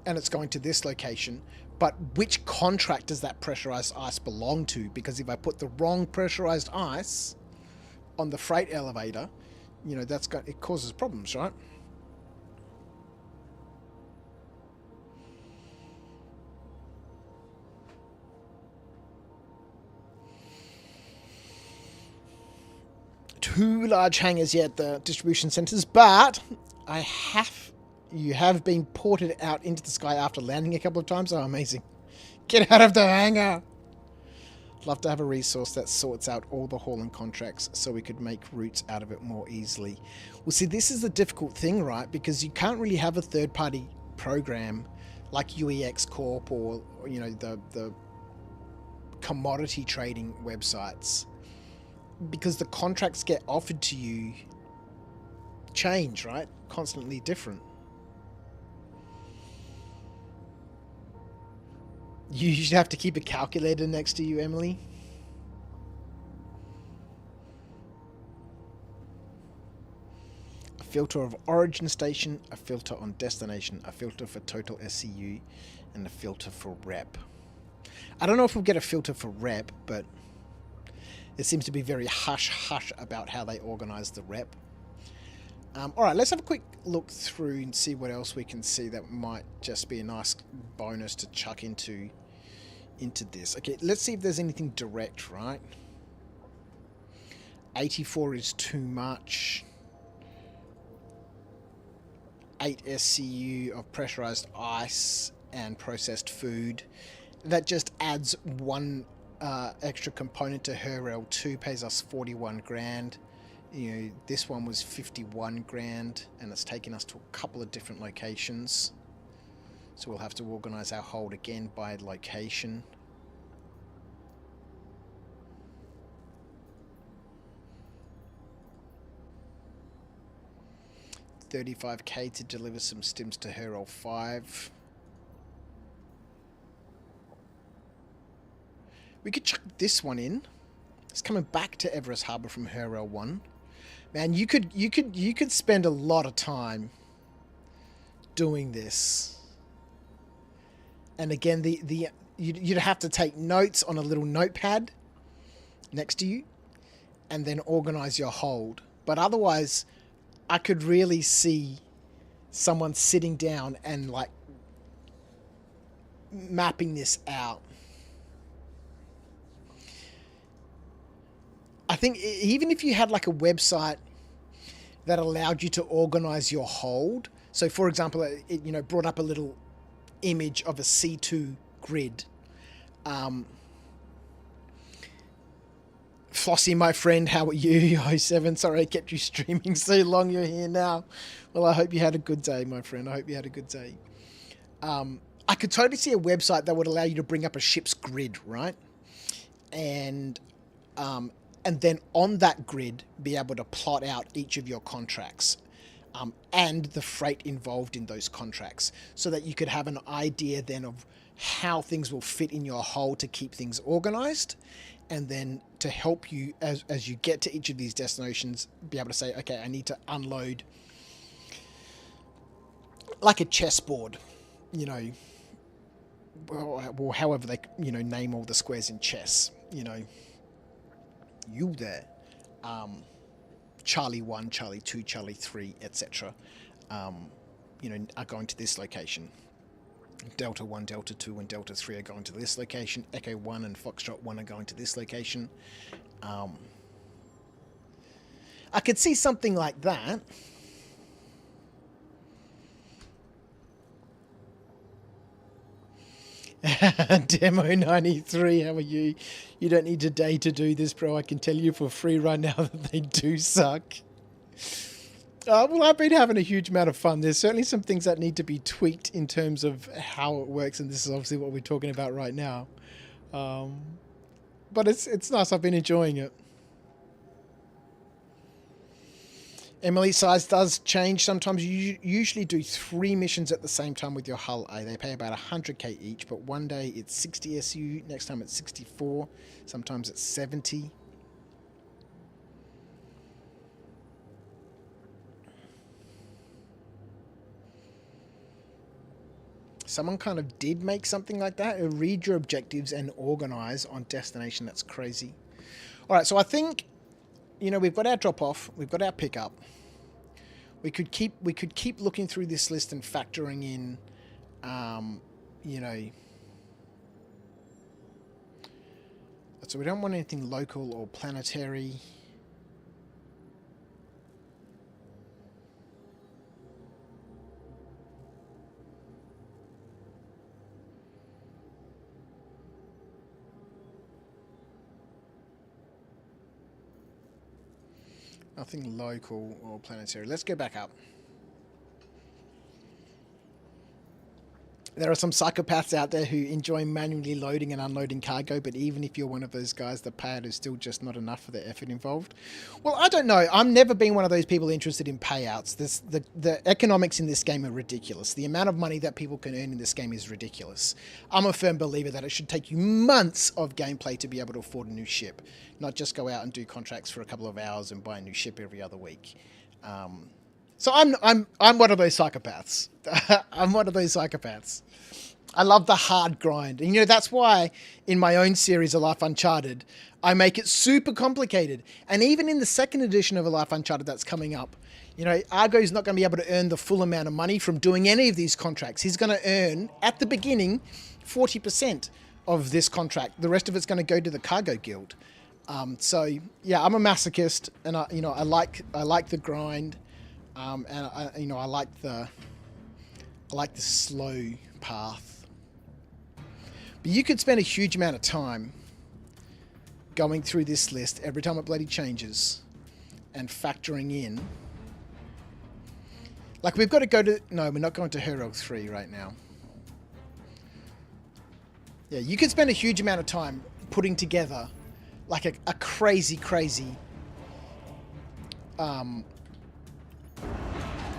it's going to this location, but which contract does that pressurized ice belong to? Because if I put the wrong pressurized ice on the freight elevator, you know, it causes problems, right? Too large hangars yet at the distribution centers, but you have been ported out into the sky after landing a couple of times. Oh, amazing. Get out of the hangar. Love to have a resource that sorts out all the hauling contracts so we could make routes out of it more easily. Well, see, this is the difficult thing, right? Because you can't really have a third-party program like UEX Corp or you know, the commodity trading websites, because the contracts get offered to you change, right? Constantly different. You should have to keep a calculator next to you, Emily. A filter of origin station, a filter on destination, a filter for total SCU, and a filter for rep. I don't know if we'll get a filter for rep, but it seems to be very hush-hush about how they organize the rep. Alright, let's have a quick look through and see what else we can see that might just be a nice bonus to chuck into this. Okay, let's see if there's anything direct, right? 84 is too much. 8 SCU of pressurized ice and processed food. That just adds 1 extra component to her L2, pays us 41 grand. You know, this one was 51 grand, and it's taken us to a couple of different locations. So we'll have to organize our hold again by location. $35k to deliver some stims to her L5. We could chuck this one in. It's coming back to Everest Harbour from her L1. Man, you could spend a lot of time doing this. And again, you'd have to take notes on a little notepad next to you and then organize your hold. But otherwise, I could really see someone sitting down and like mapping this out. I think even if you had like a website that allowed you to organize your hold. So for example, it you know, brought up a little image of a C2 grid. Flossie, my friend, how are you? 07, sorry I kept you streaming so long. You're here now. Well, I hope you had a good day, my friend. I hope you had a good day. I could totally see a website that would allow you to bring up a ship's grid, right? And then on that grid, be able to plot out each of your contracts and the freight involved in those contracts, so that you could have an idea then of how things will fit in your hold to keep things organized, and then to help you as you get to each of these destinations, be able to say, okay, I need to unload like a chessboard, you know, or however they, you know, name all the squares in chess, you know, you there, Charlie 1, Charlie 2, Charlie 3, etc. You know, are going to this location. Delta 1, Delta 2, and Delta 3 are going to this location. Echo 1 and Foxtrot 1 are going to this location. I could see something like that. Demo 93, how are you? You don't need a day to do this, bro. I can tell you for free right now that they do suck. Well, I've been having a huge amount of fun. There's certainly some things that need to be tweaked in terms of how it works, and this is obviously what we're talking about right now. But it's nice. I've been enjoying it. Emily, size does change. Sometimes you usually do 3 missions at the same time with your hull A. They pay about 100k each, but one day it's 60 SU, next time it's 64, sometimes it's 70. Someone kind of did make something like that. Read your objectives and organize on destination. That's crazy. All right, so I think, you know, we've got our drop off, we've got our pickup. We could keep looking through this list and factoring in, you know. So we don't want anything local or planetary. Nothing local or planetary. Let's go back up. There are some psychopaths out there who enjoy manually loading and unloading cargo, but even if you're one of those guys, the payout is still just not enough for the effort involved. Well, I don't know. I've never been one of those people interested in payouts. The economics in this game are ridiculous. The amount of money that people can earn in this game is ridiculous. I'm a firm believer that it should take you months of gameplay to be able to afford a new ship, not just go out and do contracts for a couple of hours and buy a new ship every other week. So I'm one of those psychopaths. I'm one of those psychopaths. I love the hard grind. And, you know, that's why in my own series, A Life Uncharted, I make it super complicated. And even in the second edition of A Life Uncharted that's coming up, you know, Argo's not going to be able to earn the full amount of money from doing any of these contracts. He's going to earn, at the beginning, 40% of this contract. The rest of it's going to go to the Cargo Guild. So, yeah, I'm a masochist, and I like the grind. And I like the slow path. But you could spend a huge amount of time going through this list every time it bloody changes and factoring in. Like, we've got to go to... No, we're not going to Herog 3 right now. Yeah, you could spend a huge amount of time putting together like a crazy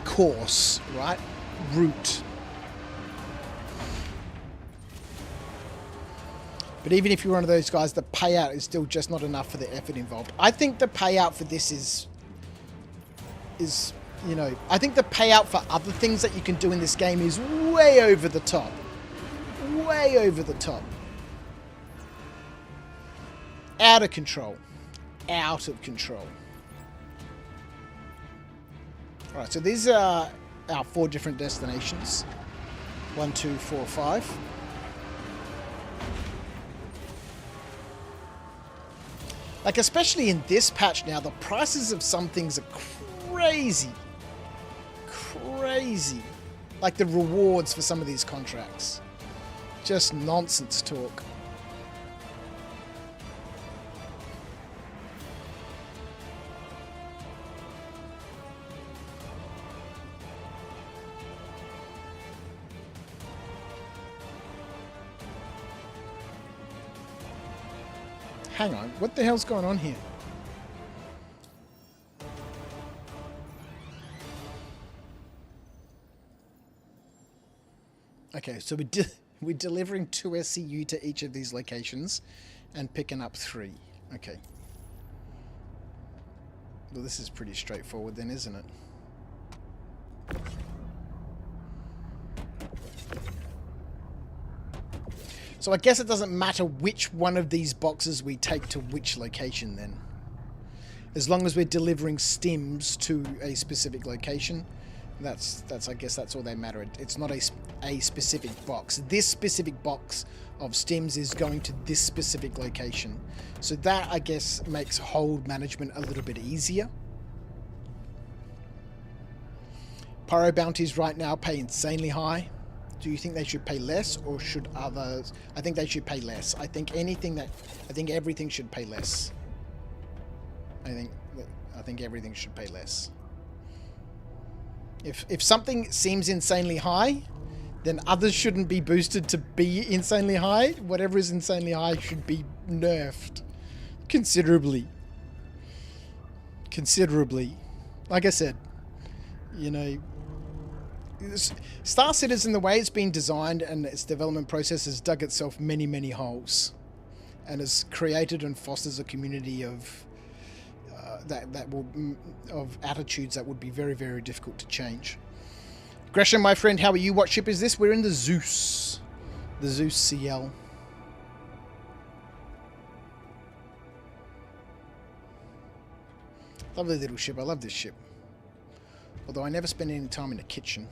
course, right? Route. But even if you're one of those guys, the payout is still just not enough for the effort involved. I think the payout for this is, you know, I think the payout for other things that you can do in this game is way over the top. Way over the top. Out of control. Out of control. Alright, so these are our 4 different destinations. 1, 2, 4, 5. Like, especially in this patch now, the prices of some things are crazy. Crazy. Like the rewards for some of these contracts. Just nonsense talk. Hang on, what the hell's going on here? Okay, so we're delivering 2 SCU to each of these locations and picking up 3. Okay. Well, this is pretty straightforward then, isn't it? So I guess it doesn't matter which one of these boxes we take to which location then. As long as we're delivering stims to a specific location, that's I guess that's all they matter. It's not a specific box. This specific box of stims is going to this specific location. So that, I guess, makes hold management a little bit easier. Pyro bounties right now pay insanely high. Do you think they should pay less, or should others? I think they should pay less. I think everything should pay less. I think everything should pay less. If something seems insanely high, then others shouldn't be boosted to be insanely high. Whatever is insanely high should be nerfed considerably. Considerably. Like I said, you know, Star Citizen, the way it's been designed and its development process, has dug itself many, many holes, and has created and fosters a community of of attitudes that would be very, very difficult to change. Gresham, my friend, how are you? What ship is this? We're in the Zeus CL. Lovely little ship. I love this ship. Although I never spend any time in the kitchen.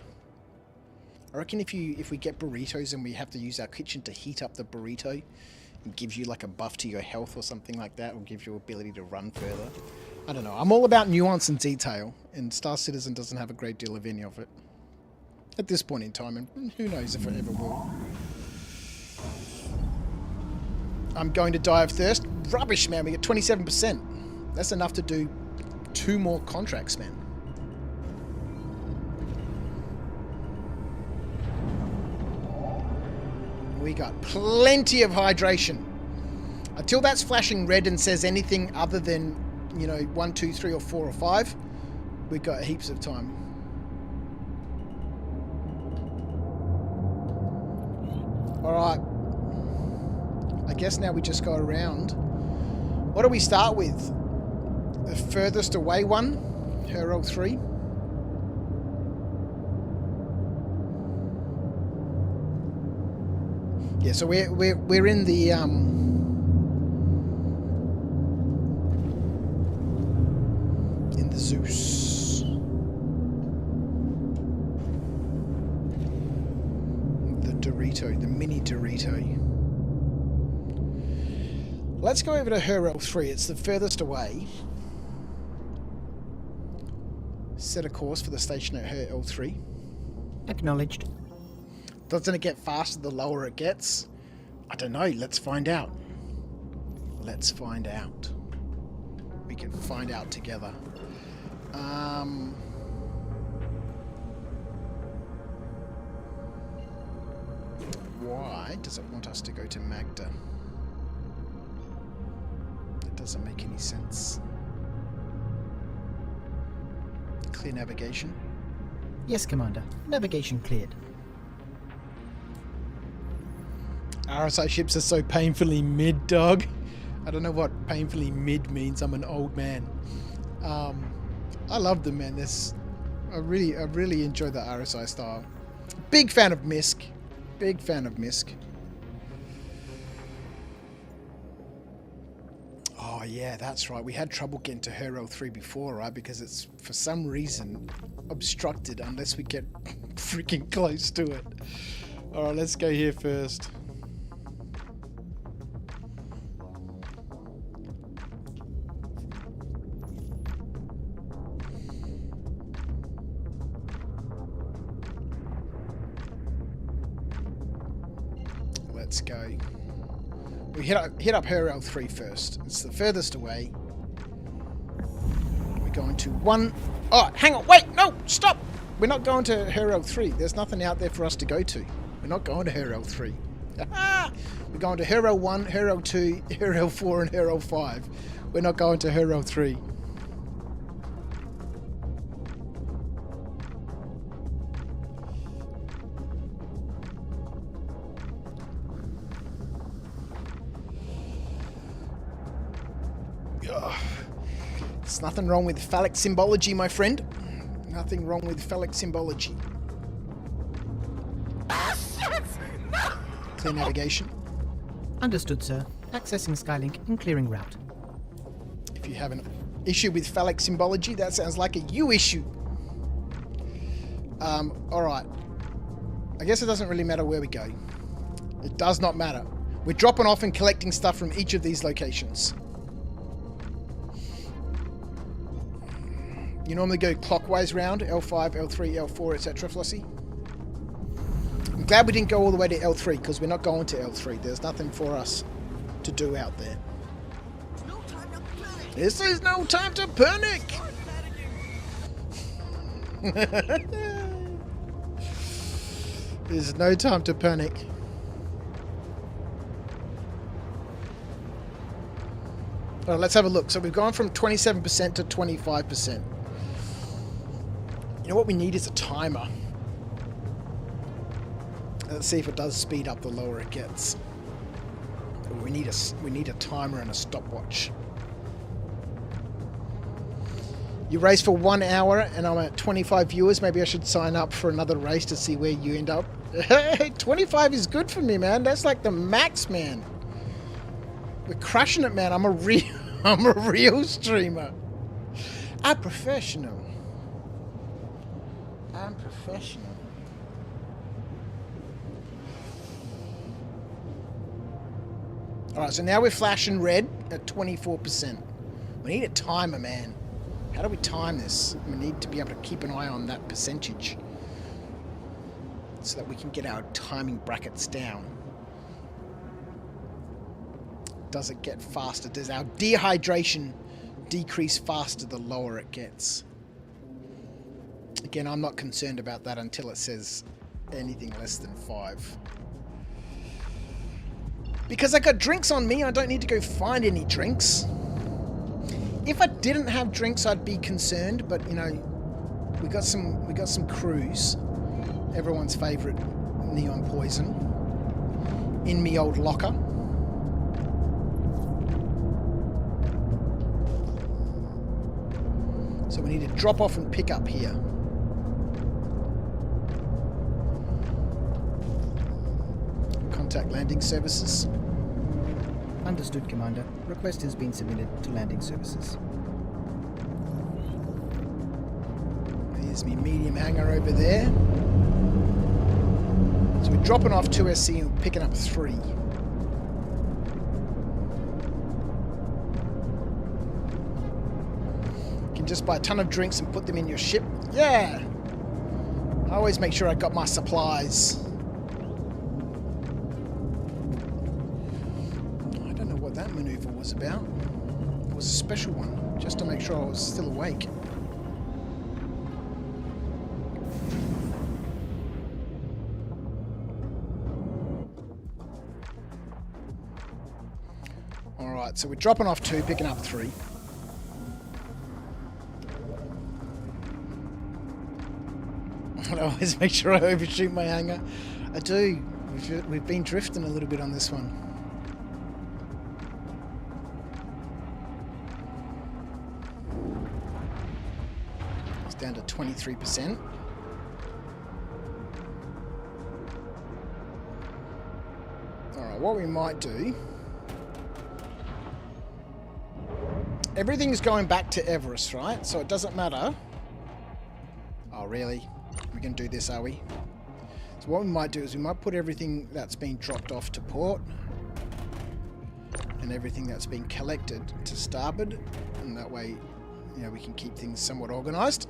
I reckon if we get burritos and we have to use our kitchen to heat up the burrito, it gives you like a buff to your health or something like that, or gives you ability to run further. I don't know. I'm all about nuance and detail, and Star Citizen doesn't have a great deal of any of it at this point in time, and who knows if it ever will. I'm going to die of thirst. Rubbish, man. We get 27%. That's enough to do 2 more contracts, man. We got plenty of hydration. Until that's flashing red and says anything other than, you know, 1, 2, 3, or 4, or 5, we've got heaps of time. Alright. I guess now we just go around. What do we start with? The furthest away one? Hurl 3. Yeah, so we're in the Zeus. The Dorito, the mini Dorito. Let's go over to Hurl 3. It's the furthest away. Set a course for the station at Hurl 3. Acknowledged. Doesn't it get faster the lower it gets? I don't know. Let's find out. Let's find out. We can find out together. Why does it want us to go to Magda? That doesn't make any sense. Clear navigation. Yes, Commander. Navigation cleared. RSI ships are so painfully mid, dog. I don't know what painfully mid means. I'm an old man. I love them, man. I really enjoy the RSI style. Big fan of MISC. Big fan of MISC. Oh yeah, that's right. We had trouble getting to Hurl 3 before, right? Because it's for some reason obstructed unless we get freaking close to it. All right, let's go here first. let's go. We hit up her L3 first. It's the furthest away. We're going to 1... Oh, hang on. Wait, no, stop. We're not going to her L3. There's nothing out there for us to go to. We're not going to her L3. We're going to her L1, her L2, her L4, and her L5. We're not going to her L3. There's nothing wrong with phallic symbology, my friend. Nothing wrong with phallic symbology. Clear navigation. Understood, sir. Accessing Skylink and clearing route. If you have an issue with phallic symbology, that sounds like a you issue. Alright. I guess it doesn't really matter where we go. It does not matter. We're dropping off and collecting stuff from each of these locations. You normally go clockwise round, L5, L3, L4, etc., Flossie? I'm glad we didn't go all the way to L3, because we're not going to L3. There's nothing for us to do out there. This is no time to panic! There's no time to panic. Alright, let's have a look. So we've gone from 27% to 25%. You know what we need is a timer. Let's see if it does speed up the lower it gets. We need a timer and a stopwatch. You race for 1 hour and I'm at 25 viewers. Maybe I should sign up for another race to see where you end up. Hey, 25 is good for me, man. That's like the max, man. We're crushing it, man. I'm a real streamer. I'm professional. I'm professional. Alright, so now we're flashing red at 24%. We need a timer, man. How do we time this? We need to be able to keep an eye on that percentage so that we can get our timing brackets down. Does it get faster? Does our dehydration decrease faster the lower it gets? Again, I'm not concerned about that until it says anything less than 5. Because I got drinks on me, I don't need to go find any drinks. If I didn't have drinks, I'd be concerned, but you know, we got some crews. Everyone's favourite neon poison in me old locker. So we need to drop off and pick up here. Contact landing services. Understood, Commander. Request has been submitted to landing services. Here's me medium hangar over there. So we're dropping off 2SC and picking up 3. You can just buy a ton of drinks and put them in your ship. Yeah! I always make sure I got my supplies. I don't know what that maneuver was about. It was a special one, just to make sure I was still awake. Alright, so we're dropping off 2, picking up 3. I always make sure I overshoot my hangar. I do. We've been drifting a little bit on this one. It's down to 23%. Alright, what we might do... Everything's going back to Everest, right? So it doesn't matter. Oh, really? We're going to do this, are we? So what we might do is we might put everything that's been dropped off to port and everything that's been collected to starboard, and that way, you know, we can keep things somewhat organised.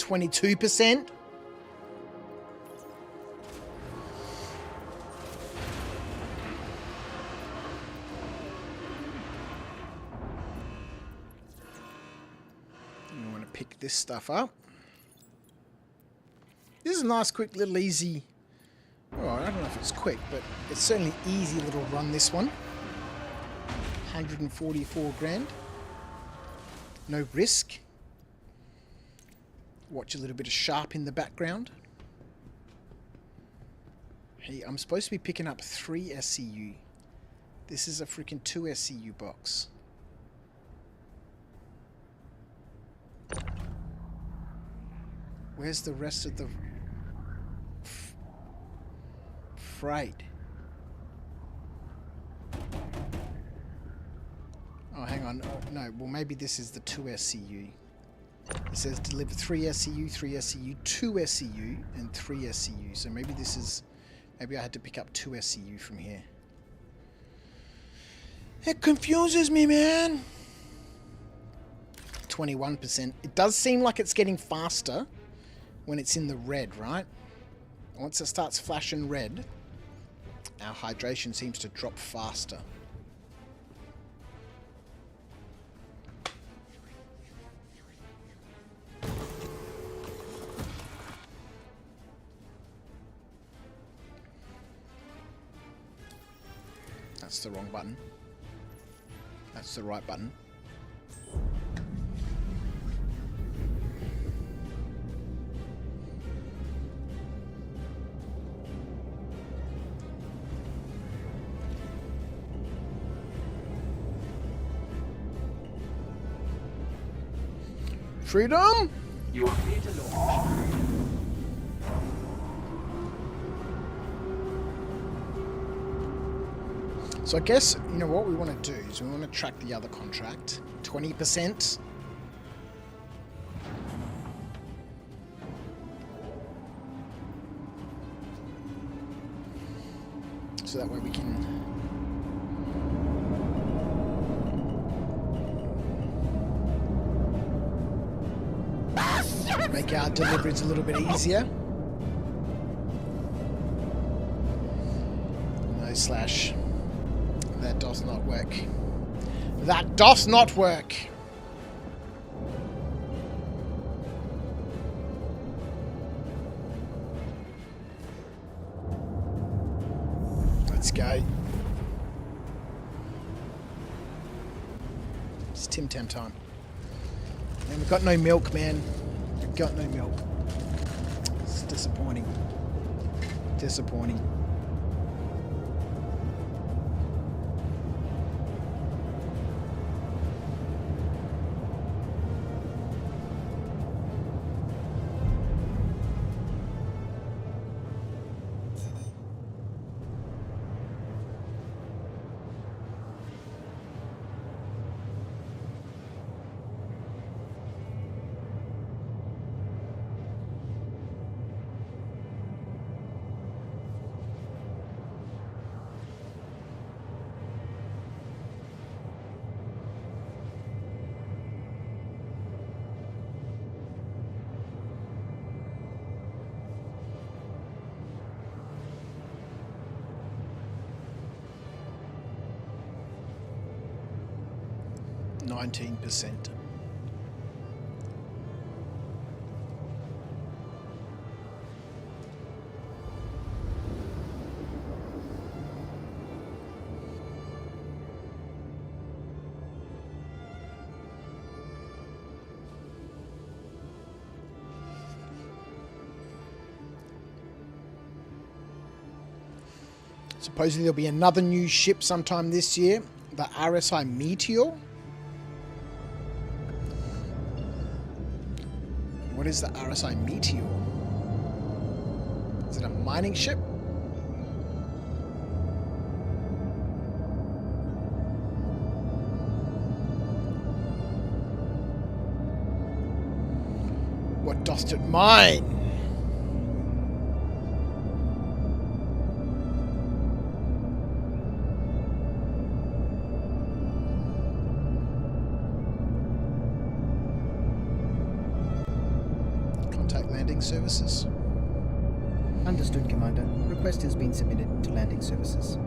22%. You want to pick this stuff up. This is a nice, quick, little easy. Well, I don't know if it's quick, but it's certainly easy little run, this one. 144 grand. No risk. Watch a little bit of Sharp in the background. Hey, I'm supposed to be picking up 3 SCU. This is a freaking 2 SCU box. Where's the rest of the freight? Oh, hang on. Oh, no, well, maybe this is the 2 SCU. It says deliver 3 SCU, 3 SCU, 2 SCU, and 3 SCU. So maybe this is... Maybe I had to pick up 2 SCU from here. It confuses me, man. 21%. It does seem like it's getting faster when it's in the red, right? Once it starts flashing red, our hydration seems to drop faster. That's the wrong button. That's the right button. Freedom? You are clear to launch. So I guess, you know, what we want to do is we want to track the other contract. 20%. So that way we can... make our deliveries a little bit easier. No slash. That does not work. That does not work. Let's go. It's Tim Tam time. And we've got no milk, man. We've got no milk. It's disappointing. Disappointing. %. Supposedly there'll be another new ship sometime this year, the RSI Meteor. What is the RSI Meteor? Is it a mining ship? What dost it mine? landing services. Understood, Commander. Request has been submitted to landing services.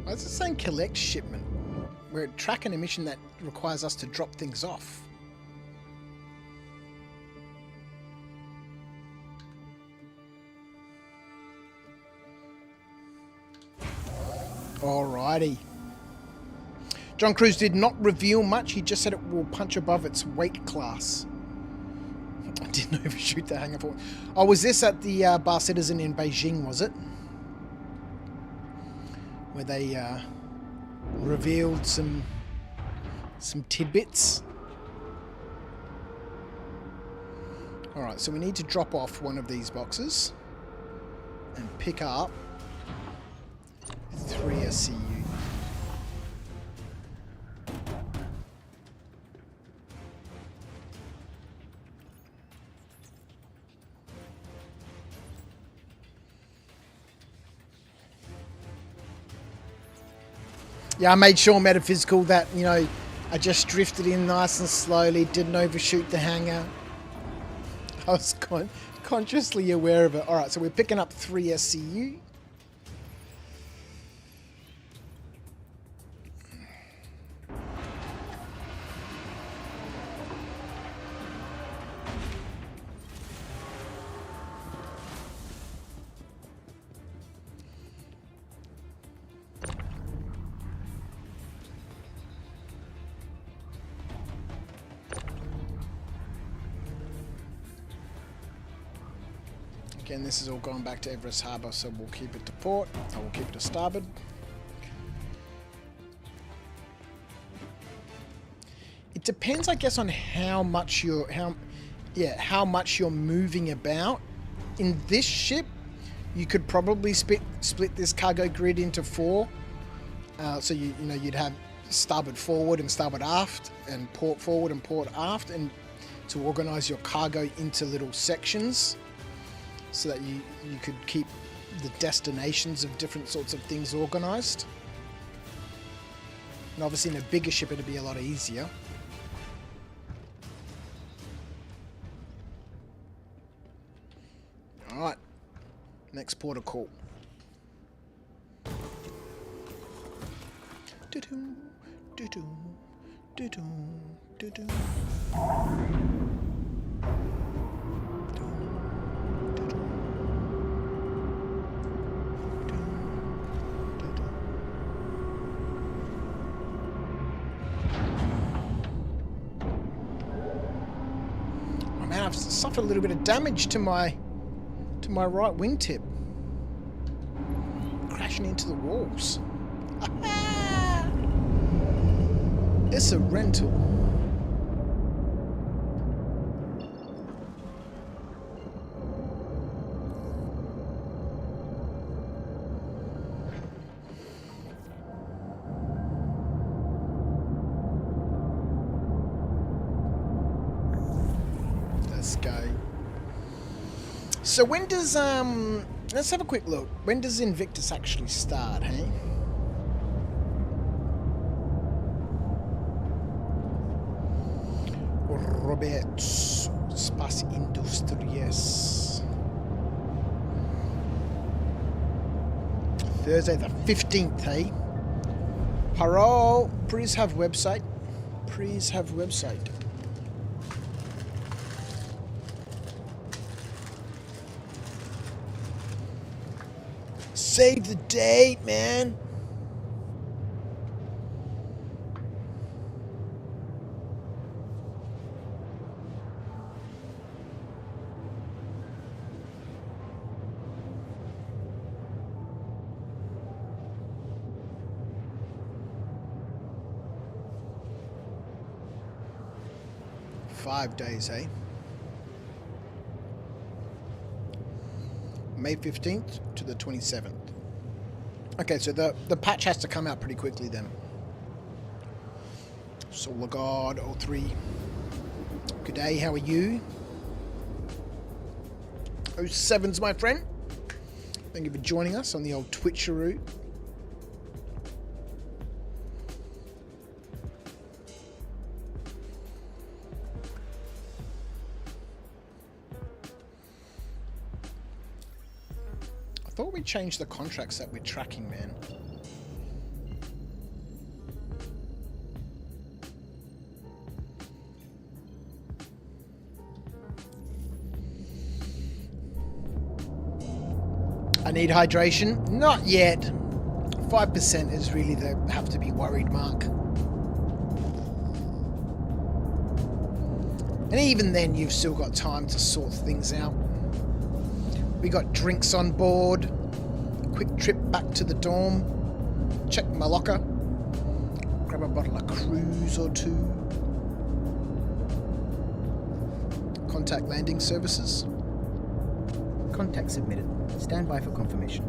Why is it saying collect shipment? We're tracking a mission that requires us to drop things off. Alrighty. John Cruise did not reveal much. He just said it will punch above its weight class. I didn't overshoot the hangar for. Oh, was this at the Bar Citizen in Beijing, was it? Where they revealed some tidbits. Alright, so we need to drop off one of these boxes and pick up 3 SCU. Yeah, I made sure, Metaphysical, that, you know, I just drifted in nice and slowly, didn't overshoot the hangar. I was consciously aware of it. Alright, so we're picking up 3 SCU. Again, this is all going back to Everest Harbour, so we'll keep it to port. I will keep it to starboard. It depends, I guess, on how much you're moving about. In this ship, you could probably split this cargo grid into 4. So you'd have starboard forward and starboard aft, and port forward and port aft, and to organise your cargo into little sections, so that you could keep the destinations of different sorts of things organised. And obviously in a bigger ship it'd be a lot easier. Alright, next port of call. Do-do, do-do, do-do, do-do. I've suffered a little bit of damage to my right wingtip, crashing into the walls. It's a rental. Let's go. So when does let's have a quick look. When does Invictus actually start, hey? Roberts Space Industries. Thursday the 15th, hey? Hello, please have website. Please have website. Save the date, man. 5 days, eh? May 15th to the 27th. Okay, so the patch has to come out pretty quickly then. Solar God 03. Good day, how are you? 07's my friend. Thank you for joining us on the old Twitcheroo. I thought we changed the contracts that we're tracking, man. I need hydration? Not yet. 5% is really the have to be worried mark. And even then, you've still got time to sort things out. We got drinks on board. Quick trip back to the dorm. Check my locker. Grab a bottle of cruise or two. Contact landing services. Contact submitted. Stand by for confirmation.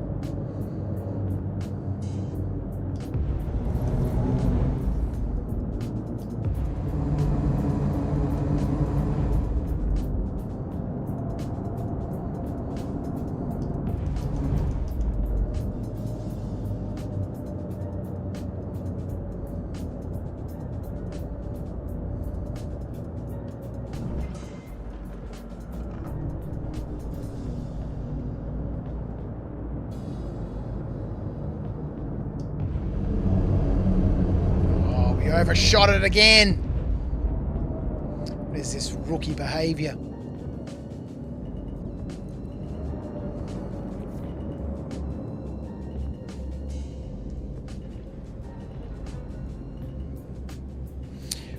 Overshot it again. What is this rookie behavior?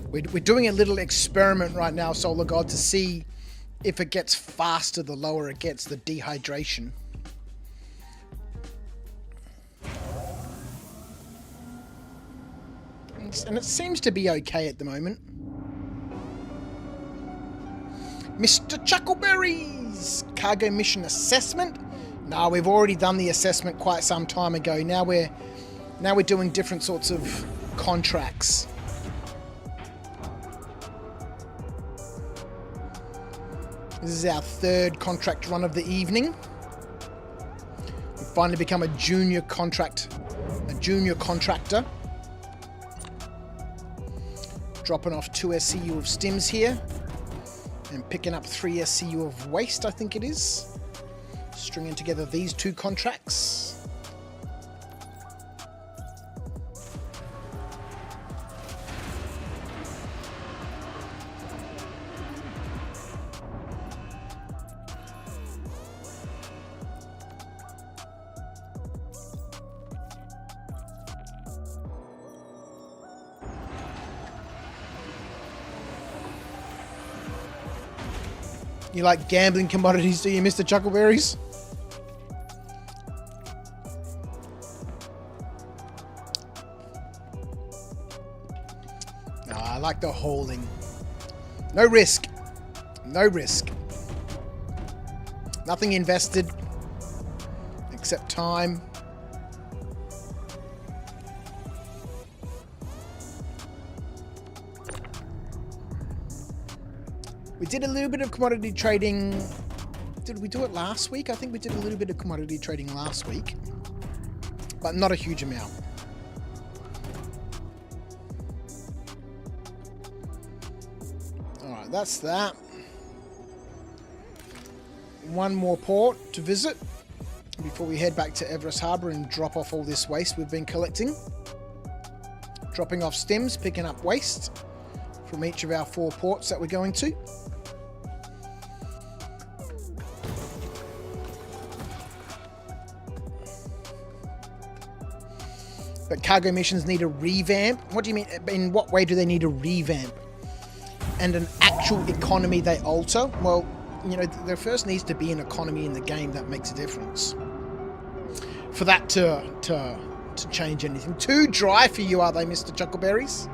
We're doing a little experiment right now, Solar God, to see if it gets faster the lower it gets, the dehydration. And it seems to be okay at the moment. Mr. Chuckleberries! Cargo mission assessment? No, we've already done the assessment quite some time ago. Now we're doing different sorts of contracts. This is our third contract run of the evening. We've finally become a junior contractor. Dropping off 2 SCU of stims here. And picking up 3 SCU of waste, I think it is. Stringing together these 2 contracts. You like gambling commodities, do you, Mr. Chuckleberries? No, I like the holding. No risk. No risk. Nothing invested except time. We did a little bit of commodity trading. Did we do it last week? I think we did a little bit of commodity trading last week, but not a huge amount. All right, that's that. One more port to visit before we head back to Everest Harbour and drop off all this waste we've been collecting. Dropping off stims, picking up waste from each of our 4 ports that we're going to. But cargo missions need a revamp. What do you mean? In what way do they need a revamp? And an actual economy they alter? Well, you know, there first needs to be an economy in the game that makes a difference. For that to change anything. Too dry for you, are they, Mr. Chuckleberries?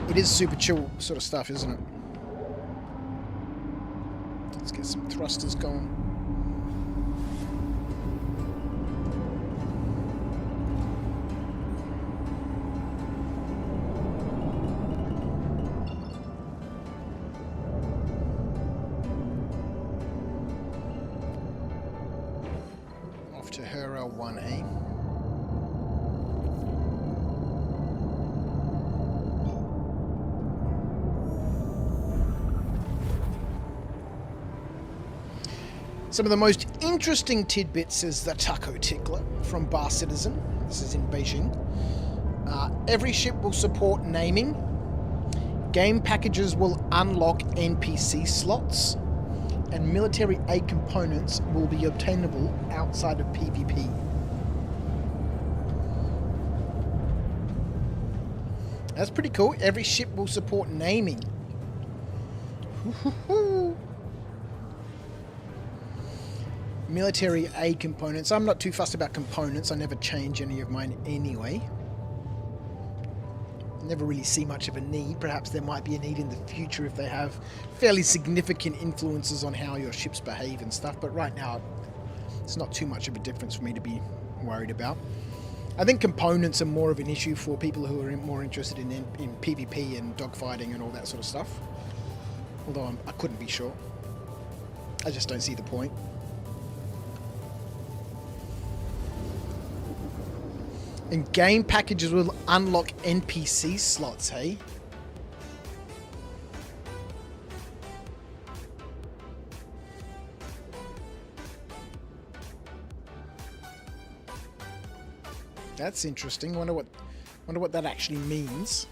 It is super chill sort of stuff, isn't it? get some thrusters going. Off to referral 1A. Some of the most interesting tidbits, says the Taco Tickler from Bar Citizen. This is in Beijing. Every ship will support naming. Game packages will unlock NPC slots. And military aid components will be obtainable outside of PvP. That's pretty cool. Every ship will support naming. Military aid components. I'm not too fussed about components. I never change any of mine anyway. Never really see much of a need. Perhaps there might be a need in the future if they have fairly significant influences on how your ships behave and stuff. But right now, it's not too much of a difference for me to be worried about. I think components are more of an issue for people who are more interested in PvP and dogfighting and all that sort of stuff. Although I couldn't be sure. I just don't see the point. And game packages will unlock NPC slots, hey? That's interesting. Wonder what that actually means.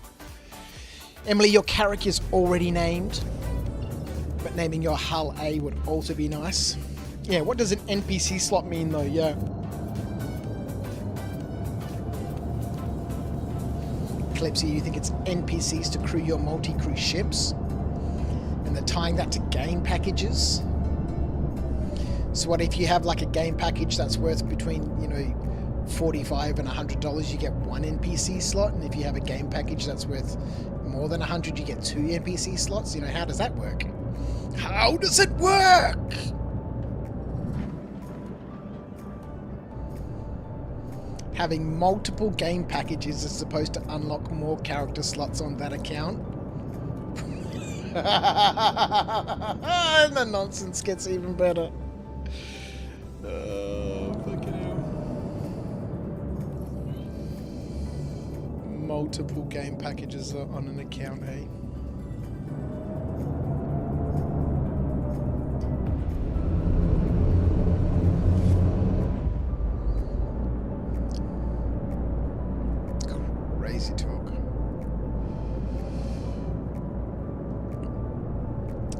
Emily, your character is already named, but naming your hull A would also be nice. Yeah, what does an NPC slot mean though? Yeah. Eclipse, you think it's NPCs to crew your multi-crew ships? And they're tying that to game packages? So what if you have like a game package that's worth between, you know, $45 and $100, you get one NPC slot, and if you have a game package that's worth more than 100, you get 2 NPC slots? You know, how does that work? How does it work? Having multiple game packages is supposed to unlock more character slots on that account. And the nonsense gets even better. Oh, fucking hell. Multiple game packages on an account, eh? Crazy talk.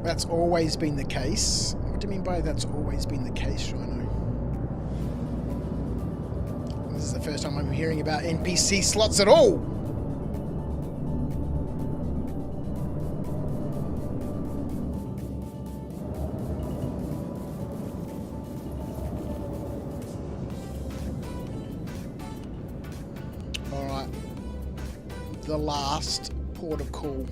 That's always been the case. What do you mean by that's always been the case, Rhino? This is the first time I'm hearing about NPC slots at all. Alright. The last port of call.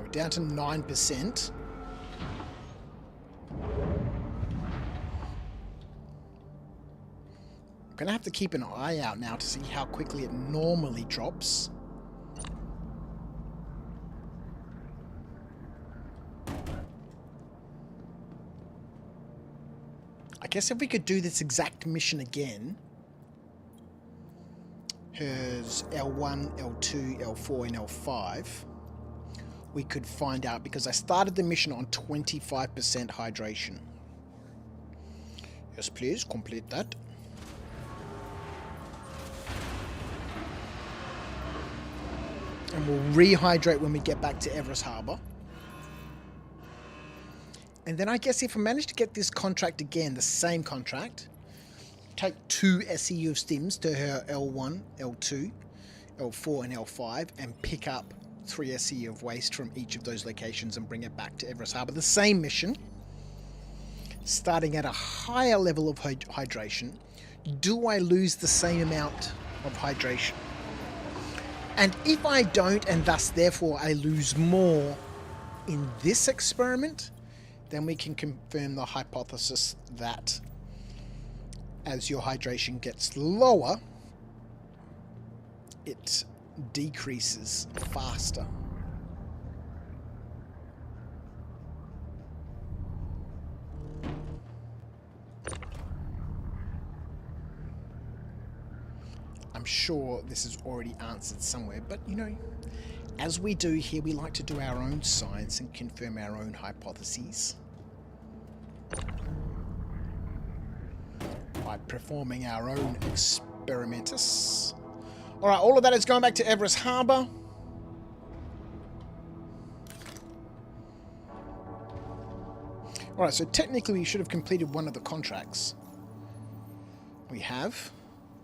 We're down to 9%. I'm gonna have to keep an eye out now to see how quickly it normally drops. I guess if we could do this exact mission again. Here's L1, L2, L4, and L5. We could find out, because I started the mission on 25% hydration. Yes, please, complete that. And we'll rehydrate when we get back to Everest Harbour. And then I guess if I manage to get this contract again, the same contract, take 2 SEU of stims to her L1, L2, L4 and L5 and pick up 3 SEU of waste from each of those locations and bring it back to Everest Harbour. The same mission, starting at a higher level of hydration. Do I lose the same amount of hydration? And if I don't, and thus therefore I lose more in this experiment, then we can confirm the hypothesis that as your hydration gets lower, it decreases faster. I'm sure this is already answered somewhere, but you know, as we do here, we like to do our own science and confirm our own hypotheses by performing our own experimentus. Alright, all of that is going back to Everest Harbour. Alright, so technically we should have completed one of the contracts. We have.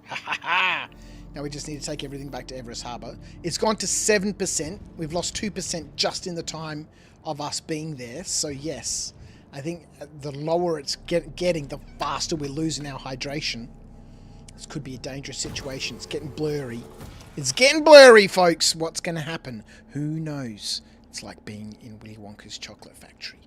Ha ha ha! Now we just need to take everything back to Everest Harbour. It's gone to 7%. We've lost 2% just in the time of us being there. So yes, I think the lower it's getting, the faster we're losing our hydration. This could be a dangerous situation. It's getting blurry. It's getting blurry, folks. What's going to happen? Who knows? It's like being in Willy Wonka's chocolate factory.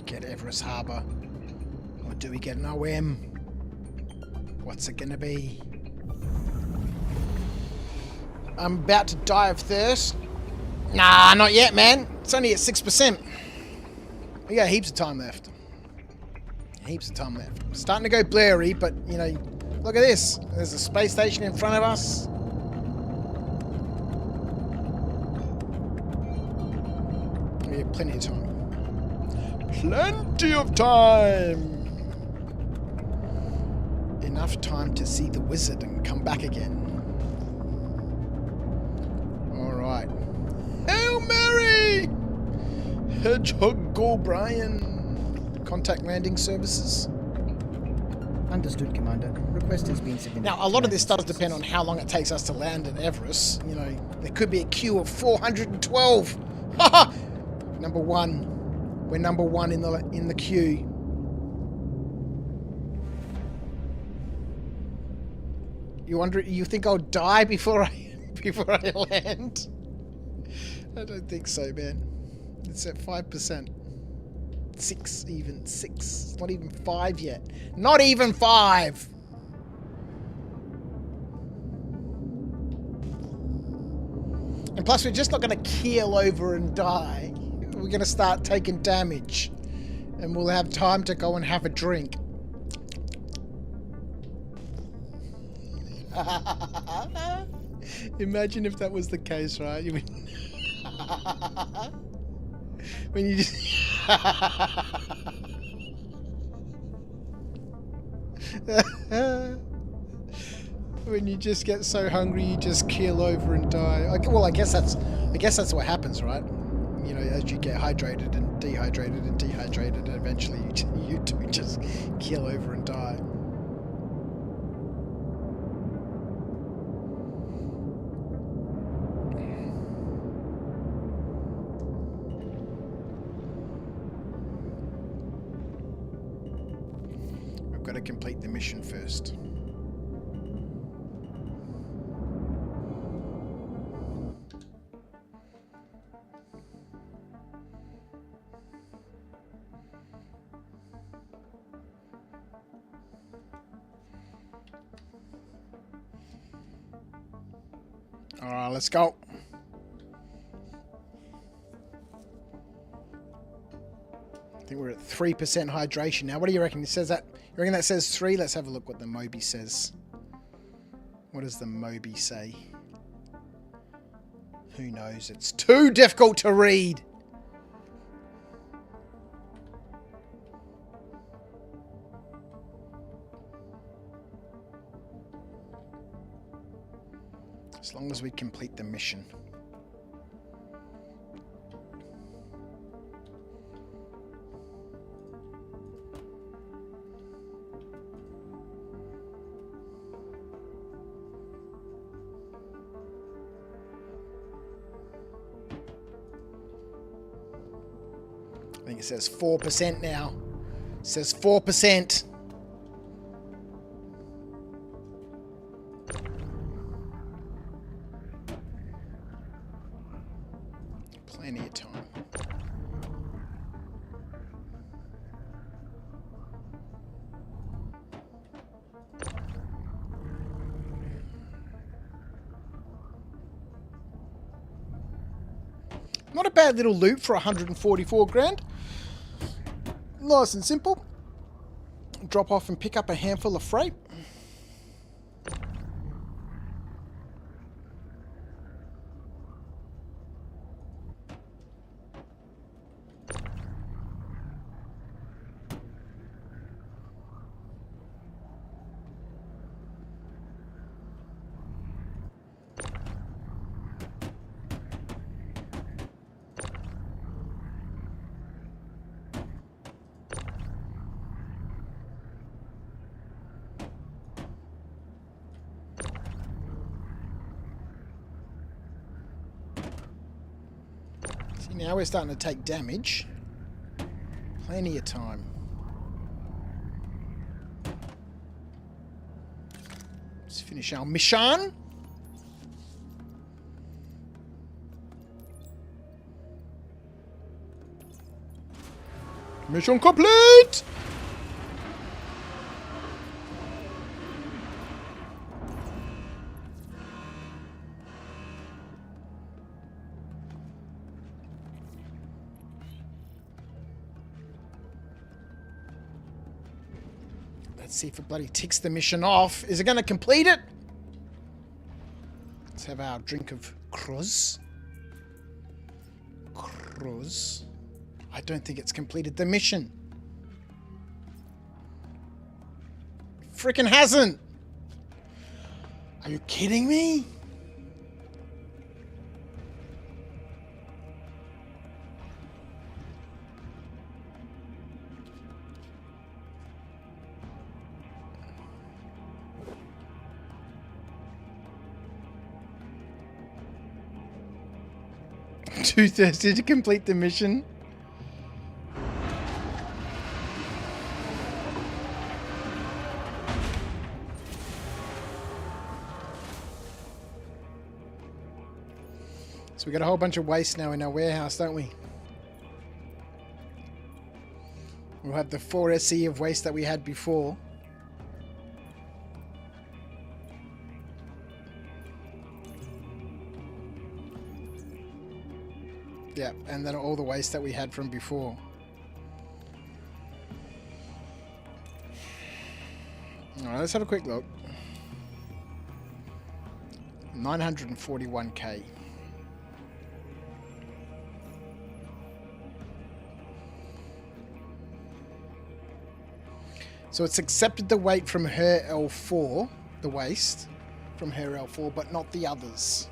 Get Everest Harbour, or do we get an OM? What's it gonna be? I'm about to die of thirst. Nah, not yet, man. It's only at 6%. We got heaps of time left. Heaps of time left. Starting to go blurry, but you know, look at this. There's a space station in front of us. We have plenty of time. Plenty of time! Enough time to see the wizard and come back again. Alright. Hail Mary! Hedgehog O'Brien. Contact landing services. Understood, Commander. Request has been submitted. Now, a lot of this does depend on how long it takes us to land at Everest. You know, there could be a queue of 412. Haha! Number 1. We're number 1 in the queue. You think I'll die before I land? I don't think so, man. It's at 5%. 6 even. 6. Not even 5 yet. Not even 5! And plus we're just not going to keel over and die. We're going to start taking damage. And we'll have time to go and have a drink. Imagine if that was the case, right? When you just... When you just get so hungry, you just keel over and die. Well, I guess that's what happens, right? You know, as you get hydrated and dehydrated and dehydrated, and eventually you do just keel over and die. We've got to complete the mission first. Alright, let's go. I think we're at 3% hydration now. What do you reckon? It says that. You reckon that says 3? Let's have a look what the Moby says. What does the Moby say? Who knows? It's too difficult to read. As long as we complete the mission. I think it says 4% now. It says 4%. Plenty of time. Not a bad little loot for 144 grand. Nice and simple. Drop off and pick up a handful of freight. See, now we're starting to take damage. Plenty of time. Let's finish our mission. Mission complete! Let's see if it bloody ticks the mission off. Is it going to complete it? Let's have our drink of Cruz. Cruz. I don't think it's completed the mission. Freaking hasn't. Are you kidding me? Too thirsty to complete the mission. So we got a whole bunch of waste now in our warehouse, don't we? We'll have the 4 SE of waste that we had before. Yeah, and then all the waste that we had from before. Alright, let's have a quick look. 941k. So it's accepted the weight from her L4, the waste. from her L4, but not the others.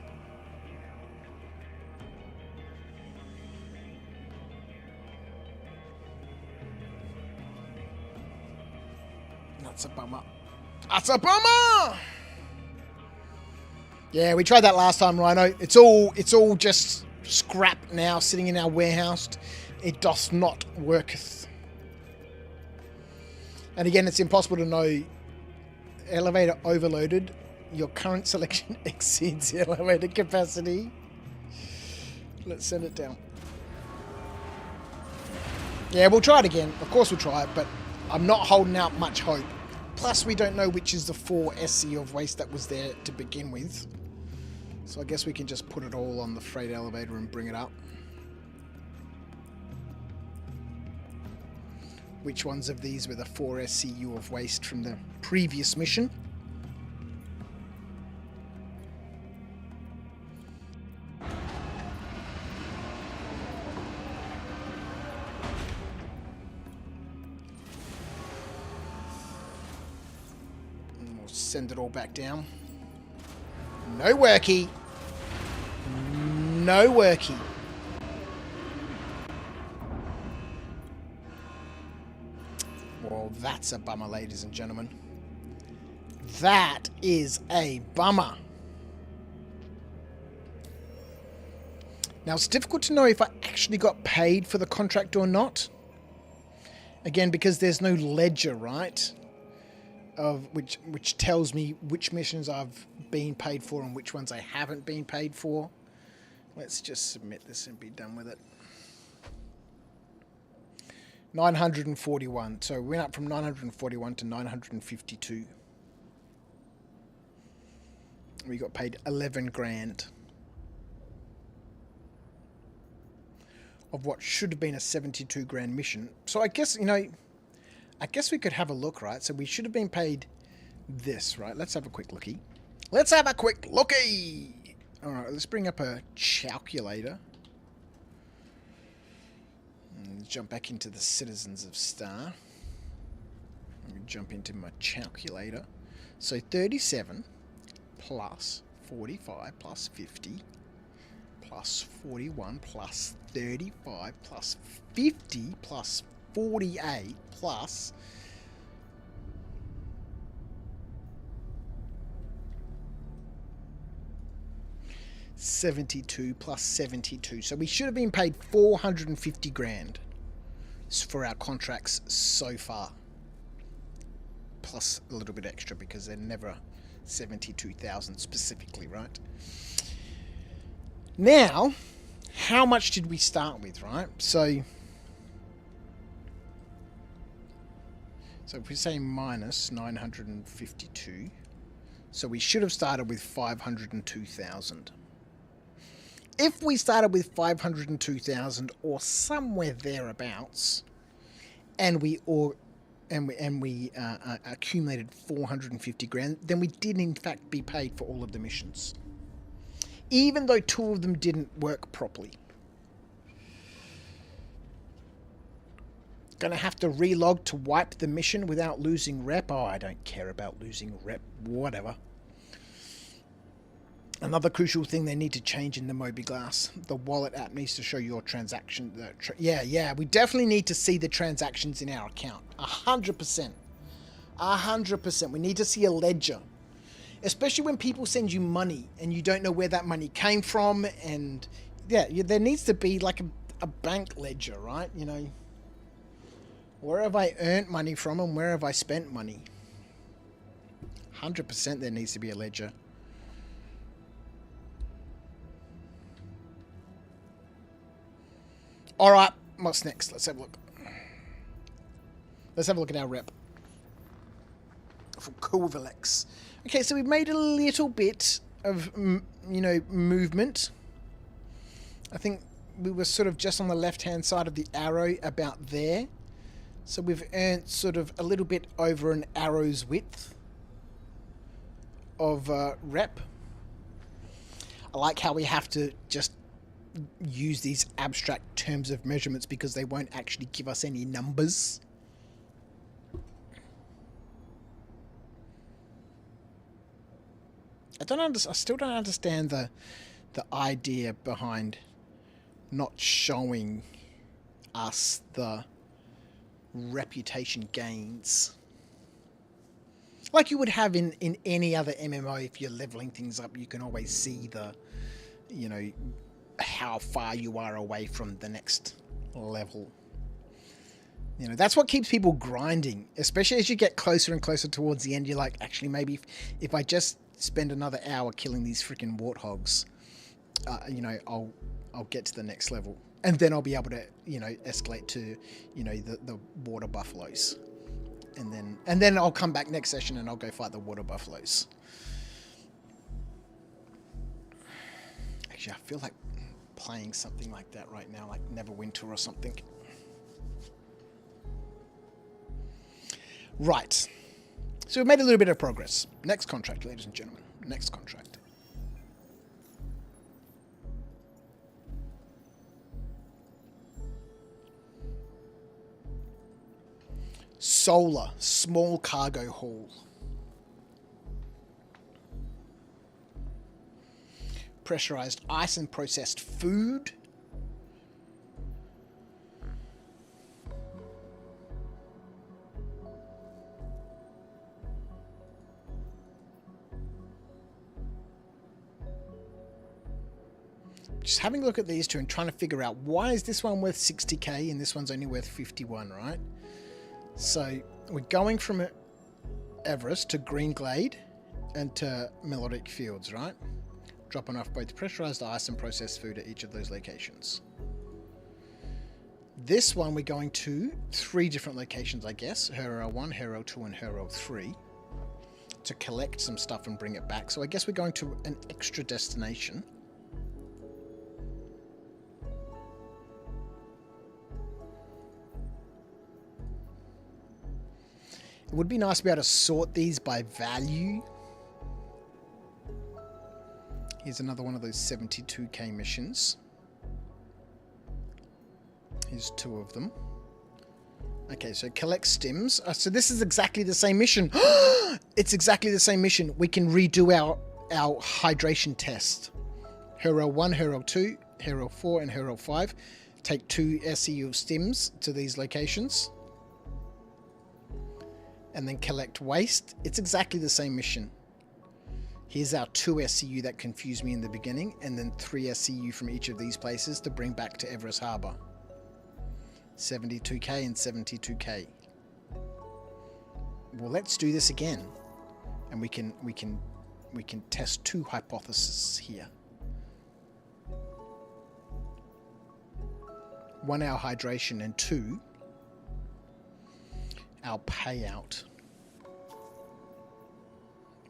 That's a bummer. That's a bummer! Yeah, we tried that last time, Rhino. It's all just scrap now, sitting in our warehouse. It doth not worketh. And again, it's impossible to know. Elevator overloaded. Your current selection exceeds the elevator capacity. Let's send it down. Yeah, we'll try it again. Of course we'll try it, but I'm not holding out much hope. Plus, we don't know which is the 4 SC of waste that was there to begin with. So I guess we can just put it all on the freight elevator and bring it up. Which ones of these were the 4 SCU of waste from the previous mission? Send it all back down. No worky. No worky. Well, that's a bummer, ladies and gentlemen. That is a bummer. Now, it's difficult to know if I actually got paid for the contract or not. Again, because there's no ledger, right? Of which tells me which missions I've been paid for and which ones I haven't been paid for. Let's just submit this and be done with it. 941. So we went up from 941 to 952. We got paid 11 grand. Of what should have been a 72 grand mission. So I guess, I guess we could have a look, right? So we should have been paid this, right? Let's have a quick lookie. Let's have a quick lookie! Alright, let's bring up a calculator. And jump back into the Citizens of Star. Jump into my calculator. So 37 plus 45 plus 50 plus 41 plus 35 plus 50 plus 48 plus 72 plus 72. So we should have been paid 450 grand for our contracts so far. Plus a little bit extra because they're never 72,000 specifically, right? Now, how much did we start with, right? So if we say minus 952, so we should have started with 502,000. If we started with 502,000 or somewhere thereabouts, and we accumulated 450 grand, then we did in fact be paid for all of the missions, even though 2 of them didn't work properly. Gonna have to relog to wipe the mission without losing rep. Oh, I don't care about losing rep. Whatever. Another crucial thing they need to change in the mobiGlas. The wallet app needs to show your transaction. Yeah. We definitely need to see the transactions in our account. 100%. 100%. We need to see a ledger. Especially when people send you money and you don't know where that money came from. And yeah, there needs to be like a bank ledger, right? Where have I earned money from and where have I spent money? 100% there needs to be a ledger. Alright, what's next? Let's have a look. Let's have a look at our rep. For Covalex. Okay, so we've made a little bit of, movement. I think we were sort of just on the left-hand side of the arrow about there. So we've earned sort of a little bit over an arrow's width of rep. I like how we have to just use these abstract terms of measurements because they won't actually give us any numbers. I still don't understand the idea behind not showing us the reputation gains like you would have in any other MMO. If you're leveling things up, you can always see the, you know, how far you are away from the next level. You know, that's what keeps people grinding, especially as you get closer and closer towards the end. You're like, actually, maybe if I just spend another hour killing these freaking warthogs, you know, I'll get to the next level, and then I'll be able to, you know, escalate to, you know, the water buffaloes, and then I'll come back next session and I'll go fight the water buffaloes. Actually, I feel like playing something like that right now, like Neverwinter or something. Right. So we've made a little bit of progress. Next contract, ladies and gentlemen. Next contract. Solar, small cargo haul. Pressurized ice and processed food. Just having a look at these two and trying to figure out why is this one worth 60k and this one's only worth 51, right? So we're going from Everest to Green Glade and to Melodic Fields, right? Dropping off both pressurized ice and processed food at each of those locations. This one we're going to 3 different locations, I guess. Referral 1, Referral 2 and Referral 3 to collect some stuff and bring it back. So I guess we're going to an extra destination. It would be nice to be able to sort these by value. Here's another one of those 72k missions. Here's 2 of them. Okay, so collect stims. So this is exactly the same mission. It's exactly the same mission. We can redo our hydration test. Referral 1, Referral 2, Referral 4 and Referral 5. Take 2 SEU of stims to these locations. And then collect waste. It's exactly the same mission. Here's our 2 SCU that confused me in the beginning, and then 3 SCU from each of these places to bring back to Everest Harbour. 72k and 72k. Well, let's do this again, and we can test 2 hypotheses here. 1, our hydration, and 2, our payout.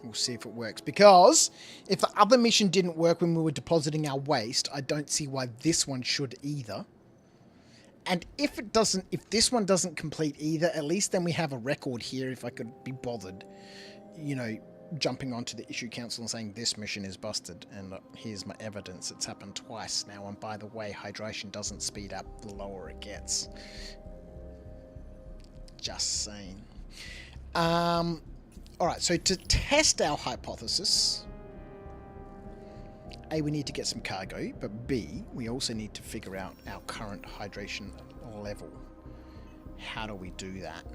We'll see if it works. Because if the other mission didn't work when we were depositing our waste, I don't see why this one should either. And if this one doesn't complete either, at least then we have a record here if I could be bothered, you know, jumping onto the issue council and saying this mission is busted. And here's my evidence. It's happened twice now. And by the way, hydration doesn't speed up the lower it gets. Just saying. Alright, so to test our hypothesis, A, we need to get some cargo, but B, we also need to figure out our current hydration level. How do we do that?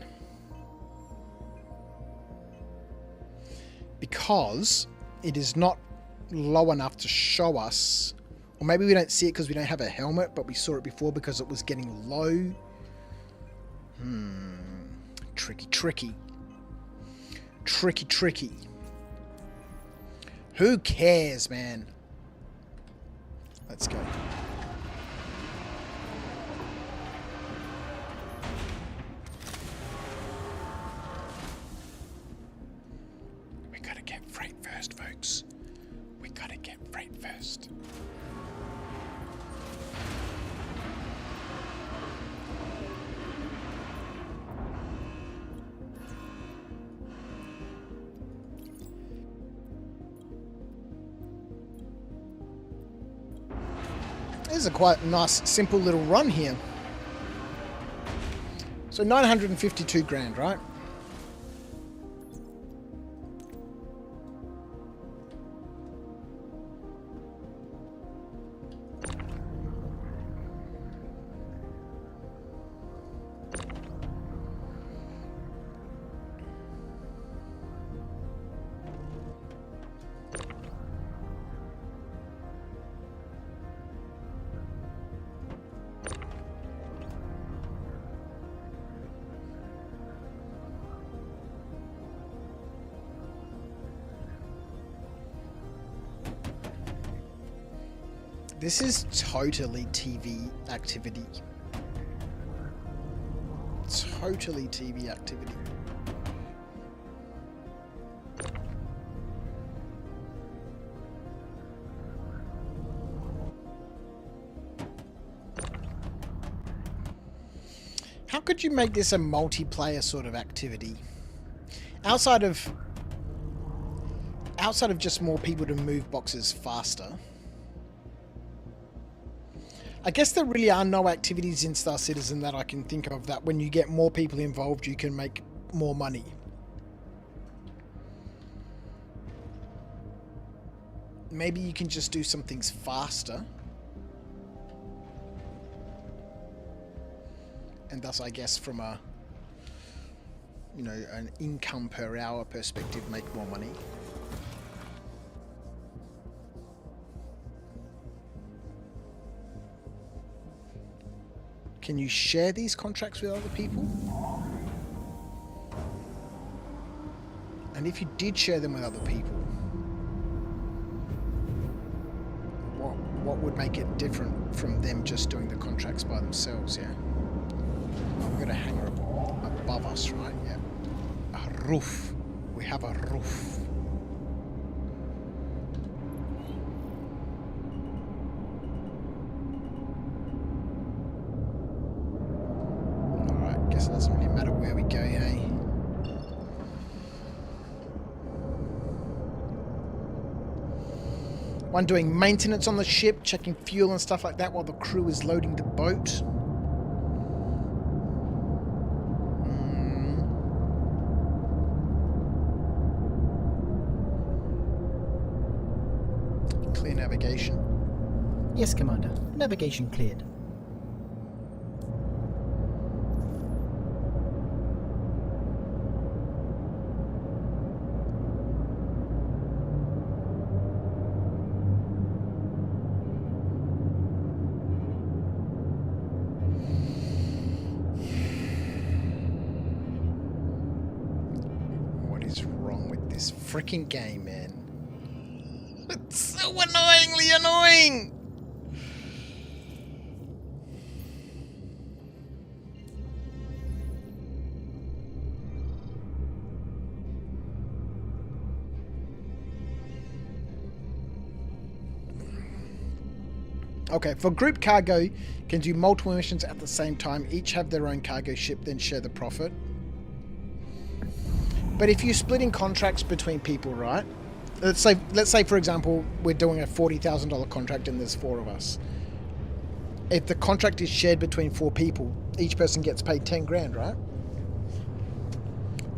Because it is not low enough to show us, or maybe we don't see it because we don't have a helmet, but we saw it before because it was getting low. Tricky. Who cares, man? Let's go. We gotta get freight first, folks. We gotta get freight first. This is a quite nice, simple little run here. So 952 grand, right? This is totally TV activity. Totally TV activity. How could you make this a multiplayer sort of activity? Outside of just more people to move boxes faster. I guess there really are no activities in Star Citizen that I can think of that when you get more people involved, you can make more money. Maybe you can just do some things faster. And thus, I guess, from a, you know, an income per hour perspective, make more money. Can you share these contracts with other people? And if you did share them with other people, what would make it different from them just doing the contracts by themselves, yeah? Oh, we've got a hangar above us, right? Yeah. A roof. We have a roof. Alright, guess it doesn't really matter where we go, hey? One doing maintenance on the ship, checking fuel and stuff like that while the crew is loading the boat. Clear navigation. Yes, Commander. Navigation cleared. What is wrong with this freaking game, man? It's so annoyingly annoying! Okay, for group cargo, can do multiple missions at the same time, each have their own cargo ship, then share the profit. But if you're splitting contracts between people, right? Let's say for example, we're doing a $40,000 contract and there's 4 of us. If the contract is shared between 4 people, each person gets paid 10 grand, right?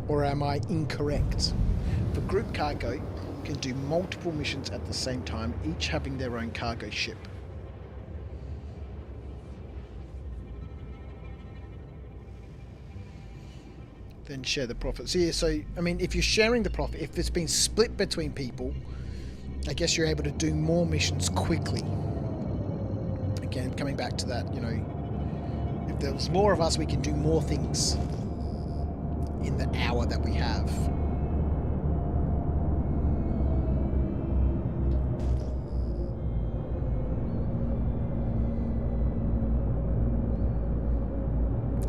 Or am I incorrect? For group cargo, you can do multiple missions at the same time, each having their own cargo ship. Then share the profit. So yeah, so I mean, if you're sharing the profit, if it's been split between people, I guess you're able to do more missions quickly. Again, coming back to that, you know, if there's more of us, we can do more things in the hour that we have.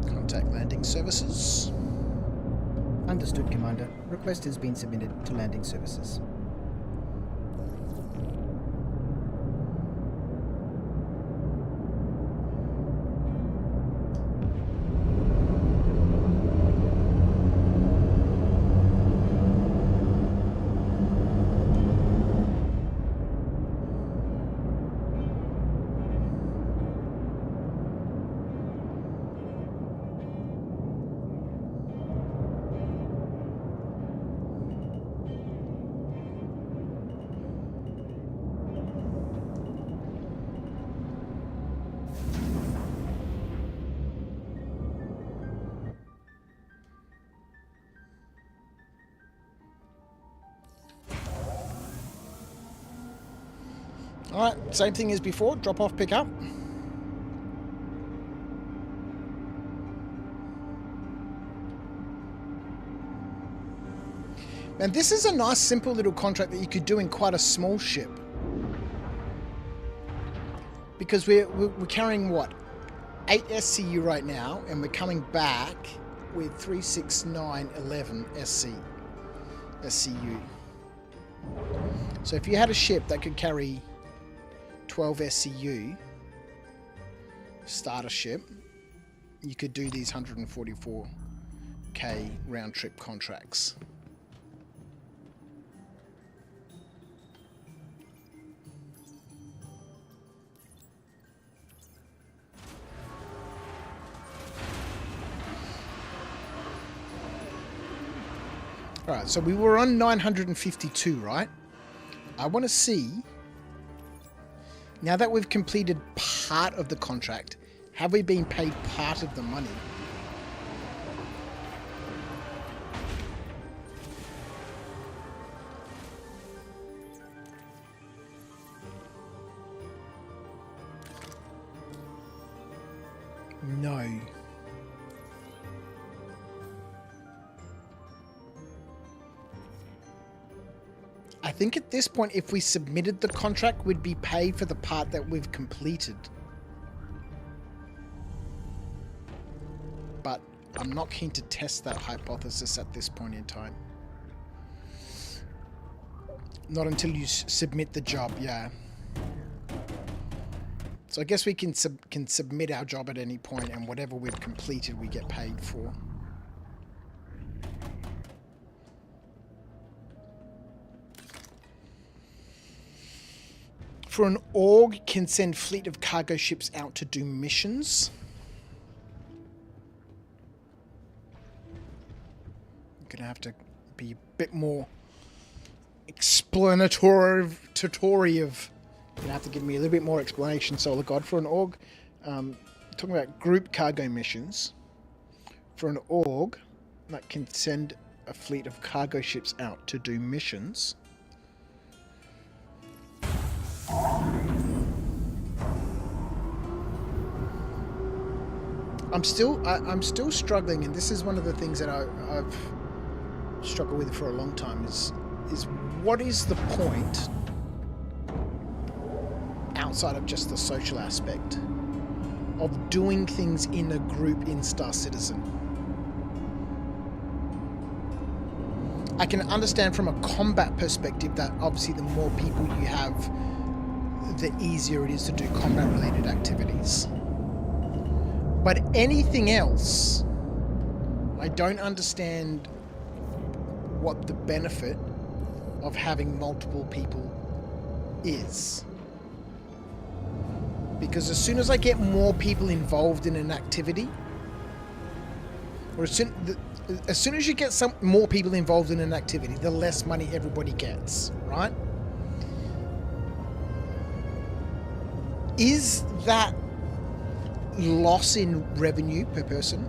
Contact landing services. Understood, Commander. Request has been submitted to landing services. Alright, same thing as before, drop off, pick up. And this is a nice simple little contract that you could do in quite a small ship. because we're carrying what, 8 SCU right now, and we're coming back with 3, 6, 9, 11 SCU. So if you had a ship that could carry 12 SCU, starter ship, you could do these 144k round trip contracts. Alright, so we were on 952, right? I want to see, now that we've completed part of the contract, have we been paid part of the money? No. I think at this point, if we submitted the contract, we'd be paid for the part that we've completed. But I'm not keen to test that hypothesis at this point in time. Not until you submit the job, yeah. So I guess we can submit our job at any point, and whatever we've completed, we get paid for. For an org, can send fleet of cargo ships out to do missions. You're going to have to be a bit more explanatory of... You're going to have to give me a little bit more explanation, Solar God. For an org, talking about group cargo missions. For an org that can send a fleet of cargo ships out to do missions. I'm still struggling, and this is one of the things that I've struggled with for a long time, is what is the point outside of just the social aspect of doing things in a group in Star Citizen? I can understand from a combat perspective that obviously the more people you have, the easier it is to do combat related activities. But anything else, I don't understand what the benefit of having multiple people is. Because as soon as I get more people involved in an activity, or as soon as you get some more people involved in an activity, the less money everybody gets, right? Is that loss in revenue per person,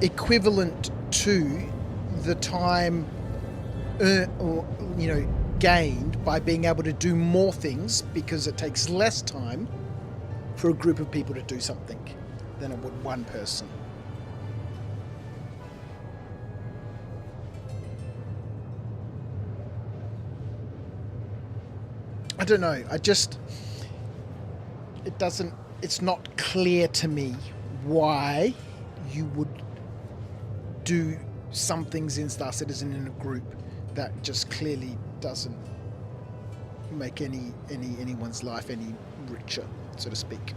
equivalent to the time gained by being able to do more things, because it takes less time for a group of people to do something than it would one person? I don't know. It's not clear to me why you would do some things in Star Citizen in a group that just clearly doesn't make anyone's life any richer, so to speak.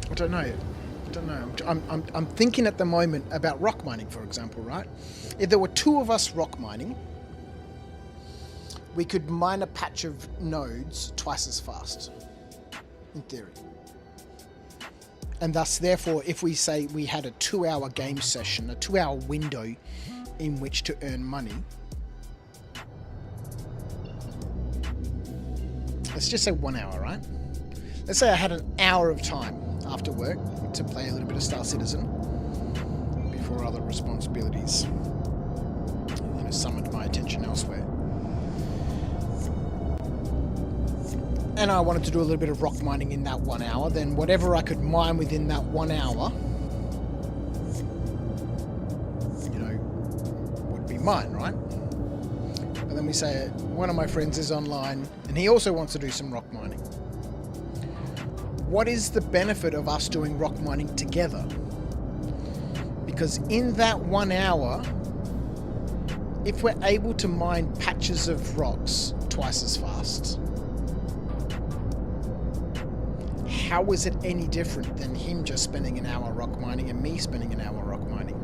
I don't know. I'm thinking at the moment about rock mining, for example, right? If there were 2 of us rock mining, we could mine a patch of nodes twice as fast, in theory. And thus, therefore, if we say we had a 2-hour game session, a 2-hour window in which to earn money, let's just say 1 hour, right? Let's say I had an hour of time after work to play a little bit of Star Citizen before other responsibilities summoned my attention elsewhere. and I wanted to do a little bit of rock mining in that 1 hour, then whatever I could mine within that 1 hour, you know, would be mine, right? But then we say one of my friends is online and he also wants to do some rock mining. What is the benefit of us doing rock mining together? Because in that 1 hour, if we're able to mine patches of rocks twice as fast, how is it any different than him just spending an hour rock mining and me spending an hour rock mining?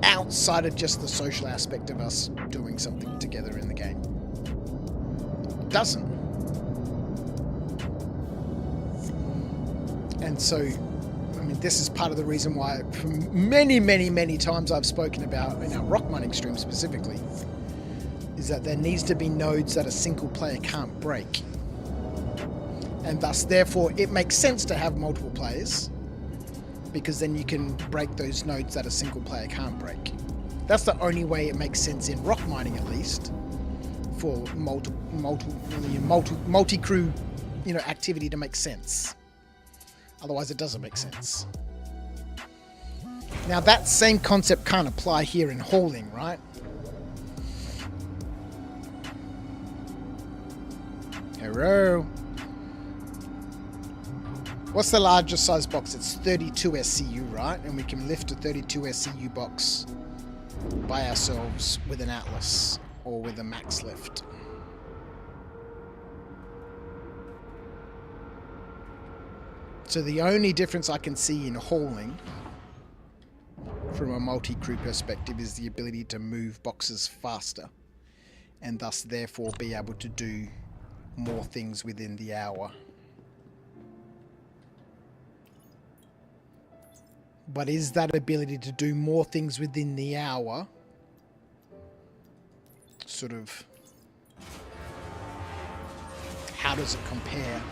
Outside of just the social aspect of us doing something together in the game. It doesn't. And so, I mean, this is part of the reason why for many times I've spoken about in our rock mining stream specifically, is that there needs to be nodes that a single player can't break. And thus, therefore, it makes sense to have multiple players, because then you can break those nodes that a single player can't break. That's the only way it makes sense in rock mining, at least, for multi-crew, activity to make sense. Otherwise, it doesn't make sense. Now, that same concept can't apply here in hauling, right? Hello. What's the largest size box? It's 32 SCU, right? And we can lift a 32 SCU box by ourselves with an Atlas or with a max lift. So the only difference I can see in hauling from a multi-crew perspective is the ability to move boxes faster and thus therefore be able to do more things within the hour. But is that ability to do more things within the hour sort of, how does it compare?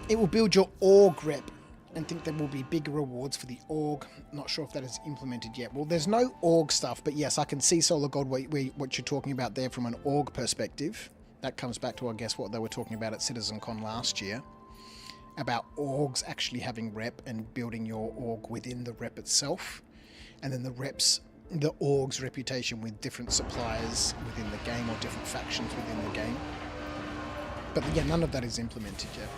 It will build your org rep and think there will be bigger rewards for the org. Not sure if that is implemented yet. Well, there's no org stuff, but yes, I can see Solar God what you're talking about there from an org perspective. That comes back to, I guess, what they were talking about at CitizenCon last year, about orgs actually having rep and building your org within the rep itself, and then the org's reputation with different suppliers within the game or different factions within the game. But yeah, none of that is implemented yet.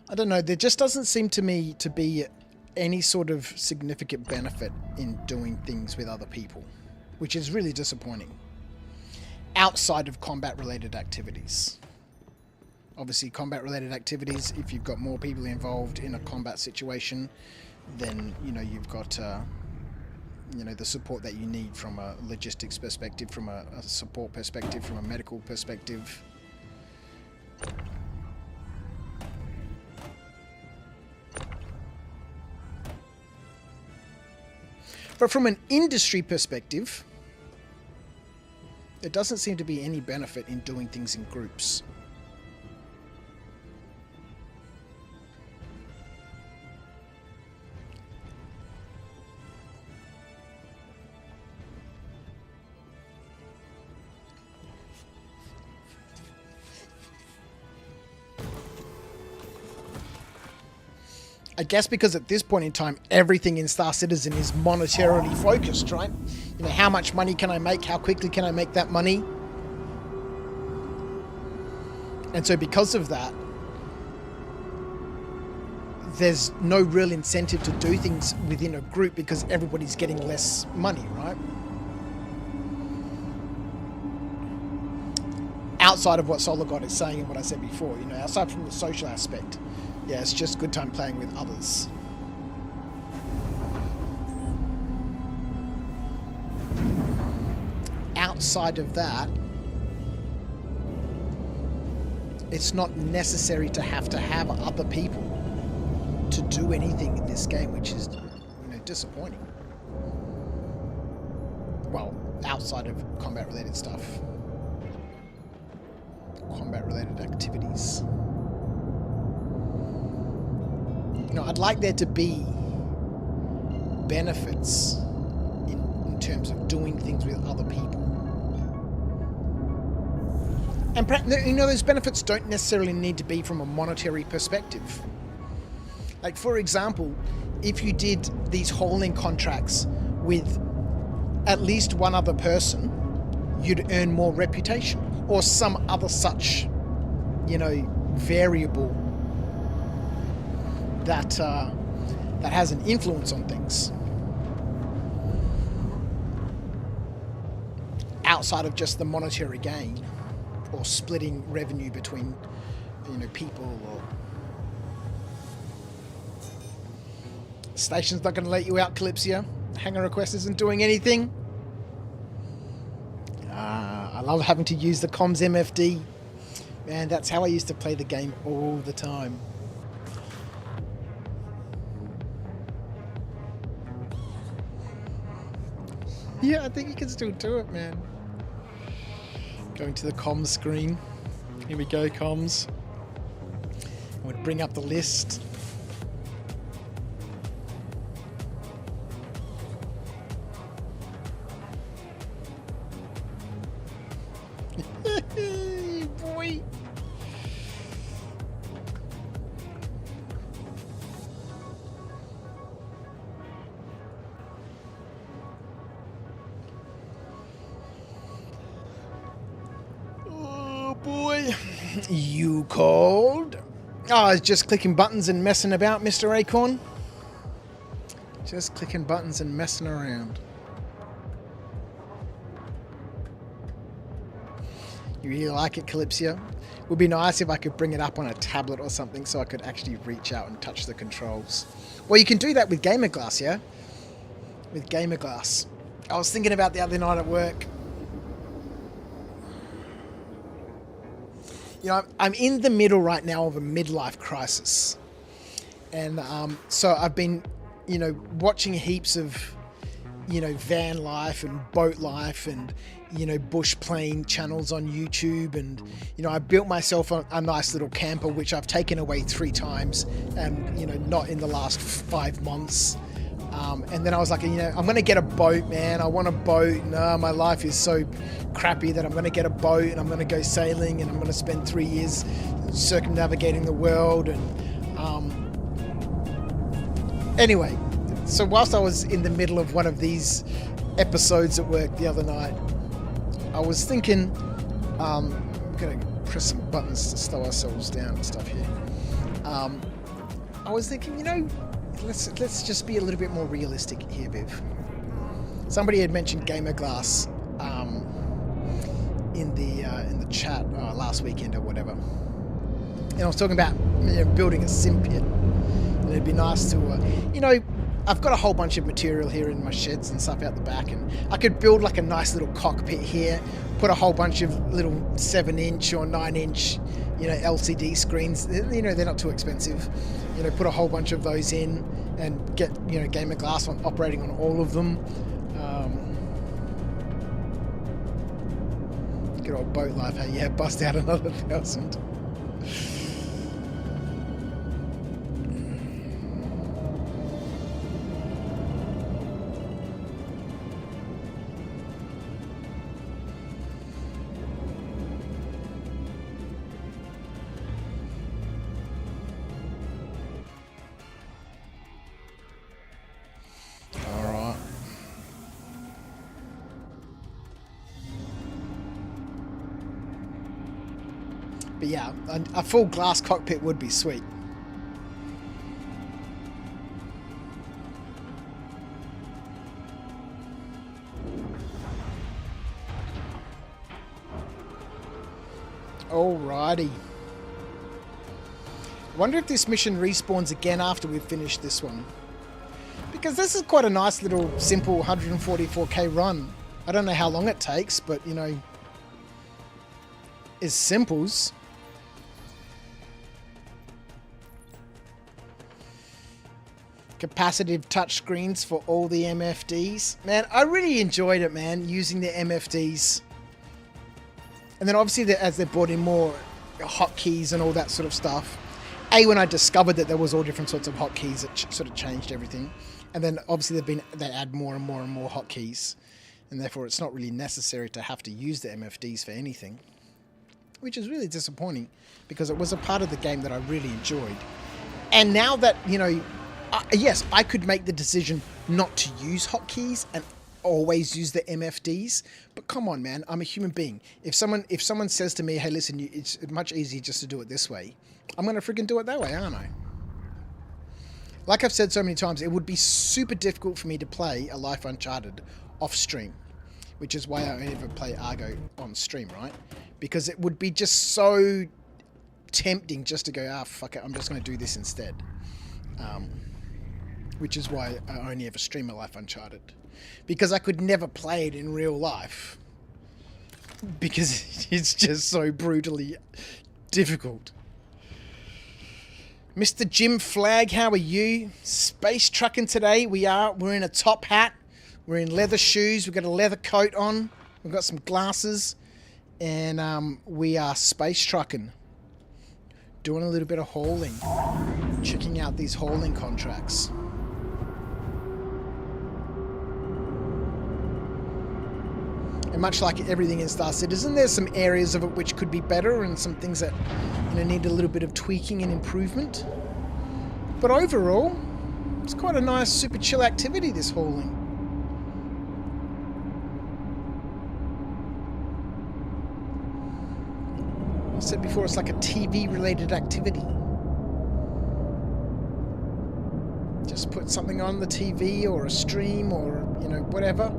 I don't know, there just doesn't seem to me to be any sort of significant benefit in doing things with other people, which is really disappointing. Outside of combat-related activities. Obviously, combat-related activities, if you've got more people involved in a combat situation, then, you've got, the support that you need from a logistics perspective, from a support perspective, from a medical perspective. But from an industry perspective, there doesn't seem to be any benefit in doing things in groups. I guess because at this point in time, everything in Star Citizen is monetarily focused, right? How much money can I make? How quickly can I make that money? And so because of that, there's no real incentive to do things within a group because everybody's getting less money, right? Outside of what Solar God is saying and what I said before, outside from the social aspect, yeah, it's just good time playing with others. Outside of that, it's not necessary to have other people to do anything in this game, which is, disappointing. Well, outside of combat-related stuff. combat-related activities. You know, I'd like there to be benefits in terms of doing things with other people. And, you know, those benefits don't necessarily need to be from a monetary perspective. Like, for example, if you did these hauling contracts with at least one other person, you'd earn more reputation, or some other such, you know, variable that that has an influence on things outside of just the monetary gain or splitting revenue between, you know, people. Or the station's not going to let you out, Calypsia. Hangar request isn't doing anything. I love having to use the comms MFD. Man, that's how I used to play the game all the time. Yeah, I think you can still do it, man. Going to the comms screen. Here we go, comms. I'm going to bring up the list. Boy. Oh boy. You called? Oh, I was just clicking buttons and messing about, Mr. Acorn. Just clicking buttons and messing around. You really like it, Calypsia? Would be nice if I could bring it up on a tablet or something so I could actually reach out and touch the controls. Well, you can do that with Gamer Glass, yeah? With Gamer Glass. I was thinking about the other night at work. You know, I'm in the middle right now of a midlife crisis. And so I've been, you know, watching heaps of, you know, van life and boat life and, you know, bush plane channels on YouTube. And, you know, I built myself a nice little camper, which I've taken away 3 times and, you know, not in the last 5 months. And then I was like, you know, I'm going to get a boat, man. I want a boat. No, my life is so crappy that I'm going to get a boat and I'm going to go sailing and I'm going to spend 3 years circumnavigating the world. And anyway, so whilst I was in the middle of one of these episodes at work the other night, I was thinking, I'm going to press some buttons to slow ourselves down and stuff here. I was thinking, you know, let's just be a little bit more realistic here, Viv. Somebody had mentioned Gamer Glass in the chat last weekend or whatever, and I was talking about, you know, building a sim pit. And it'd be nice to, you know, I've got a whole bunch of material here in my sheds and stuff out the back, and I could build like a nice little cockpit here, put a whole bunch of little 7-inch or 9-inch, you know, LCD screens. You know, they're not too expensive. You know, put a whole bunch of those in and get, you know, Gamer Glass on operating on all of them. Good old boat life, hey? Yeah, bust out another 1,000. But yeah, a full glass cockpit would be sweet. Alrighty. I wonder if this mission respawns again after we've finished this one. Because this is quite a nice little simple 144k run. I don't know how long it takes, but you know, it's simples. Capacitive touchscreens for all the MFDs. Man, I really enjoyed it, man, using the MFDs. And then obviously as they brought in more hotkeys and all that sort of stuff, when I discovered that there was all different sorts of hotkeys, it sort of changed everything. And then obviously they add more and more and more hotkeys, and therefore it's not really necessary to have to use the MFDs for anything, which is really disappointing because it was a part of the game that I really enjoyed. And now that, you know, yes, I could make the decision not to use hotkeys and always use the MFDs, but come on, man, I'm a human being. If someone says to me, hey, listen, it's much easier just to do it this way, I'm going to freaking do it that way, aren't I? Like I've said so many times, it would be super difficult for me to play A Life Uncharted off stream, which is why I only ever play Argo on stream, right? Because it would be just so tempting just to go, fuck it, I'm just going to do this instead. Which is why I only ever stream A Life Uncharted. Because I could never play it in real life. Because it's just so brutally difficult. Mr. Jim Flag, how are you? Space trucking today. We're in a top hat. We're in leather shoes. We've got a leather coat on. We've got some glasses. And we are space trucking. Doing a little bit of hauling. Checking out these hauling contracts. And much like everything in Star Citizen, there's some areas of it which could be better and some things that, you know, need a little bit of tweaking and improvement. But overall, it's quite a nice, super chill activity, this hauling. I said before, it's like a TV-related activity. Just put something on the TV or a stream or, you know, whatever.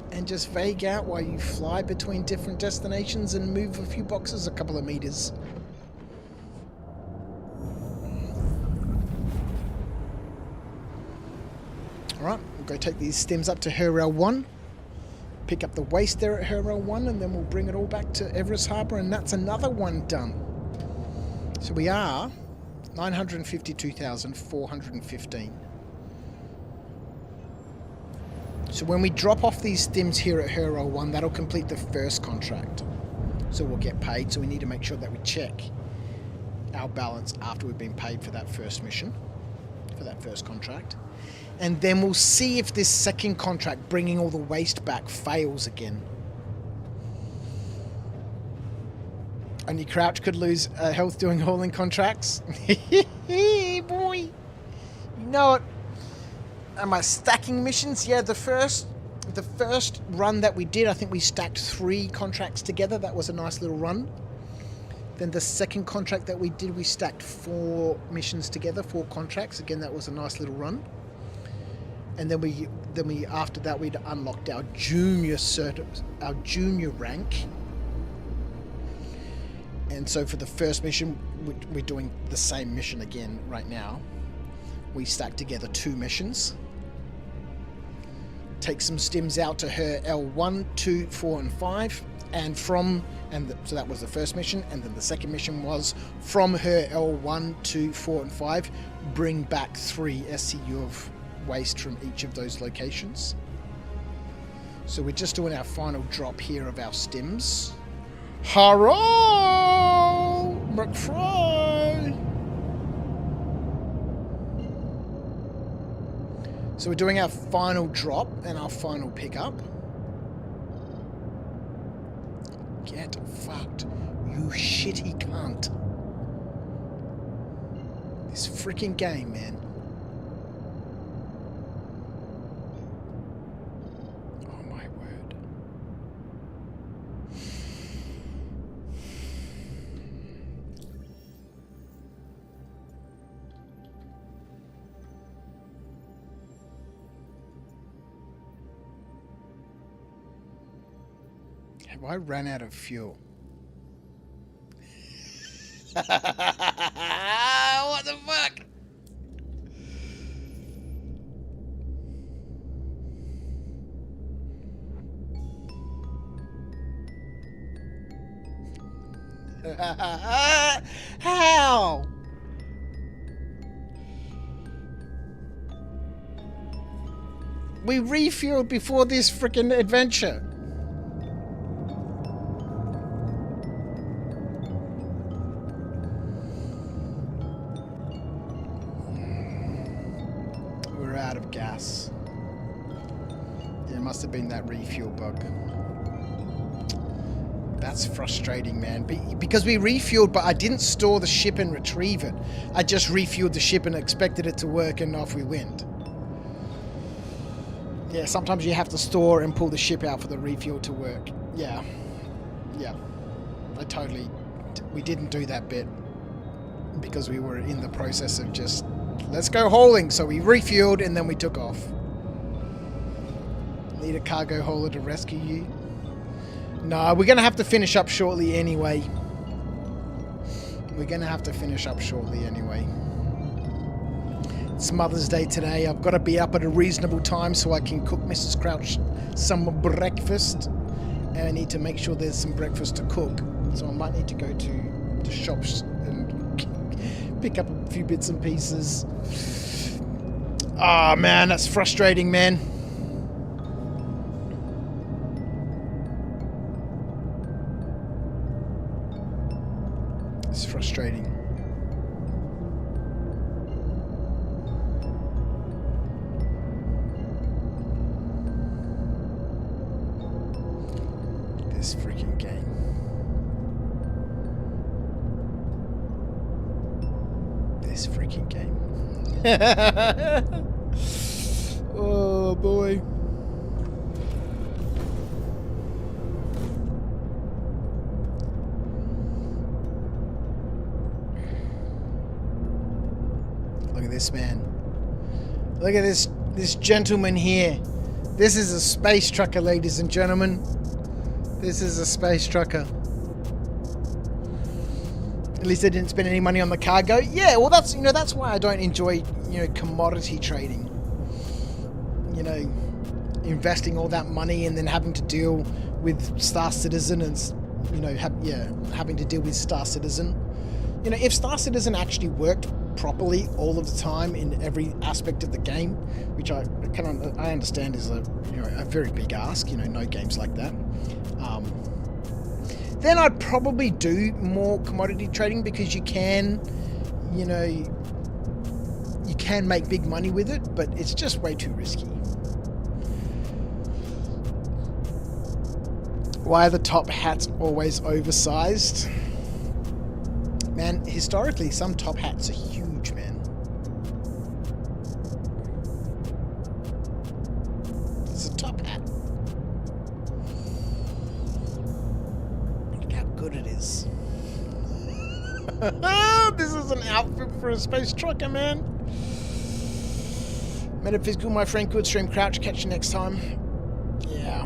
And just vague out while you fly between different destinations and move a few boxes a couple of meters. Alright, we'll go take these stems up to Referral 1. Pick up the waste there at Referral 1, and then we'll bring it all back to Everest Harbour, and that's another one done. So we are 952,415. So when we drop off these stems here at Referral 1, that'll complete the first contract. So we'll get paid, so we need to make sure that we check our balance after we've been paid for that first mission, for that first contract. And then we'll see if this second contract, bringing all the waste back, fails again. Only Crouch could lose health doing hauling contracts. Boy, you know it. Am I stacking missions? Yeah, the first run that we did, I think we stacked 3 contracts together. That was a nice little run. Then the second contract that we did, we stacked 4 missions together, 4 contracts. Again, that was a nice little run. And then we after that we'd unlocked our junior rank. And so for the first mission, we're doing the same mission again right now. We stacked together 2 missions. Take some stims out to her L1, 2, 4, and 5, so that was the first mission, and then the second mission was from her L1, 2, 4, and 5, bring back 3 SCU of waste from each of those locations. So we're just doing our final drop here of our stims. Hello, McFry! So we're doing our final drop and our final pickup. Get fucked, you shitty cunt. This freaking game, man. Oh my word. Have I run out of fuel? What the fuck? How? We refueled before this freaking adventure. out of gas. Yeah, it must have been that refuel bug. That's frustrating, man. Because we refueled, but I didn't store the ship and retrieve it. I just refueled the ship and expected it to work, and off we went. Yeah, sometimes you have to store and pull the ship out for the refuel to work. Yeah. Yeah. We didn't do that bit because we were in the process of just, let's go hauling. So we refueled and then we took off. Need a cargo hauler to rescue you? No, we're going to have to finish up shortly anyway. It's Mother's Day today. I've got to be up at a reasonable time so I can cook Mrs. Crouch some breakfast. And I need to make sure there's some breakfast to cook. So I might need to go to the shops and pick up a few bits and pieces. Ah, man, that's frustrating, man. It's frustrating. This freaking game. This freaking game. Oh boy. Look at this man. Look at this gentleman here. This is a space trucker, ladies and gentlemen. This is a space trucker. At least they didn't spend any money on the cargo. Yeah, well that's why I don't enjoy, commodity trading. Investing all that money and then having to deal with Star Citizen and having to deal with Star Citizen. If Star Citizen actually worked properly all of the time in every aspect of the game, which I understand is a very big ask. No games like that. Then I'd probably do more commodity trading because you can make big money with it, but it's just way too risky. Why are the top hats always oversized? Man, historically, some top hats are huge, man. It's a top hat. Look how good it is. This is an outfit for a space trucker, man. Metaphysical, my friend, good stream. Crouch, catch you next time. Yeah.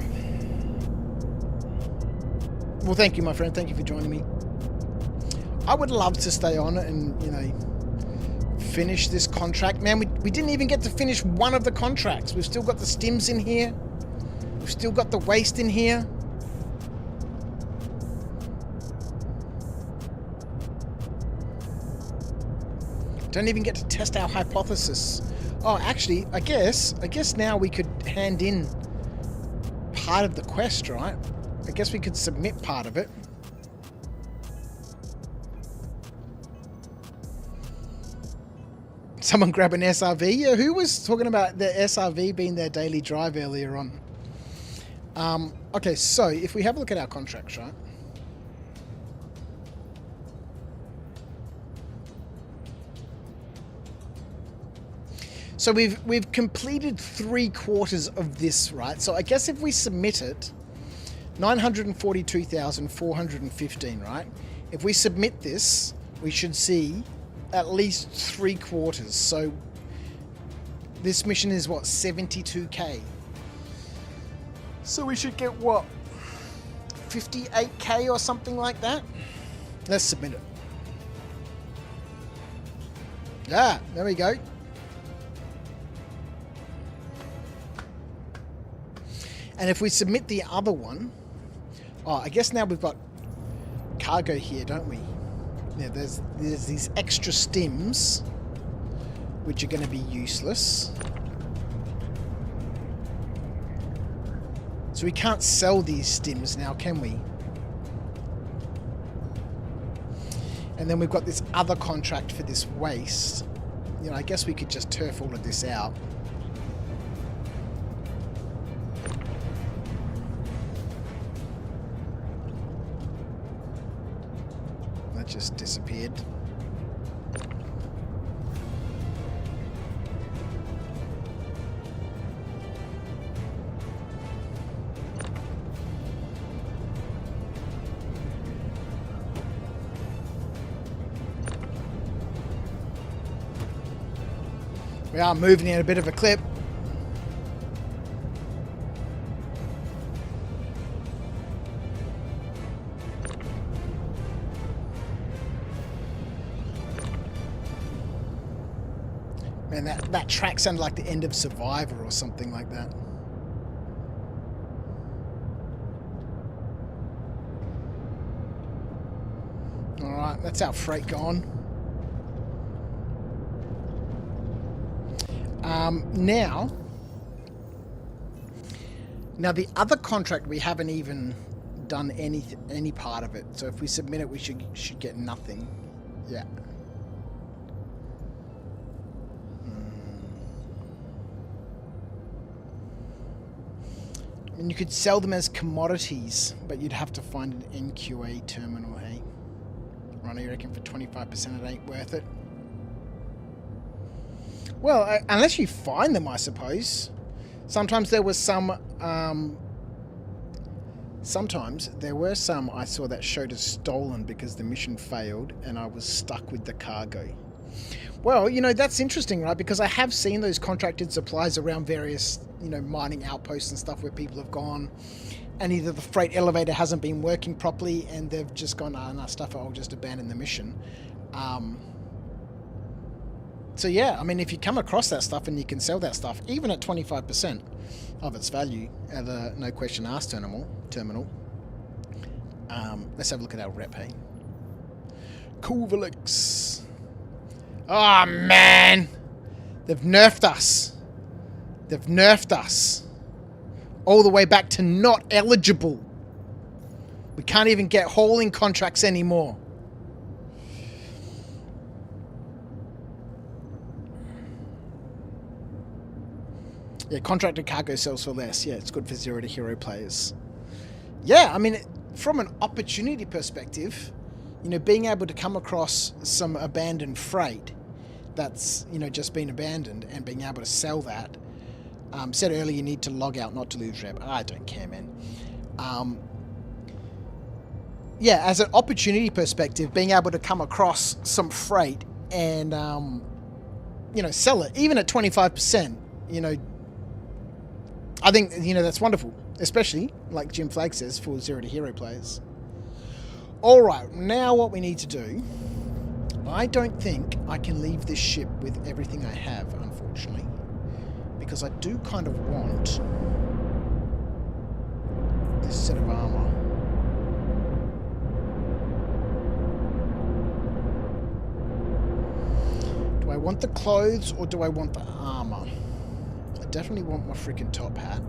Well, thank you, my friend. Thank you for joining me. I would love to stay on and, finish this contract. Man, we didn't even get to finish one of the contracts. We've still got the stims in here. We've still got the waste in here. Don't even get to test our hypothesis. Oh, actually, I guess now we could hand in part of the quest, right? I guess we could submit part of it. Someone grab an SRV? Yeah, who was talking about the SRV being their daily drive earlier on? Okay, so if we have a look at our contracts, right? So we've completed 3/4 of this, right? So I guess if we submit it, 942,415, right? If we submit this, we should see at least 3/4. So this mission is what, 72k. So we should get what, 58k or something like that. Let's submit it. Yeah, there we go. And if we submit the other one, I guess now we've got cargo here, don't we? Yeah, there's these extra stims, which are going to be useless. So we can't sell these stims now, can we? And then we've got this other contract for this waste. I guess we could just turf all of this out. just disappeared. We are moving at a bit of a clip. Man, that track sounded like the end of Survivor or something like that. Alright, that's our freight gone. Now the other contract, we haven't even done any part of it. So if we submit it, we should get nothing. Yeah. And you could sell them as commodities, but you'd have to find an NQA terminal, hey? Ronnie, you reckon for 25% it ain't worth it? Well, unless you find them, I suppose. Sometimes there was some... sometimes there were some I saw that showed as stolen because the mission failed and I was stuck with the cargo. Well, you know, that's interesting, right? Because I have seen those contracted supplies around various, you know, mining outposts and stuff where people have gone and either the freight elevator hasn't been working properly and they've just gone, oh, no, stuff, I'll just abandon the mission. So yeah, I mean, if you come across that stuff and you can sell that stuff, even at 25% of its value at a no question asked terminal. Let's have a look at our rep, hey? Covalex. Oh man, they've nerfed us. They've nerfed us all the way back to not eligible. We can't even get hauling contracts anymore. Yeah, contracted cargo sells for less. Yeah, it's good for 0 to hero players. Yeah, I mean, from an opportunity perspective, you know, being able to come across some abandoned freight that's, you know, just been abandoned and being able to sell that. Said earlier you need to log out not to lose rep. I don't care, man. Yeah, as an opportunity perspective, being able to come across some freight and, you know, sell it, even at 25%, you know, I think, you know, that's wonderful, especially, like Jim Flagg says, for 0 to hero players. All right, now what we need to do, I don't think I can leave this ship with everything I have, unfortunately, because I do kind of want this set of armor. Do I want the clothes or do I want the armor? I definitely want my freaking top hat.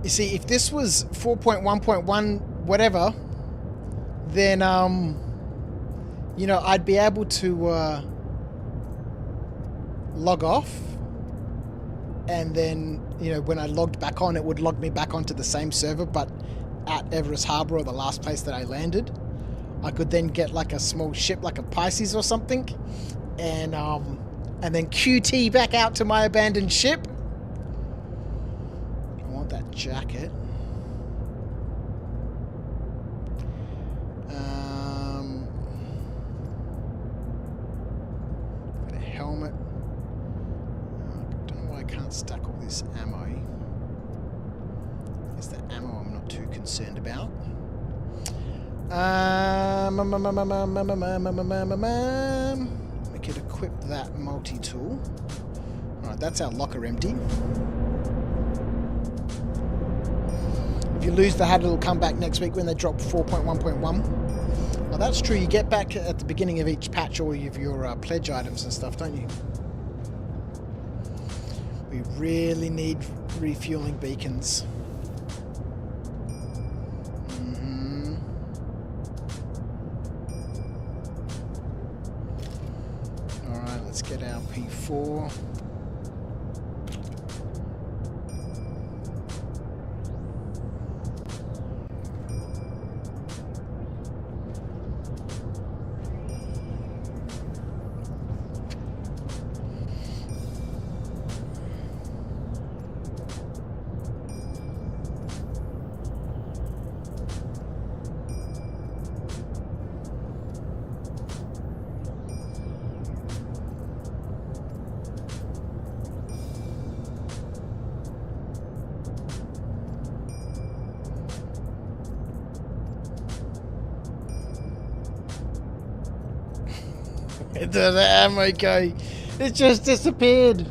You see, if this was 4.1.1 whatever, then, you know, I'd be able to log off. And then, you know, when I logged back on, it would log me back onto the same server, but at Everest Harbour, or the last place that I landed. I could then get like a small ship, like a Pisces or something, and then QT back out to my abandoned ship. That jacket. Got a helmet. I don't know why I can't stack all this ammo. It's the ammo I'm not too concerned about. We could equip that multi-tool. Alright, that's our locker empty. If you lose the hat, it'll come back next week when they drop 4.1.1. Oh, that's true. You get back at the beginning of each patch all of your pledge items and stuff, don't you? We really need refueling beacons. Alright, let's get our P4. Where did the ammo go? It just disappeared.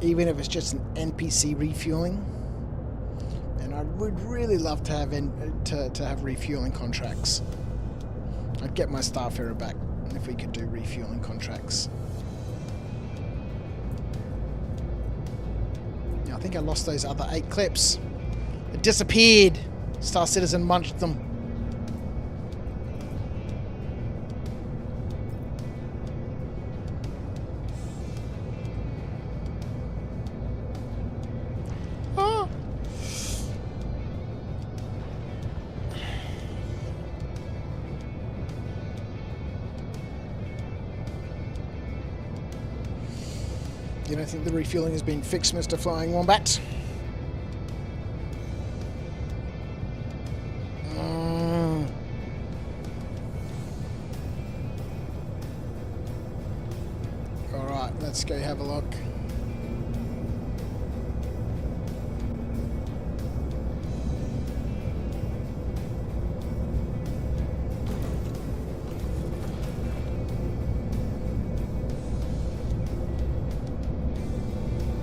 Even if it's just an NPC refueling, and I would really love to have to have refueling contracts. I'd get my Starfarer back if we could do refueling contracts. Yeah, I think I lost those other 8 clips. It disappeared. Star Citizen munched them. You don't think the refueling has been fixed, Mr. Flying Wombat? Alright, let's go have a look.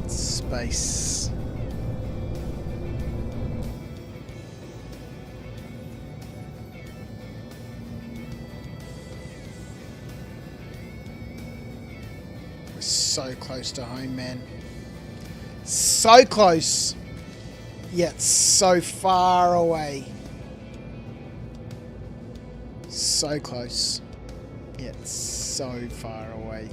Space. We're so close to home, man. So close, yet so far away. So close, yet so far away.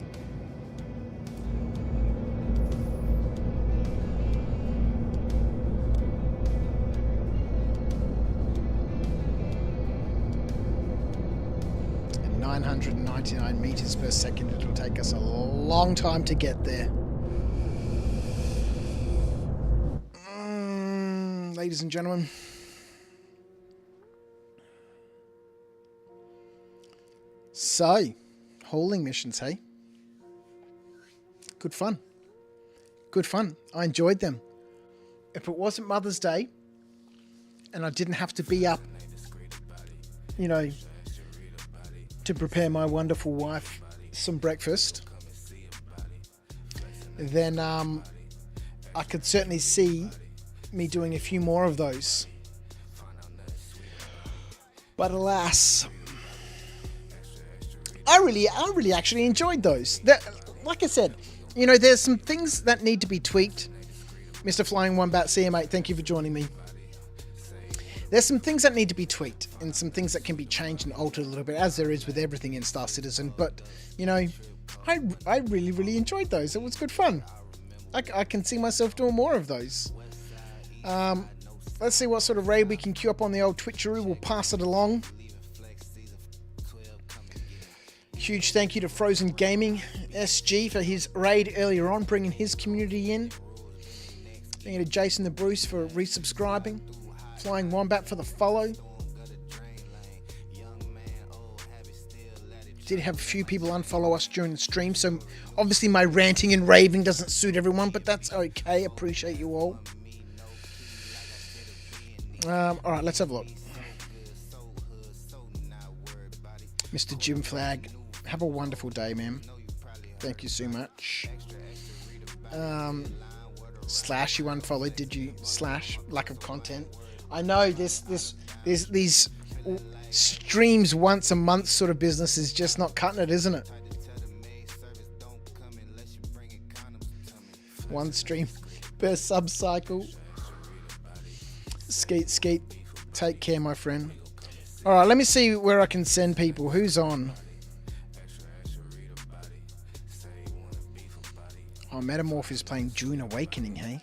At 999 meters per second, it'll take us a long time to get there. Ladies and gentlemen. So, hauling missions, hey? Good fun. Good fun. I enjoyed them. If it wasn't Mother's Day, and I didn't have to be up, you know, to prepare my wonderful wife some breakfast, then I could certainly see me doing a few more of those. But alas, I really actually enjoyed those. Like I said, you know, there's some things that need to be tweaked. Mr. Flying Wombat CM8, thank you for joining me. There's some things that need to be tweaked and some things that can be changed and altered a little bit, as there is with everything in Star Citizen. But, you know, I really enjoyed those. It was good fun. I can see myself doing more of those. Let's see what sort of raid we can queue up on the old Twitcheroo. We'll pass it along. Huge thank you to Frozen Gaming SG for his raid earlier on, bringing his community in. Thank you to Jason the Bruce for resubscribing. Flying Wombat for the follow. Did have a few people unfollow us during the stream, so obviously my ranting and raving doesn't suit everyone, but that's okay. Appreciate you all. Alright, let's have a look. Mr. Jim Flag, have a wonderful day, man. Thank you so much. Slash, you unfollowed, did you? Slash, lack of content. I know this These streams once a month sort of business is just not cutting it, isn't it? One stream per sub cycle. Skeet. Take care, my friend. All right, let me see where I can send people. Who's on? Oh, Metamorph is playing June Awakening, hey?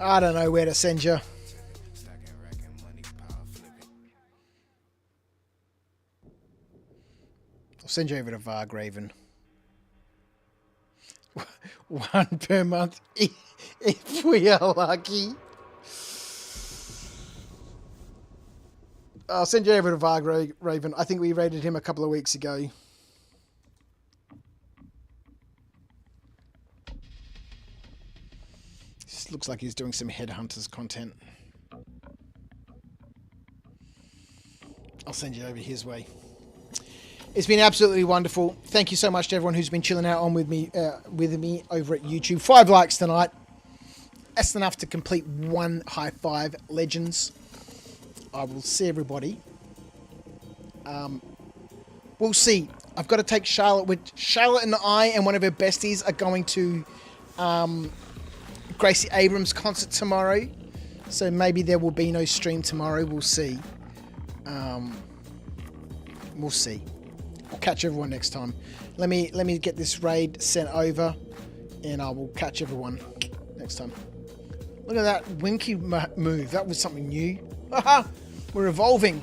I don't know where to send you. I'll send you over to Vargraven. One per month if we are lucky. I'll send you over to Vargraven. I think we rated him a couple of weeks ago. This looks like he's doing some Headhunters content. I'll send you over his way. It's been absolutely wonderful. Thank you so much to everyone who's been chilling out on with me over at YouTube. 5 likes tonight. That's enough to complete one high five. Legends. I will see everybody. We'll see. I've got to take Charlotte. Charlotte and I and one of her besties are going to Gracie Abrams' concert tomorrow. So maybe there will be no stream tomorrow. We'll see. We'll see. I'll catch everyone next time. Let me get this raid sent over, and I will catch everyone next time. Look at that Winky move. That was something new. We're evolving.